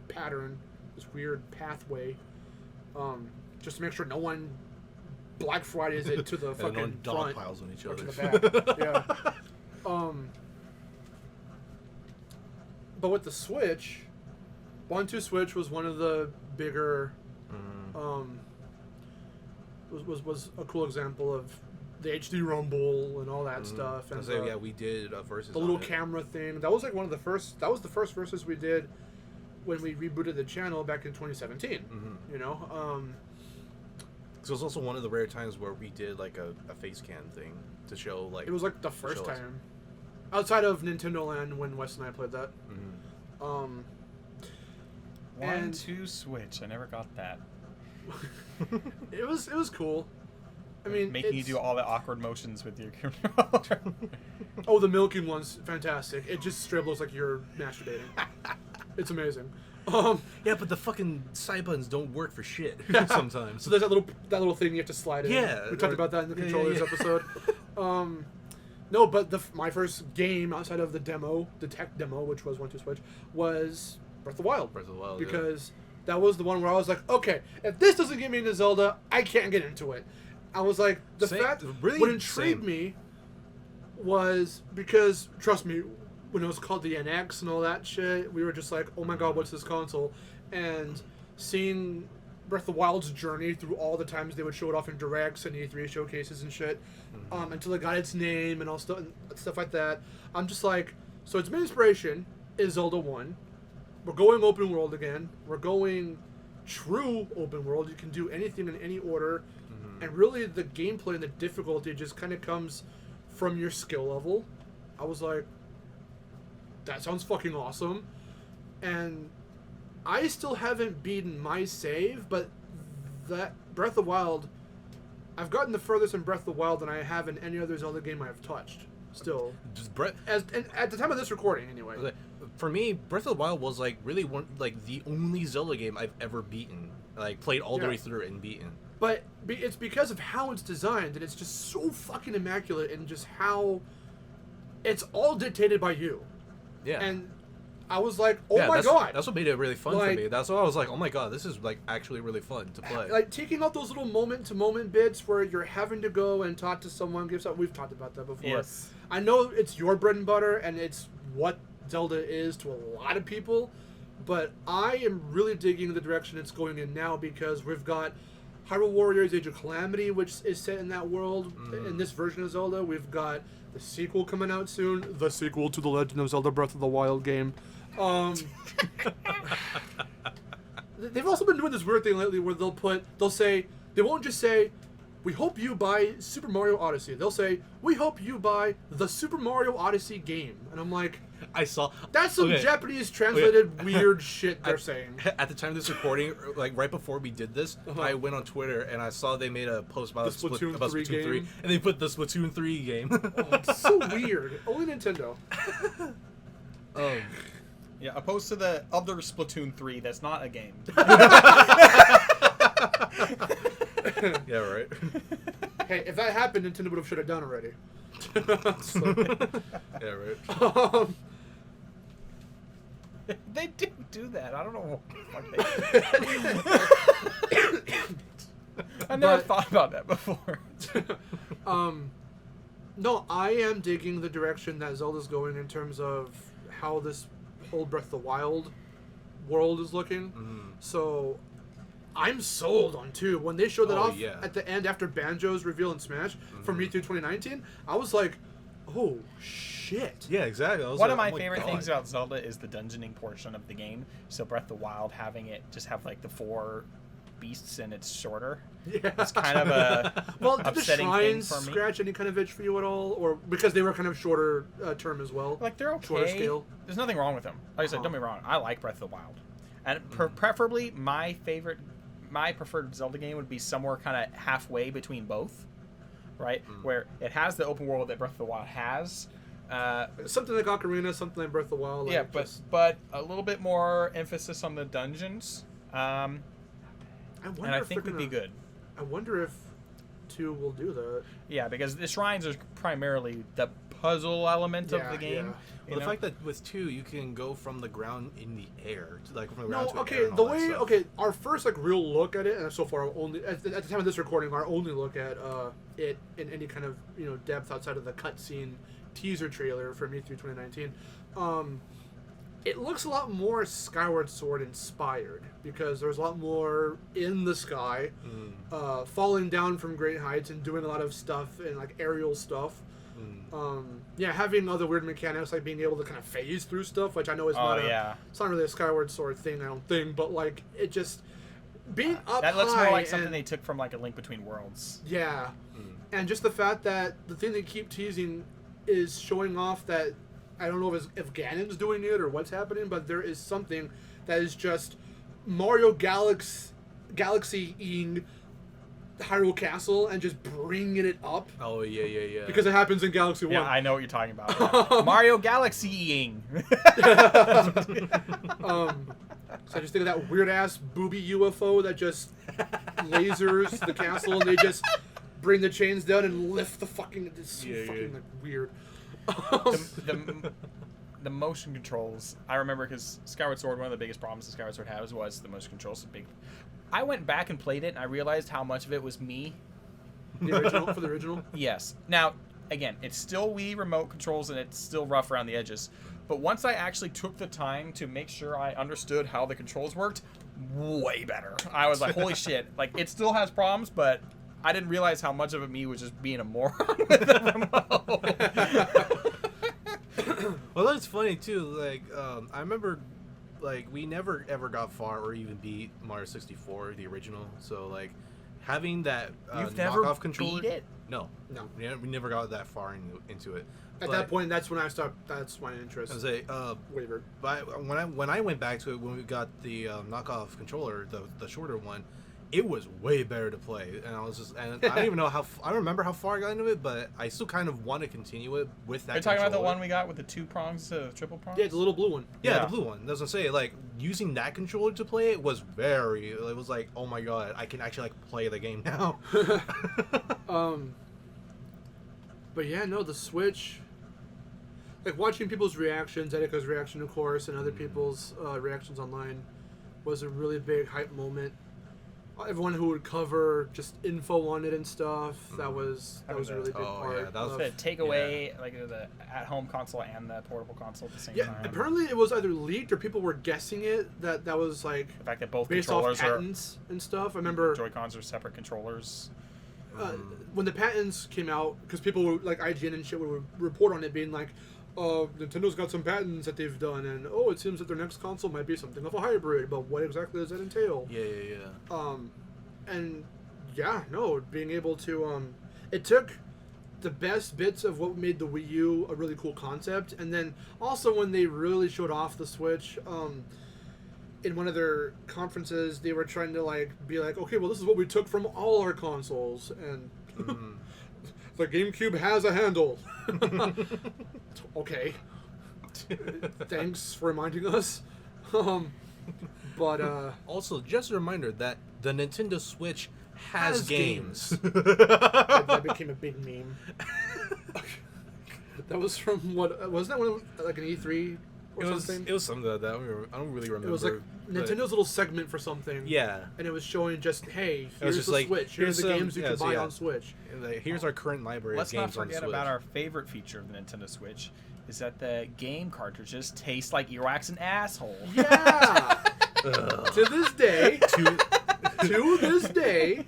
S1: pattern, this weird pathway, just to make sure no one Black Fridays it to the fucking
S3: no one dog
S1: front
S3: piles on each
S1: or
S3: other.
S1: to the back. Yeah. But with the Switch, 1-2 Switch was one of the bigger, was a cool example of the HD Rumble and all that stuff. And
S3: yeah, we did a versus.
S1: The little camera thing. That was like one of the first. That was the first versus we did when we rebooted the channel back in 2017. You know.
S3: So it was also one of the rare times where we did like a face cam thing to show like.
S1: It was like the first time, outside of Nintendo Land when Wes and I played that.
S2: 1-2 Switch. I never got that.
S1: It was cool. I mean,
S2: making you do all the awkward motions with your controller.
S1: Oh, the milking one's fantastic. It just straight looks like you're masturbating. It's amazing.
S3: Yeah, but the fucking side buttons don't work for shit sometimes.
S1: So there's that little thing you have to slide in.
S3: Yeah,
S1: we talked about that in the controllers episode. No, but my first game outside of the demo, the tech demo, which was 1-2 Switch, was Breath of the Wild. Because that was the one where I was like, okay, if this doesn't get me into Zelda, I can't get into it. I was like, what intrigued me was because, trust me, when it was called the NX and all that shit, we were just like, oh my god, what's this console? And seeing Breath of the Wild's journey through all the times they would show it off in directs and E3 showcases and shit, until it got its name and all stuff like that. I'm just like, so its main inspiration is Zelda 1. We're going open world again. We're going true open world. You can do anything in any order. And really the gameplay and the difficulty just kind of comes from your skill level. I was like, that sounds fucking awesome. And I still haven't beaten my save, but that Breath of the Wild, I've gotten the furthest in Breath of the Wild than I have in any other Zelda game I've touched. Still, and at the time of this recording, anyway.
S3: For me, Breath of the Wild was like really the only Zelda game I've ever beaten, like played all the way through and beaten.
S1: But it's because of how it's designed, and it's just so fucking immaculate, and just how it's all dictated by you. Yeah. And I was like, oh my god.
S3: That's what made it really fun for me. That's why I was like, oh my god, this is like actually really fun to play.
S1: Like taking out those little moment-to-moment bits where you're having to go and talk to someone, give something. We've talked about that before.
S2: Yes.
S1: I know it's your bread and butter, and it's what Zelda is to a lot of people, but I am really digging the direction it's going in now, because we've got Hyrule Warriors Age of Calamity, which is set in that world in this version of Zelda. We've got the sequel coming out soon, the sequel to the Legend of Zelda Breath of the Wild game. They've also been doing this weird thing lately where they won't just say, we hope you buy Super Mario Odyssey. They'll say, we hope you buy the Super Mario Odyssey game. And I'm like, that's some Japanese translated weird shit they're saying.
S3: At the time of this recording, like right before we did this, I went on Twitter and I saw they made a post about
S1: Splatoon 3,
S3: and they put the Splatoon 3 game.
S1: It's so weird. Only Nintendo.
S2: Yeah, opposed to the other Splatoon 3 that's not a game.
S3: Yeah, right.
S1: Hey, if that happened, Nintendo would have shut it down already.
S3: Yeah, right.
S2: They didn't do that. I don't know what I never thought about that before.
S1: No, I am digging the direction that Zelda's going in terms of how this whole Breath of the Wild world is looking. So I'm sold on 2. When they showed that off at the end after Banjo's reveal in Smash from E3 2019, I was like, oh shit.
S3: Yeah, exactly.
S2: One of my favorite things about Zelda is the dungeoning portion of the game. So Breath of the Wild, having it just have like the 4 beasts and it's shorter. Yeah. It's kind of a upsetting thing for me.
S1: Scratch any kind of itch for you at all? Or because they were kind of shorter term as well?
S2: Like, they're okay.
S1: Shorter scale.
S2: There's nothing wrong with them. Like I said, don't be wrong. I like Breath of the Wild. And preferably, my preferred Zelda game would be somewhere kind of halfway between both. Right? Where it has the open world that Breath of the Wild has.
S1: Something like Ocarina, something like Breath of the Wild.
S2: Yeah, but a little bit more emphasis on the dungeons. And I think would be good.
S1: I wonder if 2 will do that.
S2: Yeah, because the shrines are primarily the puzzle element of the game.
S3: Yeah. Well, the fact that with 2 you can go from the ground in the air to like from the ground to
S1: okay,
S3: the air.
S1: the way our first like real look at it, and so far only at the time of this recording, our only look at it in any kind of depth outside of the cutscene teaser trailer from E3 2019. It looks a lot more Skyward Sword inspired because there's a lot more in the sky, falling down from great heights and doing a lot of stuff and like aerial stuff. Having other weird mechanics like being able to kind of phase through stuff, which I know is it's not really a Skyward Sword thing, I don't think, but like it just being up
S2: that looks
S1: high
S2: more like something they took from like A Link Between Worlds.
S1: Yeah, and just the fact that the thing they keep teasing is showing off that. I don't know if Ganon's doing it or what's happening, but there is something that is just Mario Galaxy-ing Hyrule Castle and just bringing it up.
S3: Oh, yeah.
S1: Because it happens in Galaxy 1.
S2: Yeah, I know what you're talking about. Mario Galaxy-ing.
S1: So I just think of that weird-ass booby UFO that just lasers the castle and they just bring the chains down and lift the fucking... It's so fucking like, weird.
S2: The motion controls, I remember because Skyward Sword, one of the biggest problems that Skyward Sword has was the motion controls. I went back and played it and I realized how much of it was me.
S1: For the original?
S2: Yes. Now, again, it's still Wii remote controls and it's still rough around the edges. But once I actually took the time to make sure I understood how the controls worked, way better. I was like, holy shit. Like, it still has problems, but I didn't realize how much of it me was just being a moron with the remote.
S3: Well, that's funny too. Like, I remember, like, we never ever got far or even beat Mario 64, the original. So, like, having that
S2: You've never
S3: knockoff controller.
S2: beat it?
S3: No, we never got that far into it.
S1: At that point, that's when I stopped. That's my interest.
S3: I was like,
S1: wavered.
S3: But when I went back to it, when we got the knockoff controller, the shorter one, it was way better to play. And I was just, and I don't even know I don't remember how far I got into it, but I still kind of want to continue it with that.
S2: Are you talking about the one we got with the 2 prongs, triple prongs?
S1: Yeah, the little blue one.
S3: Yeah, the blue one. That's what I'm saying. Like, using that controller to play it was it was like, oh my god, I can actually like play the game now.
S1: But yeah, no, the Switch. Like, watching people's reactions, Etika's reaction, of course, and other people's reactions online was a really big hype moment. Everyone who would cover just info on it and stuff, that was a really big part.
S3: Yeah, that was
S2: the takeaway, like the at-home console and the portable console at the same time.
S1: Apparently it was either leaked or people were guessing it, that was like
S2: The fact that both
S1: based off
S2: controllers
S1: patents and stuff. I remember
S2: Joy-Cons are separate controllers.
S1: when the patents came out, because people were, like, IGN and shit would report on it being like, Nintendo's got some patents that they've done, and it seems that their next console might be something of a hybrid, but what exactly does that entail?
S3: Yeah.
S1: And yeah, no, being able to, it took the best bits of what made the Wii U a really cool concept, and then also when they really showed off the Switch, in one of their conferences, they were trying to, like, be like, okay, well, this is what we took from all our consoles, and the Gamecube has a handle. Okay. Thanks for reminding us. But
S3: also, just a reminder that the Nintendo Switch has games.
S1: that became a big meme. That was from what? Wasn't that one like an E3 or something?
S3: It was something like that. I don't really remember.
S1: It was like Nintendo's little segment for something.
S3: Yeah.
S1: And it was showing just, hey, here's
S3: just
S1: the
S3: like,
S1: Switch. Here's the games you can buy on Switch.
S3: Like, here's our current library
S2: Let's
S3: of games
S2: not forget
S3: on the Switch.
S2: about our favorite feature of the Nintendo Switch, is that the game cartridges taste like earwax and asshole.
S1: Yeah. To this day, to this day,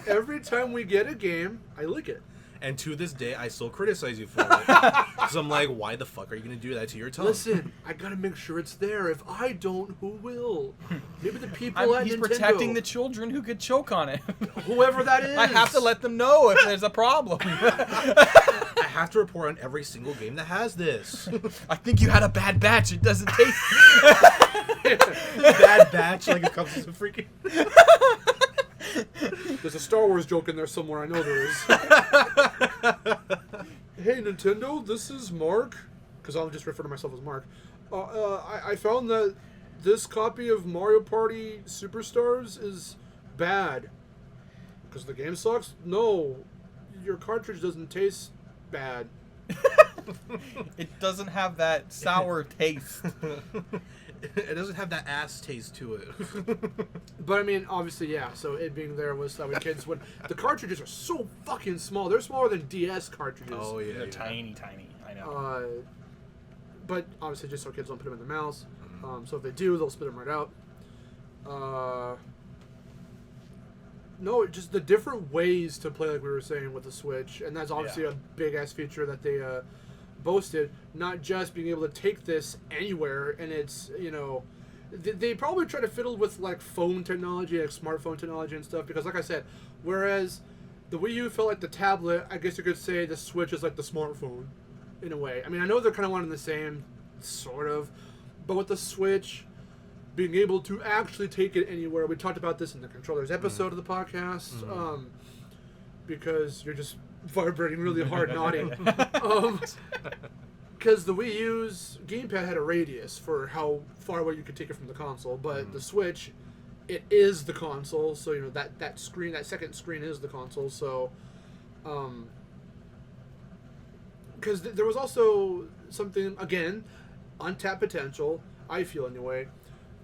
S1: every time we get a game, I lick it.
S3: And to this day, I still criticize you for it. Because I'm like, why the fuck are you going to do that to your tongue?
S1: Listen, I gotta make sure it's there. If I don't, who will? Maybe the people at
S2: He's
S1: Nintendo.
S2: protecting the children who could choke on it.
S1: Whoever that is.
S2: I have to let them know if there's a problem.
S3: I have to report on every single game that has this.
S2: I think you had a bad batch. It doesn't taste...
S3: Bad batch, like it comes as a freaking...
S1: There's a Star Wars joke in there somewhere. I know there is. Hey, Nintendo, this is Mark. Because I'll just refer to myself as Mark. I found that this copy of Mario Party Superstars is bad. Because the game sucks? No. Your cartridge doesn't taste bad.
S2: It doesn't have that sour taste.
S3: It doesn't have that ass taste to it.
S1: But I mean, obviously, yeah. So it being there was that when kids would... The cartridges are so fucking small. They're smaller than DS cartridges.
S3: Oh, yeah.
S2: They're tiny. I know.
S1: But obviously, just so kids don't put them in their mouths. So if they do, they'll spit them right out. No, just the different ways to play, like we were saying, with the Switch. And that's obviously a big-ass feature that they boasted. Not just being able to take this anywhere, and it's, you know... They probably try to fiddle with, like, phone technology, like smartphone technology and stuff, because, like I said, whereas the Wii U felt like the tablet, I guess you could say the Switch is like the smartphone, in a way. I mean, I know they're kind of one and the same, sort of, but with the Switch... being able to actually take it anywhere. We talked about this in the controllers episode of the podcast, because you're just vibrating really hard, nodding. Because the Wii U's gamepad had a radius for how far away you could take it from the console, but the Switch, it is the console, so, you know, that screen, that second screen is the console, so, because there was also something, again, untapped potential, I feel anyway,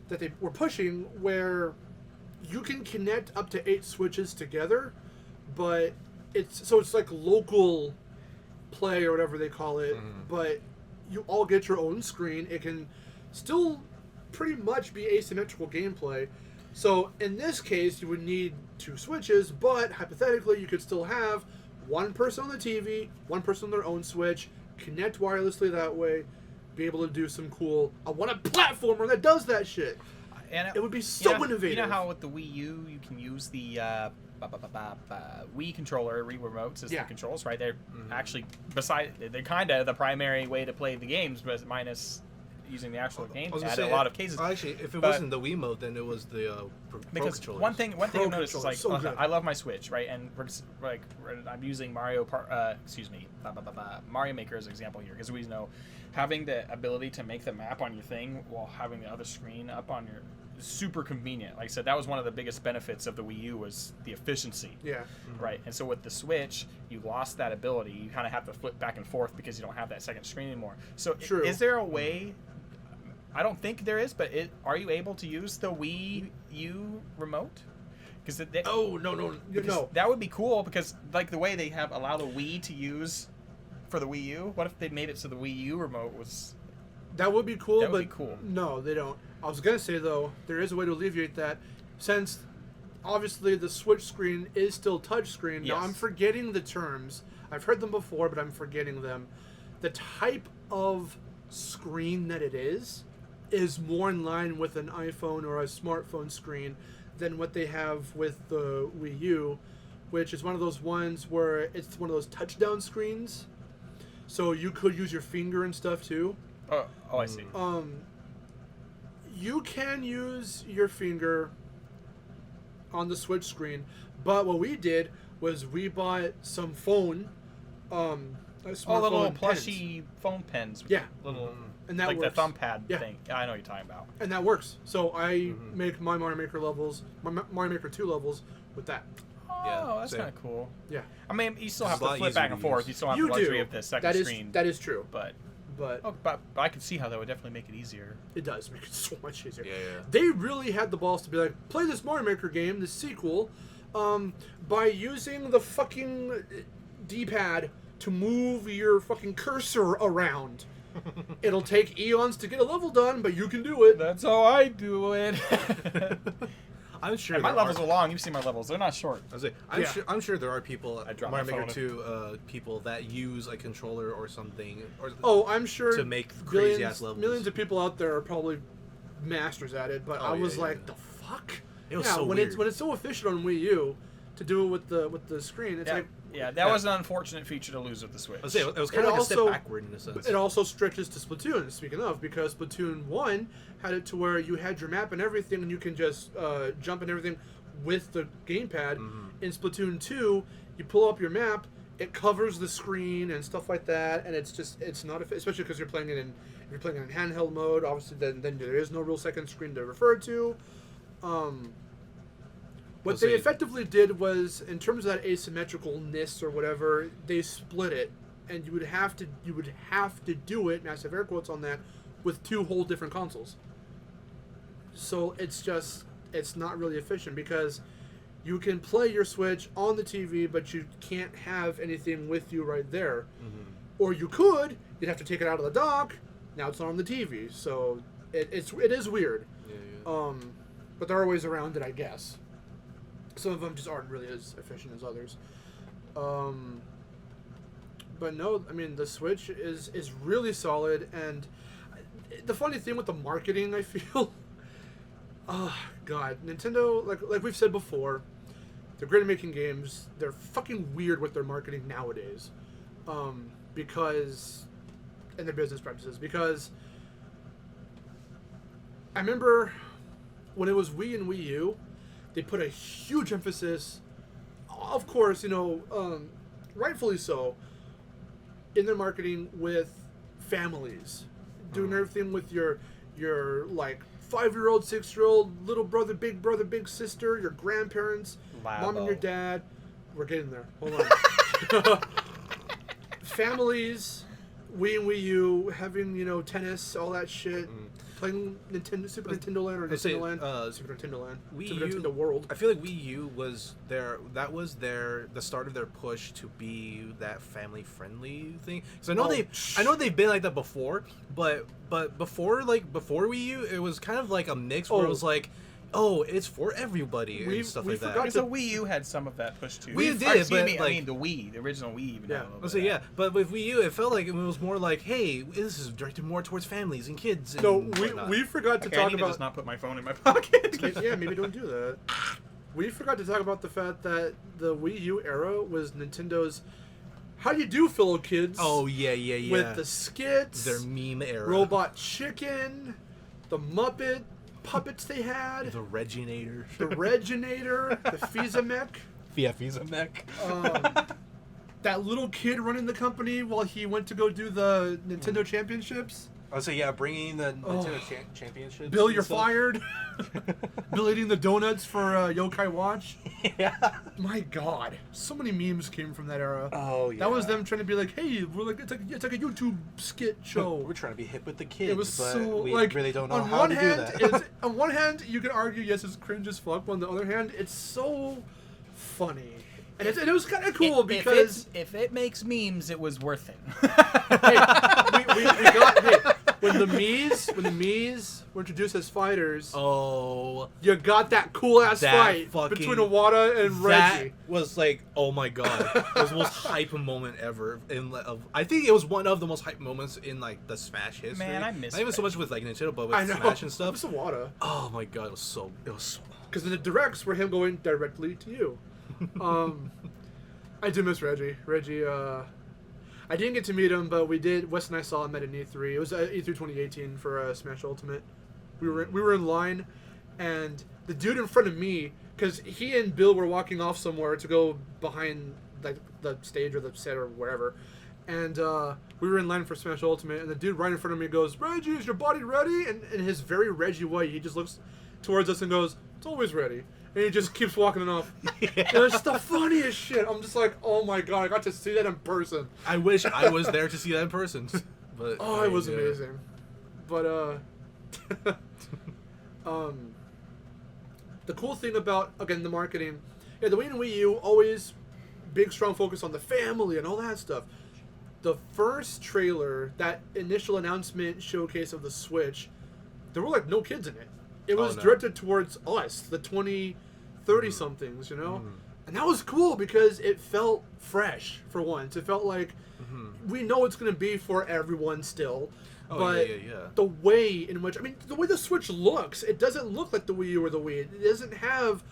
S1: that they were pushing, where you can connect up to 8 Switches together, but it's like local play or whatever they call it, but you all get your own screen. It can still pretty much be asymmetrical gameplay. So in this case, you would need 2 Switches, but hypothetically, you could still have one person on the TV, one person on their own Switch, connect wirelessly that way, be able to do some cool. I want a platformer that does that shit.
S2: And
S1: it would be so innovative.
S2: You know how with the Wii U, you can use the Wii controller, Wii remotes as the controls, right? They're actually they're kind of the primary way to play the games, but minus using the actual gamepad in a lot of cases.
S3: Actually, if it wasn't the Wiimote, then it was the Pro controllers.
S2: One thing you'll notice is like I love my Switch, right? And I'm using Mario Maker as an example here because we know having the ability to make the map on your thing while having the other screen up on your is super convenient. Like I said, that was one of the biggest benefits of the Wii U was the efficiency.
S1: Yeah.
S2: Right. And so with the Switch, you lost that ability. You kind of have to flip back and forth because you don't have that second screen anymore. So is there a way? I don't think there is, but are you able to use the Wii U remote? Because
S1: no.
S2: That would be cool because like the way they have allow the Wii to use for the Wii U. What if they made it so the Wii U remote was?
S1: That would be cool.
S2: That would be cool.
S1: No, they don't. I was gonna say though, there is a way to alleviate that, since obviously the Switch screen is still touchscreen.
S2: Yes.
S1: Now I'm forgetting the terms. I've heard them before, but I'm forgetting them. The type of screen that it is more in line with an iPhone or a smartphone screen than what they have with the Wii U, which is one of those ones where it's one of those touchdown screens. So you could use your finger and stuff too.
S2: Oh, I see.
S1: You can use your finger on the Switch screen, but what we did was we bought some phone,
S2: little plushy phone pens.
S1: Yeah.
S2: Little,
S1: and that
S2: like
S1: works.
S2: the thumbpad thing. Yeah, I know what you're talking about.
S1: And that works. So I make my Mario Maker levels, my Mario Maker 2 levels with that.
S2: Oh, that's kind of cool.
S1: Yeah.
S2: I mean, you still have to flip back and forth. You still have the luxury of the second screen.
S1: That is true.
S2: But
S1: But
S2: I can see how that would definitely make it easier.
S1: It does make it so much easier.
S3: Yeah.
S1: They really had the balls to be like, play this Mario Maker game, the sequel, by using the fucking D-pad to move your fucking cursor around. It'll take eons to get a level done, but you can do it.
S2: That's how I do it.
S3: I'm sure.
S2: And my levels are long. You've seen my levels; they're not short.
S3: I'm sure there are people at
S2: dropped
S3: Mario
S2: my
S3: Maker
S2: phone.
S3: 2 people that use a controller or something.
S1: I'm sure
S3: to make crazy ass levels.
S1: Millions of people out there are probably masters at it, but I was like, the fuck?
S3: It was so
S1: when
S3: weird.
S1: it's so efficient on Wii U to do it with the screen, it's like.
S2: Yeah, that was an unfortunate feature to lose with the Switch.
S3: It was kind of like a step backward in a sense.
S1: It also stretches to Splatoon, speaking of, because Splatoon 1 had it to where you had your map and everything, and you can just jump and everything with the gamepad. Mm-hmm. In Splatoon 2, you pull up your map, it covers the screen and stuff like that, and it's not, especially because you're playing it in handheld mode. Obviously, then there is no real second screen to refer to. What they effectively did was, in terms of that asymmetricalness or whatever, they split it, and you would have to do it, massive air quotes on that, with 2 whole different consoles. So it's not really efficient because you can play your Switch on the TV, but you can't have anything with you right there. Mm-hmm. Or you could, you'd have to take it out of the dock. Now it's not on the TV, so it is weird. Yeah. But there are ways around it, I guess. Some of them just aren't really as efficient as others. But no, I mean, the Switch is really solid, and the funny thing with the marketing, I feel, God, Nintendo, like we've said before, they're great at making games. They're fucking weird with their marketing nowadays, because, and their business practices, because I remember when it was Wii and Wii U, they put a huge emphasis, of course, rightfully so, in their marketing with families, doing everything with your like 5-year-old, 6-year-old, little brother, big sister, your grandparents, mom and your dad. We're getting there. Hold on. Families, Wii and Wii U, having tennis, all that shit. playing Super Nintendo Land or Nintendo Land? Super Nintendo Land. Super Nintendo World.
S3: I feel like Wii U was the start of their push to be that family friendly thing. So I know they've been like that before, but before Wii U, it was kind of like a mix where it was like, oh, it's for everybody and stuff like that.
S2: So Wii U had some of that push too.
S3: Wii U did,
S2: I mean the original Wii even had a little bit.
S3: Yeah, but with Wii U, it felt like it was more like, hey, this is directed more towards families and kids. And
S1: no, we forgot to talk
S2: I need
S1: about.
S2: to just not put my phone in my pocket.
S1: Yeah, maybe don't do that. We forgot to talk about the fact that the Wii U era was Nintendo's "How do you do, fellow kids?"
S3: Oh yeah.
S1: With the skits,
S3: their meme era,
S1: Robot Chicken, the Muppet puppets they had,
S3: the Reginator,
S1: the Fizamech.
S3: Yeah, Fizamech.
S1: That little kid running the company while he went to go do the Nintendo Championships.
S3: Oh, so yeah, bringing the Nintendo Championships.
S1: Bill, you're fired. Bill eating the donuts for Yokai Watch.
S3: Yeah.
S1: My God, so many memes came from that era.
S3: Oh yeah.
S1: That was them trying to be like, hey, we're like it's like a YouTube skit show.
S3: We're trying to be hip with the kids.
S1: It was
S3: but
S1: so
S3: we
S1: like
S3: really don't know how to do that.
S1: On one hand, you can argue yes, it's cringe as fuck. But on the other hand, it's so funny. And it was kind of cool because
S2: if it makes memes, it was worth it.
S1: we got when the Mii's were introduced as fighters.
S3: Oh,
S1: you got that cool ass fight between Iwata and Reggie.
S3: That was like, oh my God, it was the most hype moment ever. I think it was one of the most hype moments in like the Smash history.
S2: Man, I miss.
S3: Not even so much with like Nintendo, but with Smash and stuff.
S1: I miss Iwata.
S3: Oh my God, it was so.
S1: Because the directs were him going directly to you. I do miss Reggie. I didn't get to meet him, but we did. Wes and I saw him at an E3. It was E3 2018 for Smash Ultimate. We were in line, and the dude in front of me, because he and Bill were walking off somewhere to go behind like the stage or the set or wherever, and we were in line for Smash Ultimate, and the dude right in front of me goes, "Reggie, is your body ready?" And in his very Reggie way, he just looks towards us and goes, "It's always ready." And he just keeps walking it off. Yeah. It's the funniest shit. I'm just like, oh my God, I got to see that in person.
S3: I wish I was there to see that in person. But
S1: it was amazing. But the cool thing about, again, the marketing, the Wii and Wii U, always big strong focus on the family and all that stuff. The first trailer, that initial announcement showcase of the Switch, there were like no kids in it. It was directed towards us, the 20, 30-somethings, you know? And that was cool because it felt fresh, for once. It felt like we know it's going to be for everyone still. But the way in which... I mean, the way the Switch looks, it doesn't look like the Wii U or the Wii. It doesn't have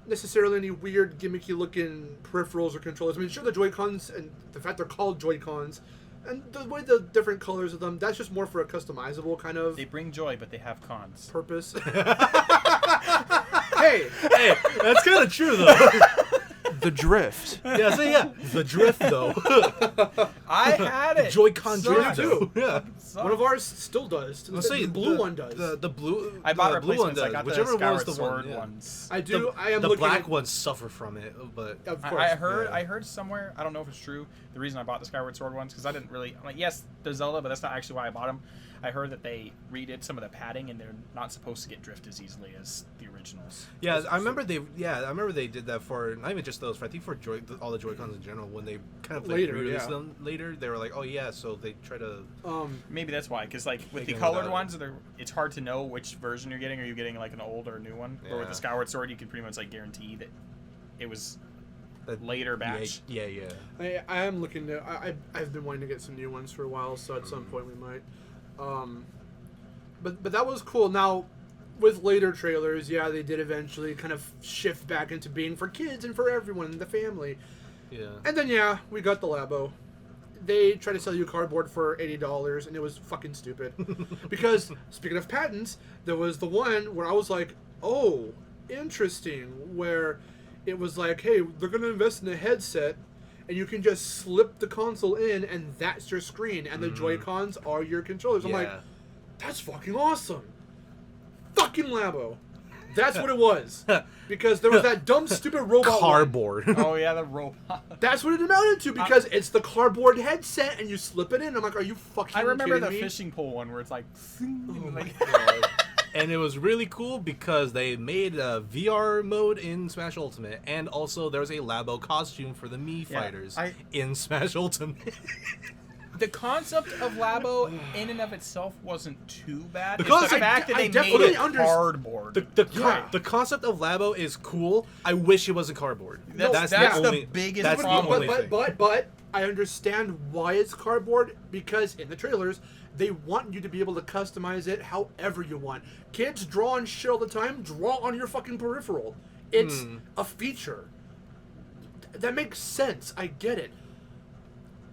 S1: necessarily any weird, gimmicky-looking peripherals or controllers. I mean, sure, the Joy-Cons, and the fact they're called Joy-Cons... And the way the different colors of them, that's just more for a customizable kind of...
S2: They bring joy, but they have cons.
S1: Purpose.
S3: Hey, that's kind of true, though.
S1: The drift.
S3: The drift, though.
S2: I had it.
S3: Joy-Con drift,
S1: too.
S3: Yeah.
S1: One of ours still does. The blue one does.
S3: The blue.
S2: I bought
S3: the blue one
S2: replacements.
S3: does.
S2: I got
S3: Whichever
S2: the
S3: one was
S2: Skyward
S3: the one.
S2: Sword
S3: Yeah.
S2: ones.
S1: I do. I am
S3: the
S1: looking
S3: black
S1: at,
S3: ones suffer from it, but
S1: of course.
S2: I heard somewhere. I don't know if it's true. The reason I bought the Skyward Sword ones because I didn't really. I'm like, yes, they're Zelda, but that's not actually why I bought them. I heard that they redid some of the padding and they're not supposed to get drift as easily as the originals.
S3: Yeah, I remember they did that for not even just those. For, I think for all the Joy-Cons in general, when they kind of released them later, they were like, oh yeah, so they try to.
S2: Maybe that's why, because like with the colored ones, it's hard to know which version you're getting. Are you getting like an old or a new one? Yeah. Or with the Skyward Sword, you can pretty much like guarantee that it was later batch.
S3: Yeah.
S1: I am looking to. I've been wanting to get some new ones for a while, so at some point we might. But that was cool. Now, with later trailers, they did eventually kind of shift back into being for kids and for everyone in the family.
S3: Yeah.
S1: And then we got the Labo. They tried to sell you cardboard for $80, and it was fucking stupid. Because speaking of patents, there was the one where I was like, oh, interesting, where it was like, hey, they're gonna invest in a headset. And you can just slip the console in, and that's your screen, and the Joy-Cons are your controllers. I'm like, that's fucking awesome. Fucking Labo. That's what it was. Because there was that dumb, stupid robot
S3: Cardboard.
S2: Oh yeah, the robot.
S1: That's what it amounted to, because it's the cardboard headset and you slip it in. I'm like, are you fucking
S2: I remember
S1: kidding
S2: the
S1: me?
S2: fishing pole one where it's like,
S3: And it was really cool because they made a VR mode in Smash Ultimate, and also there was a Labo costume for the Mii fighters in Smash Ultimate.
S2: The concept of Labo in and of itself wasn't too bad.
S3: The
S2: It's the
S3: concept-
S2: fact that
S1: I
S2: they made
S1: definitely
S2: it cardboard.
S3: The concept of Labo is cool. I wish it wasn't cardboard.
S2: That's the biggest
S3: that's
S2: problem
S3: the
S2: with
S3: only
S2: it.
S3: thing.
S1: But I understand why it's cardboard, because in the trailers they want you to be able to customize it however you want. Kids draw on shit all the time. Draw on your fucking peripheral. It's a feature. That makes sense. I get it.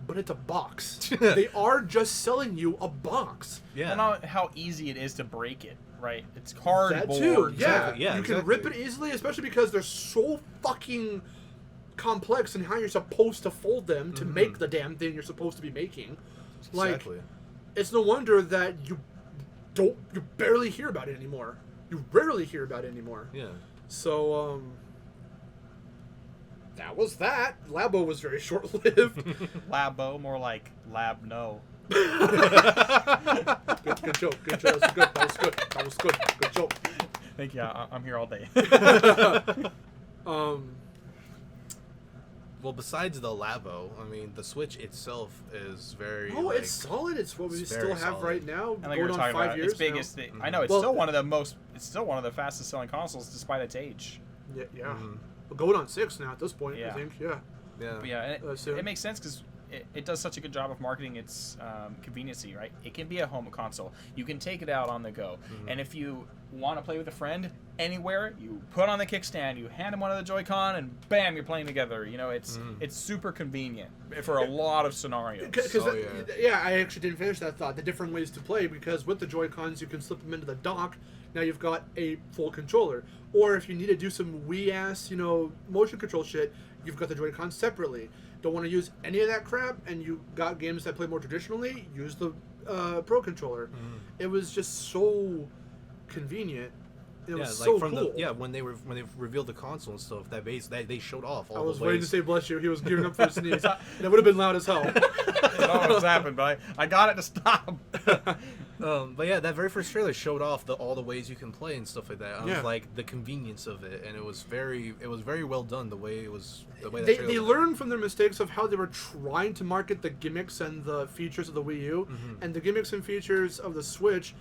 S1: But it's a box. They are just selling you a box.
S3: Yeah.
S2: I know how easy it is to break it, right? It's cardboard.
S1: That too. Yeah.
S3: Exactly. Yeah,
S1: You can
S3: exactly.
S1: rip it easily, especially because they're so fucking complex in how you're supposed to fold them to make the damn thing you're supposed to be making. Like,
S3: Exactly.
S1: it's no wonder that you barely hear about it anymore. You rarely hear about it anymore.
S3: Yeah.
S1: So, that was that. Labo was very short-lived.
S2: Labo, more like lab no.
S1: Good joke. Good joke. That was good. That was good. Good joke.
S2: Thank you. I'm here all day.
S3: Well, besides the Labo, I mean, the Switch itself is very.
S1: Oh, it's solid. It's what we
S3: it's
S1: still
S3: very
S1: have
S3: solid.
S1: right now.
S2: And like we
S1: Going
S2: were
S1: on
S2: talking
S1: 5
S2: about,
S1: years
S2: its biggest.
S1: now.
S2: I know it's
S1: Well-
S2: still one of the most. It's still one of the fastest selling consoles despite its age.
S1: Yeah. We're going on 6 now at this point,
S2: Yeah.
S1: I think. Yeah.
S3: Yeah.
S2: But yeah, and
S1: soon.
S2: it makes sense because it does such a good job of marketing its conveniency, right? It can be a home console. You can take it out on the go. And if you want to play with a friend anywhere, you put on the kickstand, you hand them one of the Joy-Con, and bam, you're playing together. You know, it's super convenient for a lot of scenarios.
S1: Because
S3: Oh, yeah.
S1: I actually didn't finish that thought. The different ways to play, because with the Joy-Cons you can slip them into the dock. Now you've got a full controller. Or if you need to do some Wii-ass, motion control shit, you've got the Joy-Cons separately. Don't want to use any of that crap, and you got games that play more traditionally, use the Pro Controller. It was just so convenient. It was so cool.
S3: When they revealed the console and stuff, that they showed off all
S1: I was
S3: the
S1: waiting
S3: ways.
S1: to say bless you. He was gearing up for a sneeze. And it would have been loud as hell.
S2: I don't know what's happened, but I got it to stop.
S3: But yeah, that very first trailer showed off all the ways you can play and stuff like that.
S1: Yeah.
S3: Of like the convenience of it, and it was very well done. The way that
S1: They
S3: trailer was.
S1: learned from their mistakes of how they were trying to market the gimmicks and the features of the Wii U, and the gimmicks and features of the Switch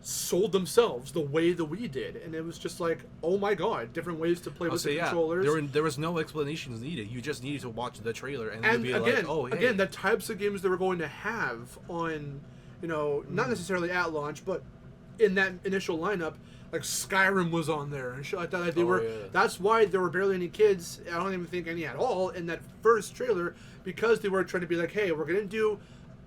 S1: sold themselves the way the Wii did, and it was just like, oh my god, different ways to play with the controllers.
S3: There was no explanations needed. You just needed to watch the trailer and
S1: And
S3: you'd be
S1: again,
S3: like, oh, hey.
S1: again, the types of games they were going to have on, not necessarily at launch, but in that initial lineup, like Skyrim was on there and shit like that. Like, that's why there were barely any kids. I don't even think any at all in that first trailer, because they were trying to be like, hey, we're gonna do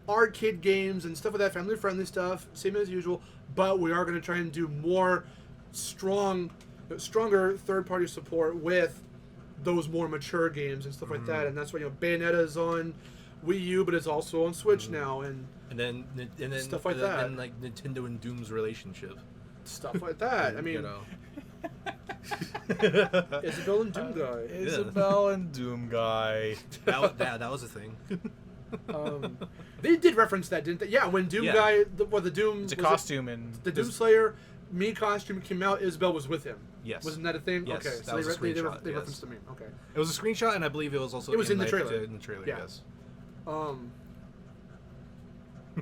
S1: arcade games and stuff like that, family-friendly stuff, same as usual. But we are going to try and do more stronger third-party support with those more mature games and stuff like that. And that's why Bayonetta is on Wii U, but it's also on Switch now, and
S3: then
S1: stuff like that.
S3: And like Nintendo and Doom's relationship.
S1: Stuff like that. I mean, Isabelle and Doom Guy.
S2: Isabelle and Doom Guy.
S3: That was a thing.
S1: They did reference that, didn't they? Yeah, when Doom Guy, the Doom...
S2: It's a costume and...
S1: The Doom Slayer Mii costume came out, Isabelle was with him.
S3: Yes.
S1: Wasn't that a thing?
S3: Yes,
S1: okay,
S3: that
S1: so
S3: was a
S1: they
S3: screenshot,
S1: referenced to me. Okay.
S3: It was a screenshot, and I believe it was also
S1: in the trailer.
S3: In the trailer,
S1: Yeah.
S3: yes.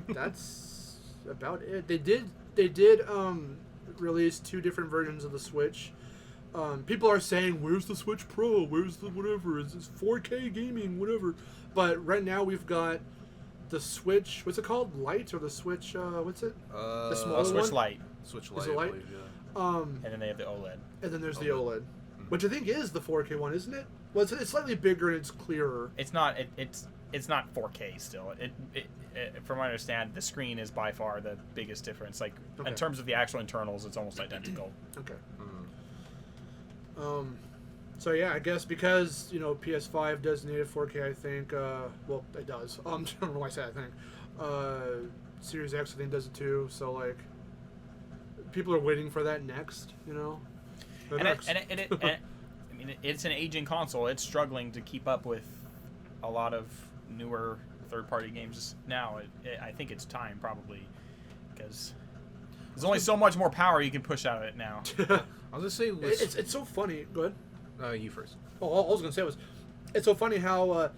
S1: That's about it. They did release 2 different versions of the Switch. People are saying, where's the Switch Pro? Where's the whatever? Is this 4K gaming? Whatever. But right now we've got the Switch, what's it called? Lite, or the Switch, what's it? The smaller
S2: Switch
S1: one?
S2: Lite.
S3: Switch
S1: Is
S3: Lite,
S1: it
S3: I
S1: Lite?
S3: believe, yeah.
S2: And then they have the OLED.
S1: And then there's the OLED, which I think is the 4K one, isn't it? Well, it's slightly bigger and it's clearer.
S2: It's not. It's not 4K still. From what I understand, the screen is by far the biggest difference. Like in terms of the actual internals, it's almost identical.
S1: Okay. So yeah, I guess because PS5 designated 4K, I think. Well, it does. I don't know why I said I think. Series X, I think, does it too. So like, people are waiting for that next.
S2: I mean, it's an aging console. It's struggling to keep up with a lot of newer third-party games now. I think it's time, probably, because there's only so much more power you can push out of it now.
S3: I was gonna say
S1: it's so funny. Go ahead.
S3: You first.
S1: Oh, all I was gonna say was, it's so funny how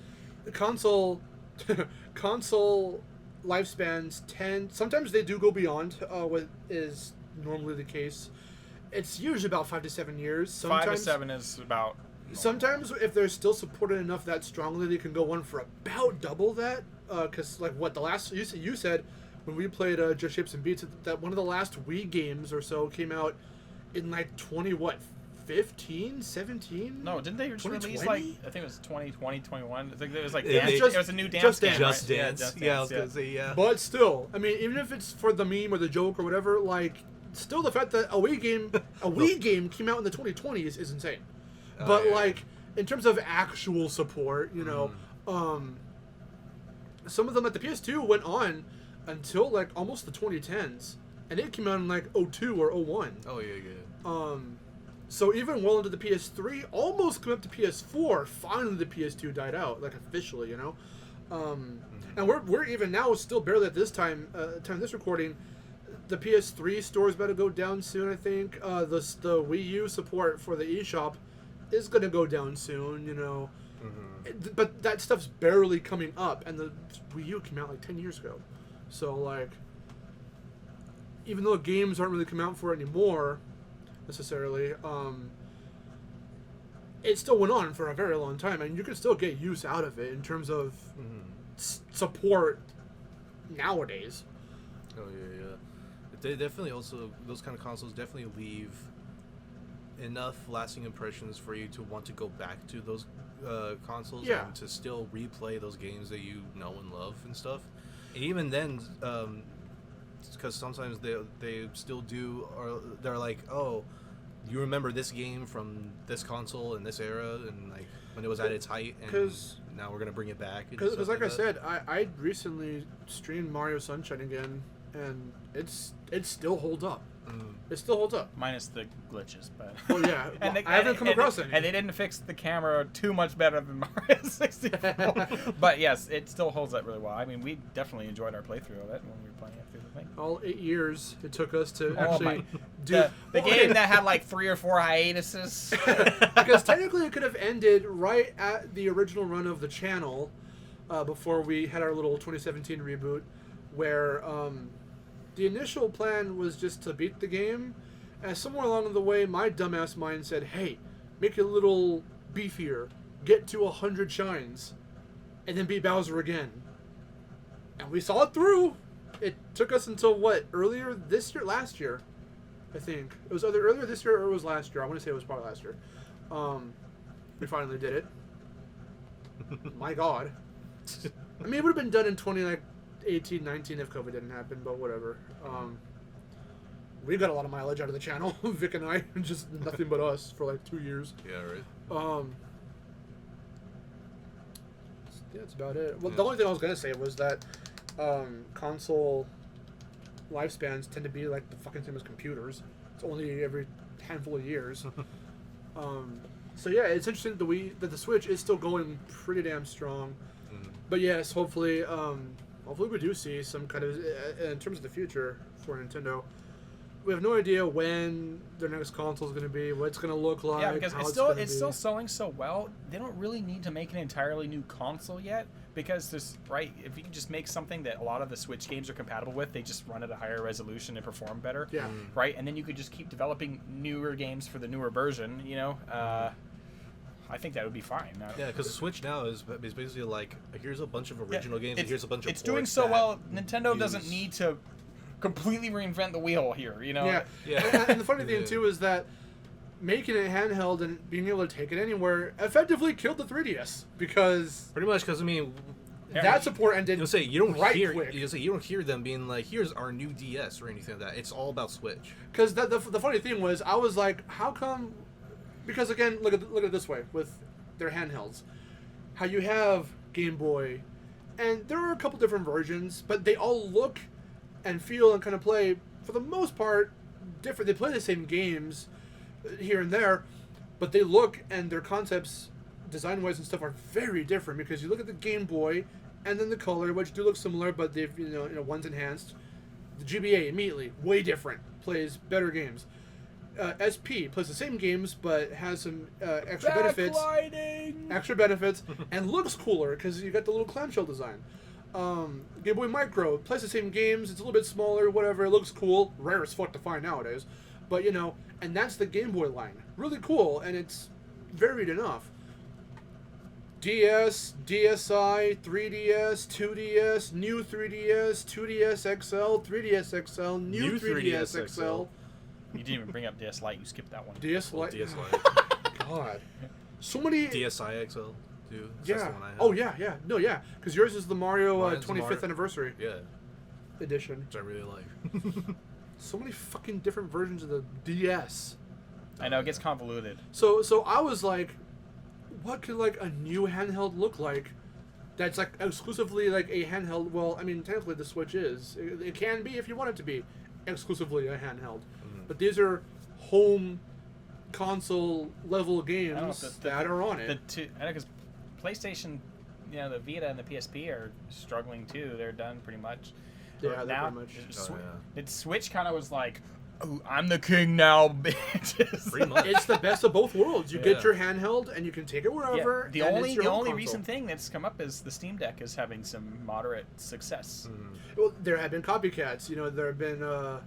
S1: the console lifespans sometimes they do go beyond what is normally the case. It's usually about 5 to 7 years. Sometimes,
S2: 5 to 7 is about.
S1: Sometimes, if they're still supported enough that strongly, they can go on for about double that. Because, like, what the last you said when we played Just Shapes and Beats, that one of the last Wii games or so came out in like 15, 17?
S2: No, didn't they just release like, I think it was 2020, 21? I think it was like
S3: It
S2: was a new dance game.
S3: Just
S2: right?
S3: Dance. Yeah, I was gonna say yeah.
S1: But still, I mean, even if it's for the meme or the joke or whatever, like, still the fact that a Wii game came out in the 2020s is insane. But
S3: yeah.
S1: like, in terms of actual support, you know, some of them at the PS2 went on until like almost the 2010s, and it came out in like 02 or 01.
S3: Oh yeah.
S1: So even well into the PS3, almost come up to PS4, finally the PS2 died out, like officially, you know. And we're even now still barely at this time of this recording. The PS3 store is about to go down soon, I think. The Wii U support for the eShop is going to go down soon, you know. But that stuff's barely coming up, and the Wii U came out like 10 years ago. So, like, even though games aren't really coming out for it anymore, necessarily, it still went on for a very long time, and you can still get use out of it in terms of support nowadays.
S3: Oh yeah. They definitely also, those kind of consoles definitely leave enough lasting impressions for you to want to go back to those consoles and to still replay those games that you know and love and stuff. And even then, because sometimes they still do, or they're like, oh, you remember this game from this console in this era, and like when it was at its height, and now we're gonna bring it back.
S1: Because like I said, I recently streamed Mario Sunshine again, and it still holds up. It still holds up.
S2: Minus the glitches, but...
S1: Oh, yeah. I haven't come across any.
S2: And they didn't fix the camera too much better than Mario 64. But yes, it still holds up really well. I mean, we definitely enjoyed our playthrough of it when we were playing it through the thing.
S1: All 8 years it took us to actually do...
S2: The game that had like 3 or 4 hiatuses.
S1: Because technically it could have ended right at the original run of the channel before we had our little 2017 reboot, where... the initial plan was just to beat the game, and somewhere along the way, my dumbass mind said, hey, make it a little beefier, get to 100 shines, and then beat Bowser again. And we saw it through. It took us until, last year, I think. It was either earlier this year or it was last year. I want to say it was probably last year. We finally did it. My God. I mean, it would have been done in 2018, 19 if COVID didn't happen, but whatever. We got a lot of mileage out of the channel, Vic and I, just nothing but us for like 2 years.
S3: Yeah, right.
S1: Yeah, that's about it. Well, the only thing I was gonna say was that console lifespans tend to be like the fucking same as computers. It's only every handful of years. So yeah, it's interesting that the Switch is still going pretty damn strong. But yes, hopefully we do see some kind of, in terms of the future for Nintendo, we have no idea when their next console is going to be, what it's going to look like.
S2: Yeah, because it's still selling so well. They don't really need to make an entirely new console yet, because if you can just make something that a lot of the Switch games are compatible with, they just run at a higher resolution and perform better.
S1: Yeah.
S2: Right, and then you could just keep developing newer games for the newer version. You know. I think that would be fine.
S3: Yeah, because the Switch now is basically like, here's a bunch of original games, and here's a bunch of
S2: It's doing so well, Nintendo doesn't need to completely reinvent the wheel here, you know?
S1: Yeah. And the funny thing, too, is that making it handheld and being able to take it anywhere effectively killed the 3DS, because...
S3: Pretty much, because, I mean...
S1: that support ended
S3: you don't hear them being like, here's our new DS or anything like that. It's all about Switch.
S1: Because the funny thing was, I was like, how come... Because again, look at it this way with their handhelds. How you have Game Boy, and there are a couple different versions, but they all look and feel and kind of play, for the most part, different. They play the same games, here and there, but they look and their concepts, design-wise and stuff, are very different because you look at the Game Boy and then the Color, which do look similar, but they've one's enhanced. The GBA immediately way different, plays better games. SP plays the same games but has some extra benefits, and looks cooler because you got the little clamshell design. Game Boy Micro plays the same games. It's a little bit smaller, whatever. It looks cool. Rare as fuck to find nowadays, but and that's the Game Boy line. Really cool, and it's varied enough. DS, DSi, 3DS, 2DS, new 3DS, 2DS XL, 3DS XL, new 3DS XL.
S2: You didn't even bring up DS Lite. You skipped that one.
S1: DS Lite.
S3: DS Lite.
S1: God. So many...
S3: DSi XL, too.
S1: Yeah.
S3: That's the one I have.
S1: Oh, yeah. No, yeah. Because yours is the Mario
S3: Mine's
S1: 25th
S3: Mario.
S1: anniversary
S3: Yeah,
S1: edition.
S3: which I really like.
S1: So many fucking different versions of the DS.
S2: I know, it gets convoluted.
S1: So I was like, what could like a new handheld look like that's like exclusively like a handheld? Well, I mean, technically the Switch is. It can be if you want it to be exclusively a handheld. But these are home console level games that are on it.
S2: I know, because PlayStation, the Vita and the PSP are struggling too. They're done pretty much.
S1: Yeah,
S2: now,
S1: pretty much.
S2: The Switch kind of was like, oh, I'm the king now, bitches.
S3: Pretty much.
S1: It's the best of both worlds. You get your handheld and you can take it wherever.
S2: The
S1: and
S2: only
S1: it's your home console.
S2: recent thing that's come up is the Steam Deck is having some moderate success.
S1: Well, there have been copycats. There have been.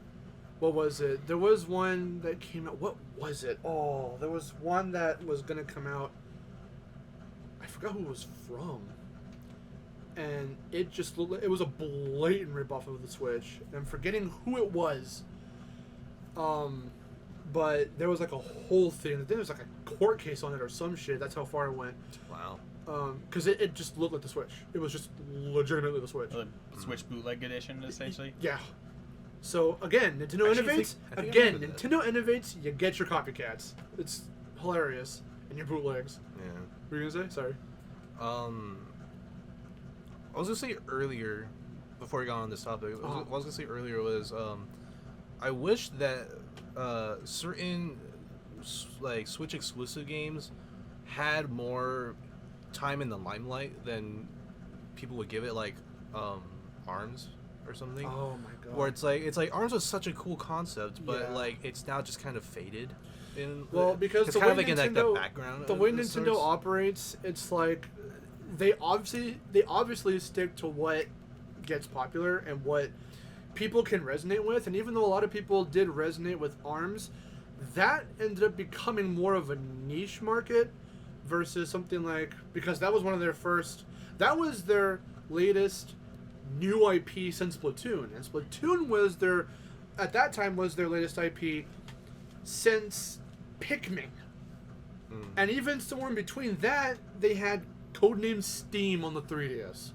S1: What was it? There was one that came out. What was it? Oh, there was one that was gonna come out. I forgot who it was from. And it just looked. It was a blatant ripoff of the Switch. I'm forgetting who it was. But there was like a whole thing. Then there was like a court case on it or some shit. That's how far it went.
S3: Wow.
S1: Because it just looked like the Switch. It was just legitimately the Switch.
S2: The Switch bootleg edition, essentially.
S1: Yeah. So again, Nintendo innovates. Nintendo innovates. You get your copycats. It's hilarious. And your bootlegs.
S3: Yeah.
S1: What were you gonna say? Sorry.
S3: I was gonna say earlier, before we got on this topic, what I was gonna say earlier was, I wish that certain like Switch exclusive games had more time in the limelight than people would give it, like ARMS or something.
S1: Oh my god.
S3: Where it's like ARMS was such a cool concept, but like it's now just kind of faded.
S1: Because
S3: it's
S1: the
S3: kind
S1: way
S3: of like
S1: Nintendo,
S3: in like the background.
S1: the way Nintendo operates, it's like they obviously stick to what gets popular and what people can resonate with. And even though a lot of people did resonate with ARMS, that ended up becoming more of a niche market versus something like, because that was one of their first, that was their latest new IP since Splatoon, and Splatoon was at that time was their latest IP since Pikmin. And even somewhere in between that, they had Codename Steam on the 3DS,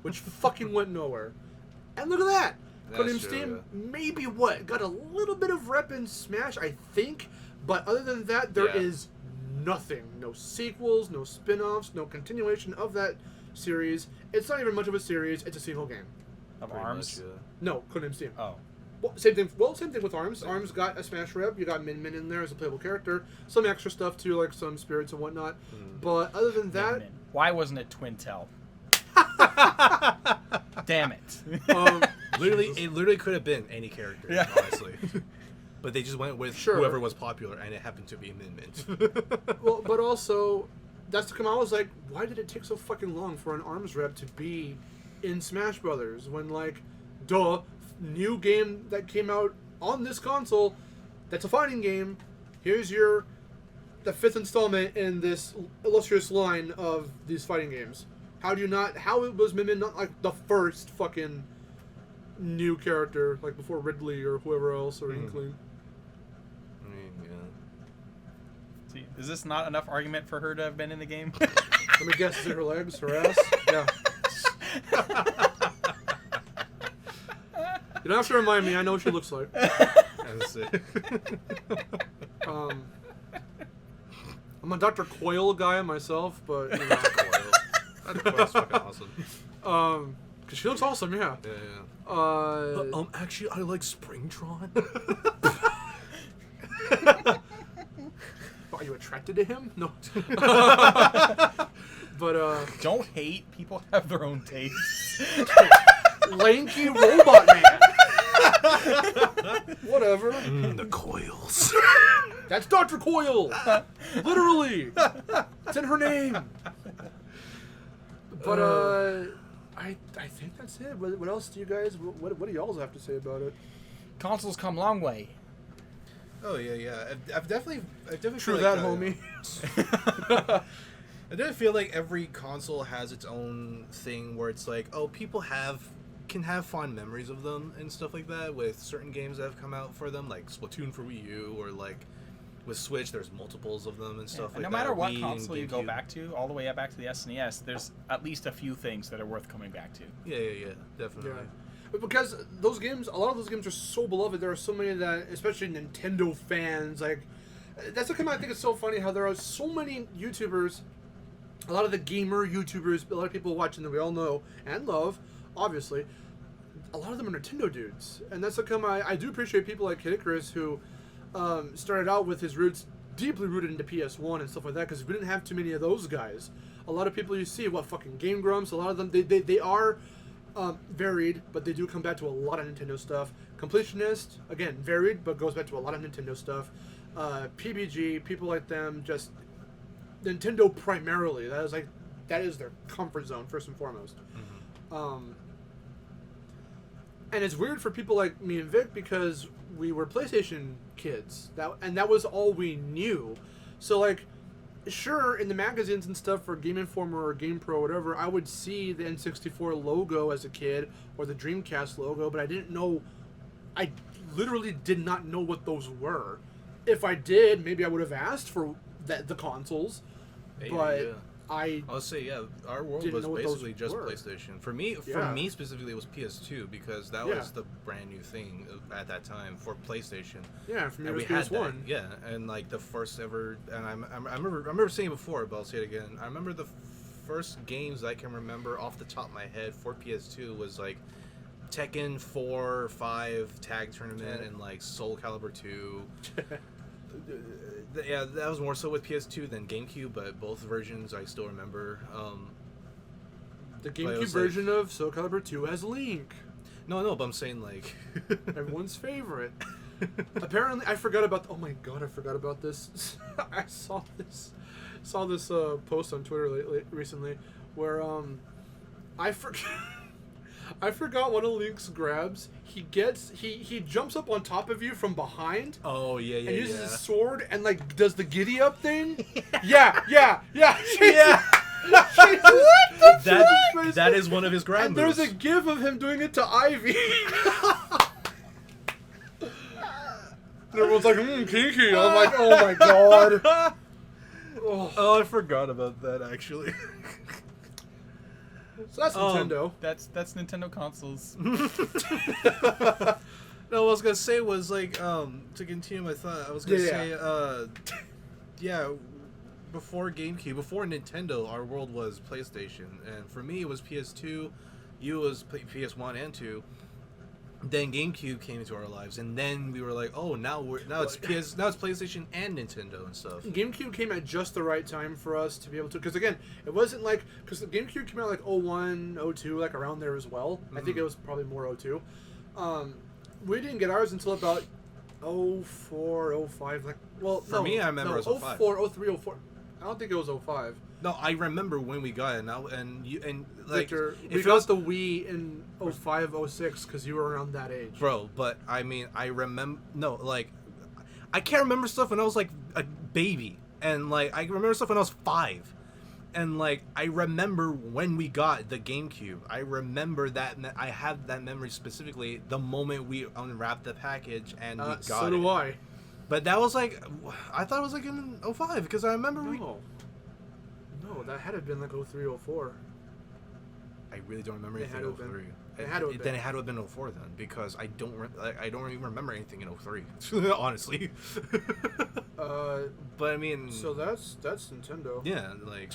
S1: which fucking went nowhere. And look at that! Codename Steam, maybe got a little bit of rep in Smash, I think, but other than that, there is nothing. No sequels, no spin-offs, no continuation of that series. It's not even much of a series, it's a single game.
S2: Of ARMS?
S1: No, Codename Steam.
S2: Oh.
S1: Well, same thing with ARMS. ARMS got a Smash rep. You got Min Min in there as a playable character. Some extra stuff too, like some spirits and whatnot. But other than that,
S2: Min. Why wasn't it Twintel? Damn it!
S3: It literally could have been any character, honestly. But they just went with whoever was popular, and it happened to be Min Min.
S1: Well, but also, that's to come out. I was like, why did it take so fucking long for an ARMS rep to be in Smash Brothers when, like, new game that came out on this console, that's a fighting game. Here's the 5th installment in this illustrious line of these fighting games. How was Min Min not like the first fucking new character, like before Ridley or whoever else, or Inkling?
S3: I mean,
S2: See, is this not enough argument for her to have been in the game?
S1: Let me guess, is it her legs, her ass? Yeah. You don't have to remind me, I know what she looks like.
S3: That's it.
S1: I'm a Dr. Coyle guy myself, but, you know.
S3: Dr. Coyle's fucking awesome.
S1: Because she looks awesome, yeah.
S3: Actually, I like Springtron.
S1: attracted to him. No. But
S2: Don't hate. People have their own tastes.
S1: lanky robot man. Whatever.
S3: The coils.
S1: That's Dr. Coyle. Literally. It's in her name. But I think that's it. What else do you guys? What do y'all have to say about it?
S2: Consoles come a long way.
S3: Oh yeah. I've definitely
S1: True
S3: feel like,
S1: that, homie.
S3: I definitely feel like every console has its own thing where it's like, oh, people can have fond memories of them and stuff like that with certain games that have come out for them, like Splatoon for Wii U, or like with Switch, there's multiples of them and stuff like that.
S2: No matter what
S3: Wii
S2: console you go
S3: GameCube.
S2: back to, all the way back to the SNES, there's at least a few things that are worth coming back to.
S3: Yeah, definitely.
S1: Yeah. Because those games, a lot of those games are so beloved. There are so many that, especially Nintendo fans, like that's what I think is so funny how there are so many YouTubers, a lot of the gamer YouTubers, a lot of people watching that we all know and love, obviously. A lot of them are Nintendo dudes, and that's how I do appreciate people like Kid Icarus who started out with his roots deeply rooted into PS1 and stuff like that, because we didn't have too many of those guys. A lot of people you see, fucking Game Grumps, a lot of them, they are varied, but they do come back to a lot of Nintendo stuff. Completionist, again, varied, but goes back to a lot of Nintendo stuff. PBG, people like them, just Nintendo primarily. That is their comfort zone, first and foremost. Mm-hmm. And it's weird for people like me and Vic because we were PlayStation kids. That was all we knew. So like, sure, in the magazines and stuff for Game Informer or Game Pro or whatever, I would see the N64 logo as a kid or the Dreamcast logo, but I literally did not know what those were. If I did, maybe I would have asked for the consoles, but I'll
S3: say, our world was basically just PlayStation. For me specifically, it was PS2 because that was the brand new thing at that time for PlayStation.
S1: Yeah, for me it was
S3: PS1. Yeah, and like the first ever, and I remember saying it before, but I'll say it again. I remember the first games I can remember off the top of my head for PS2 was like Tekken 4, 5 Tag Tournament, and like Soul Calibur 2. Yeah, that was more so with PS2 than GameCube, but both versions I still remember.
S1: The GameCube version of Soul Calibur 2 has Link.
S3: No, but I'm saying like
S1: everyone's favorite. Apparently, I forgot about. Oh my god, I forgot about this. I saw this post on Twitter recently where I forgot one of Link's grabs. He jumps up on top of you from behind.
S3: Oh yeah.
S1: And uses his sword and like does the giddy up thing. Yeah.
S3: That is one of his grab
S1: and
S3: moves.
S1: There's a gif of him doing it to Ivy. And everyone's like, kinky. I'm like, oh my god.
S3: Oh, I forgot about that actually.
S1: So that's Nintendo.
S2: That's Nintendo consoles.
S3: No, what I was gonna say was like to continue my thought. I was gonna say before GameCube, before Nintendo, our world was PlayStation, and for me it was PS2. You was PS1 and 2. Then GameCube came into our lives, and then we were like, oh, now it's PlayStation and Nintendo and stuff.
S1: GameCube came at just the right time for us to be able to, because again, it wasn't like, because the GameCube came out like 01, 02, like around there as well. Mm-hmm. I think it was probably more 02. We didn't get ours until about 04, 05. Like, well,
S3: for me, I remember it was 05.
S1: 04, 03, 04. I don't think it was 05.
S3: No, I remember when we got it now, and like
S1: Victor, we got the Wii in 05, 06 because you were around that age,
S3: bro. But I mean, I remember I can't remember stuff when I was like a baby, and like I remember stuff when I was 5, and like I remember when we got the GameCube. I remember that I have that memory specifically the moment we unwrapped the package and we got it.
S1: So do I.
S3: But that was like, I thought it was like in 05 because I remember
S1: No, that had to have been like 03, 04.
S3: I really don't remember anything in 03.
S1: It had to have been.
S3: Then it had to have been 04 then, because I don't even remember anything in 03, honestly. But I mean,
S1: so that's Nintendo.
S3: Yeah, like.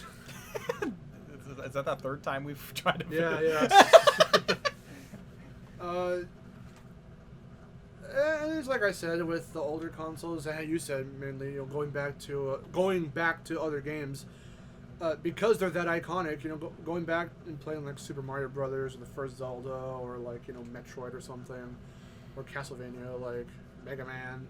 S2: Is that the third time we've tried to?
S1: Yeah. And it's like I said with the older consoles, and you said mainly, going back to other games, because they're that iconic. Going back and playing like Super Mario Brothers or the first Zelda or like Metroid or something, or Castlevania, like Mega Man.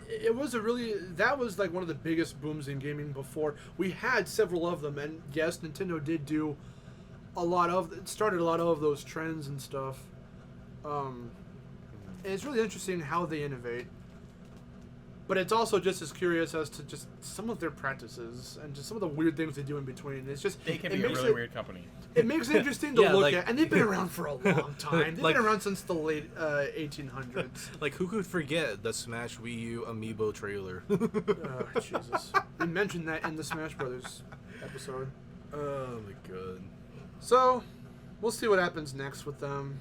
S1: It was that was like one of the biggest booms in gaming before. We had several of them, and yes, Nintendo did do started a lot of those trends and stuff. And it's really interesting how they innovate. But it's also just as curious as to just some of their practices and just some of the weird things they do in between. It's just
S2: they can be a really weird company.
S1: It makes it interesting to look at, and they've been around for a long time. They've been around since the late 1800s.
S3: Like, who could forget the Smash Wii U Amiibo trailer?
S1: Oh, Jesus. We mentioned that in the Smash Brothers episode.
S3: Oh my god.
S1: So, we'll see what happens next with them.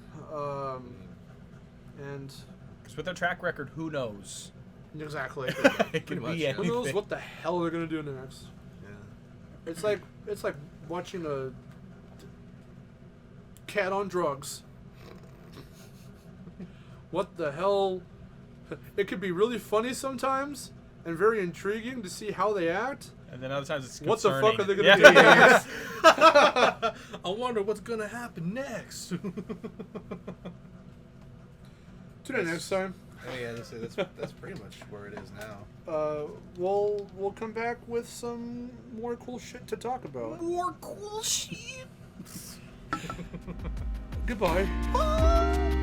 S1: And
S2: because with their track record, who knows?
S1: Exactly.
S2: It could
S3: much,
S2: be
S3: yeah.
S1: Who knows what the hell they're gonna do next?
S3: Yeah.
S1: It's like watching a cat on drugs. What the hell? It could be really funny sometimes and very intriguing to see how they act.
S2: And then other times it's
S1: What the
S2: concerning.
S1: fuck are they gonna do next?
S3: I wonder what's gonna happen next.
S1: Tune in next time.
S3: Oh yeah, that's pretty much where it is now.
S1: We'll come back with some more cool shit to talk about.
S2: More cool shit.
S1: Goodbye.
S2: Bye.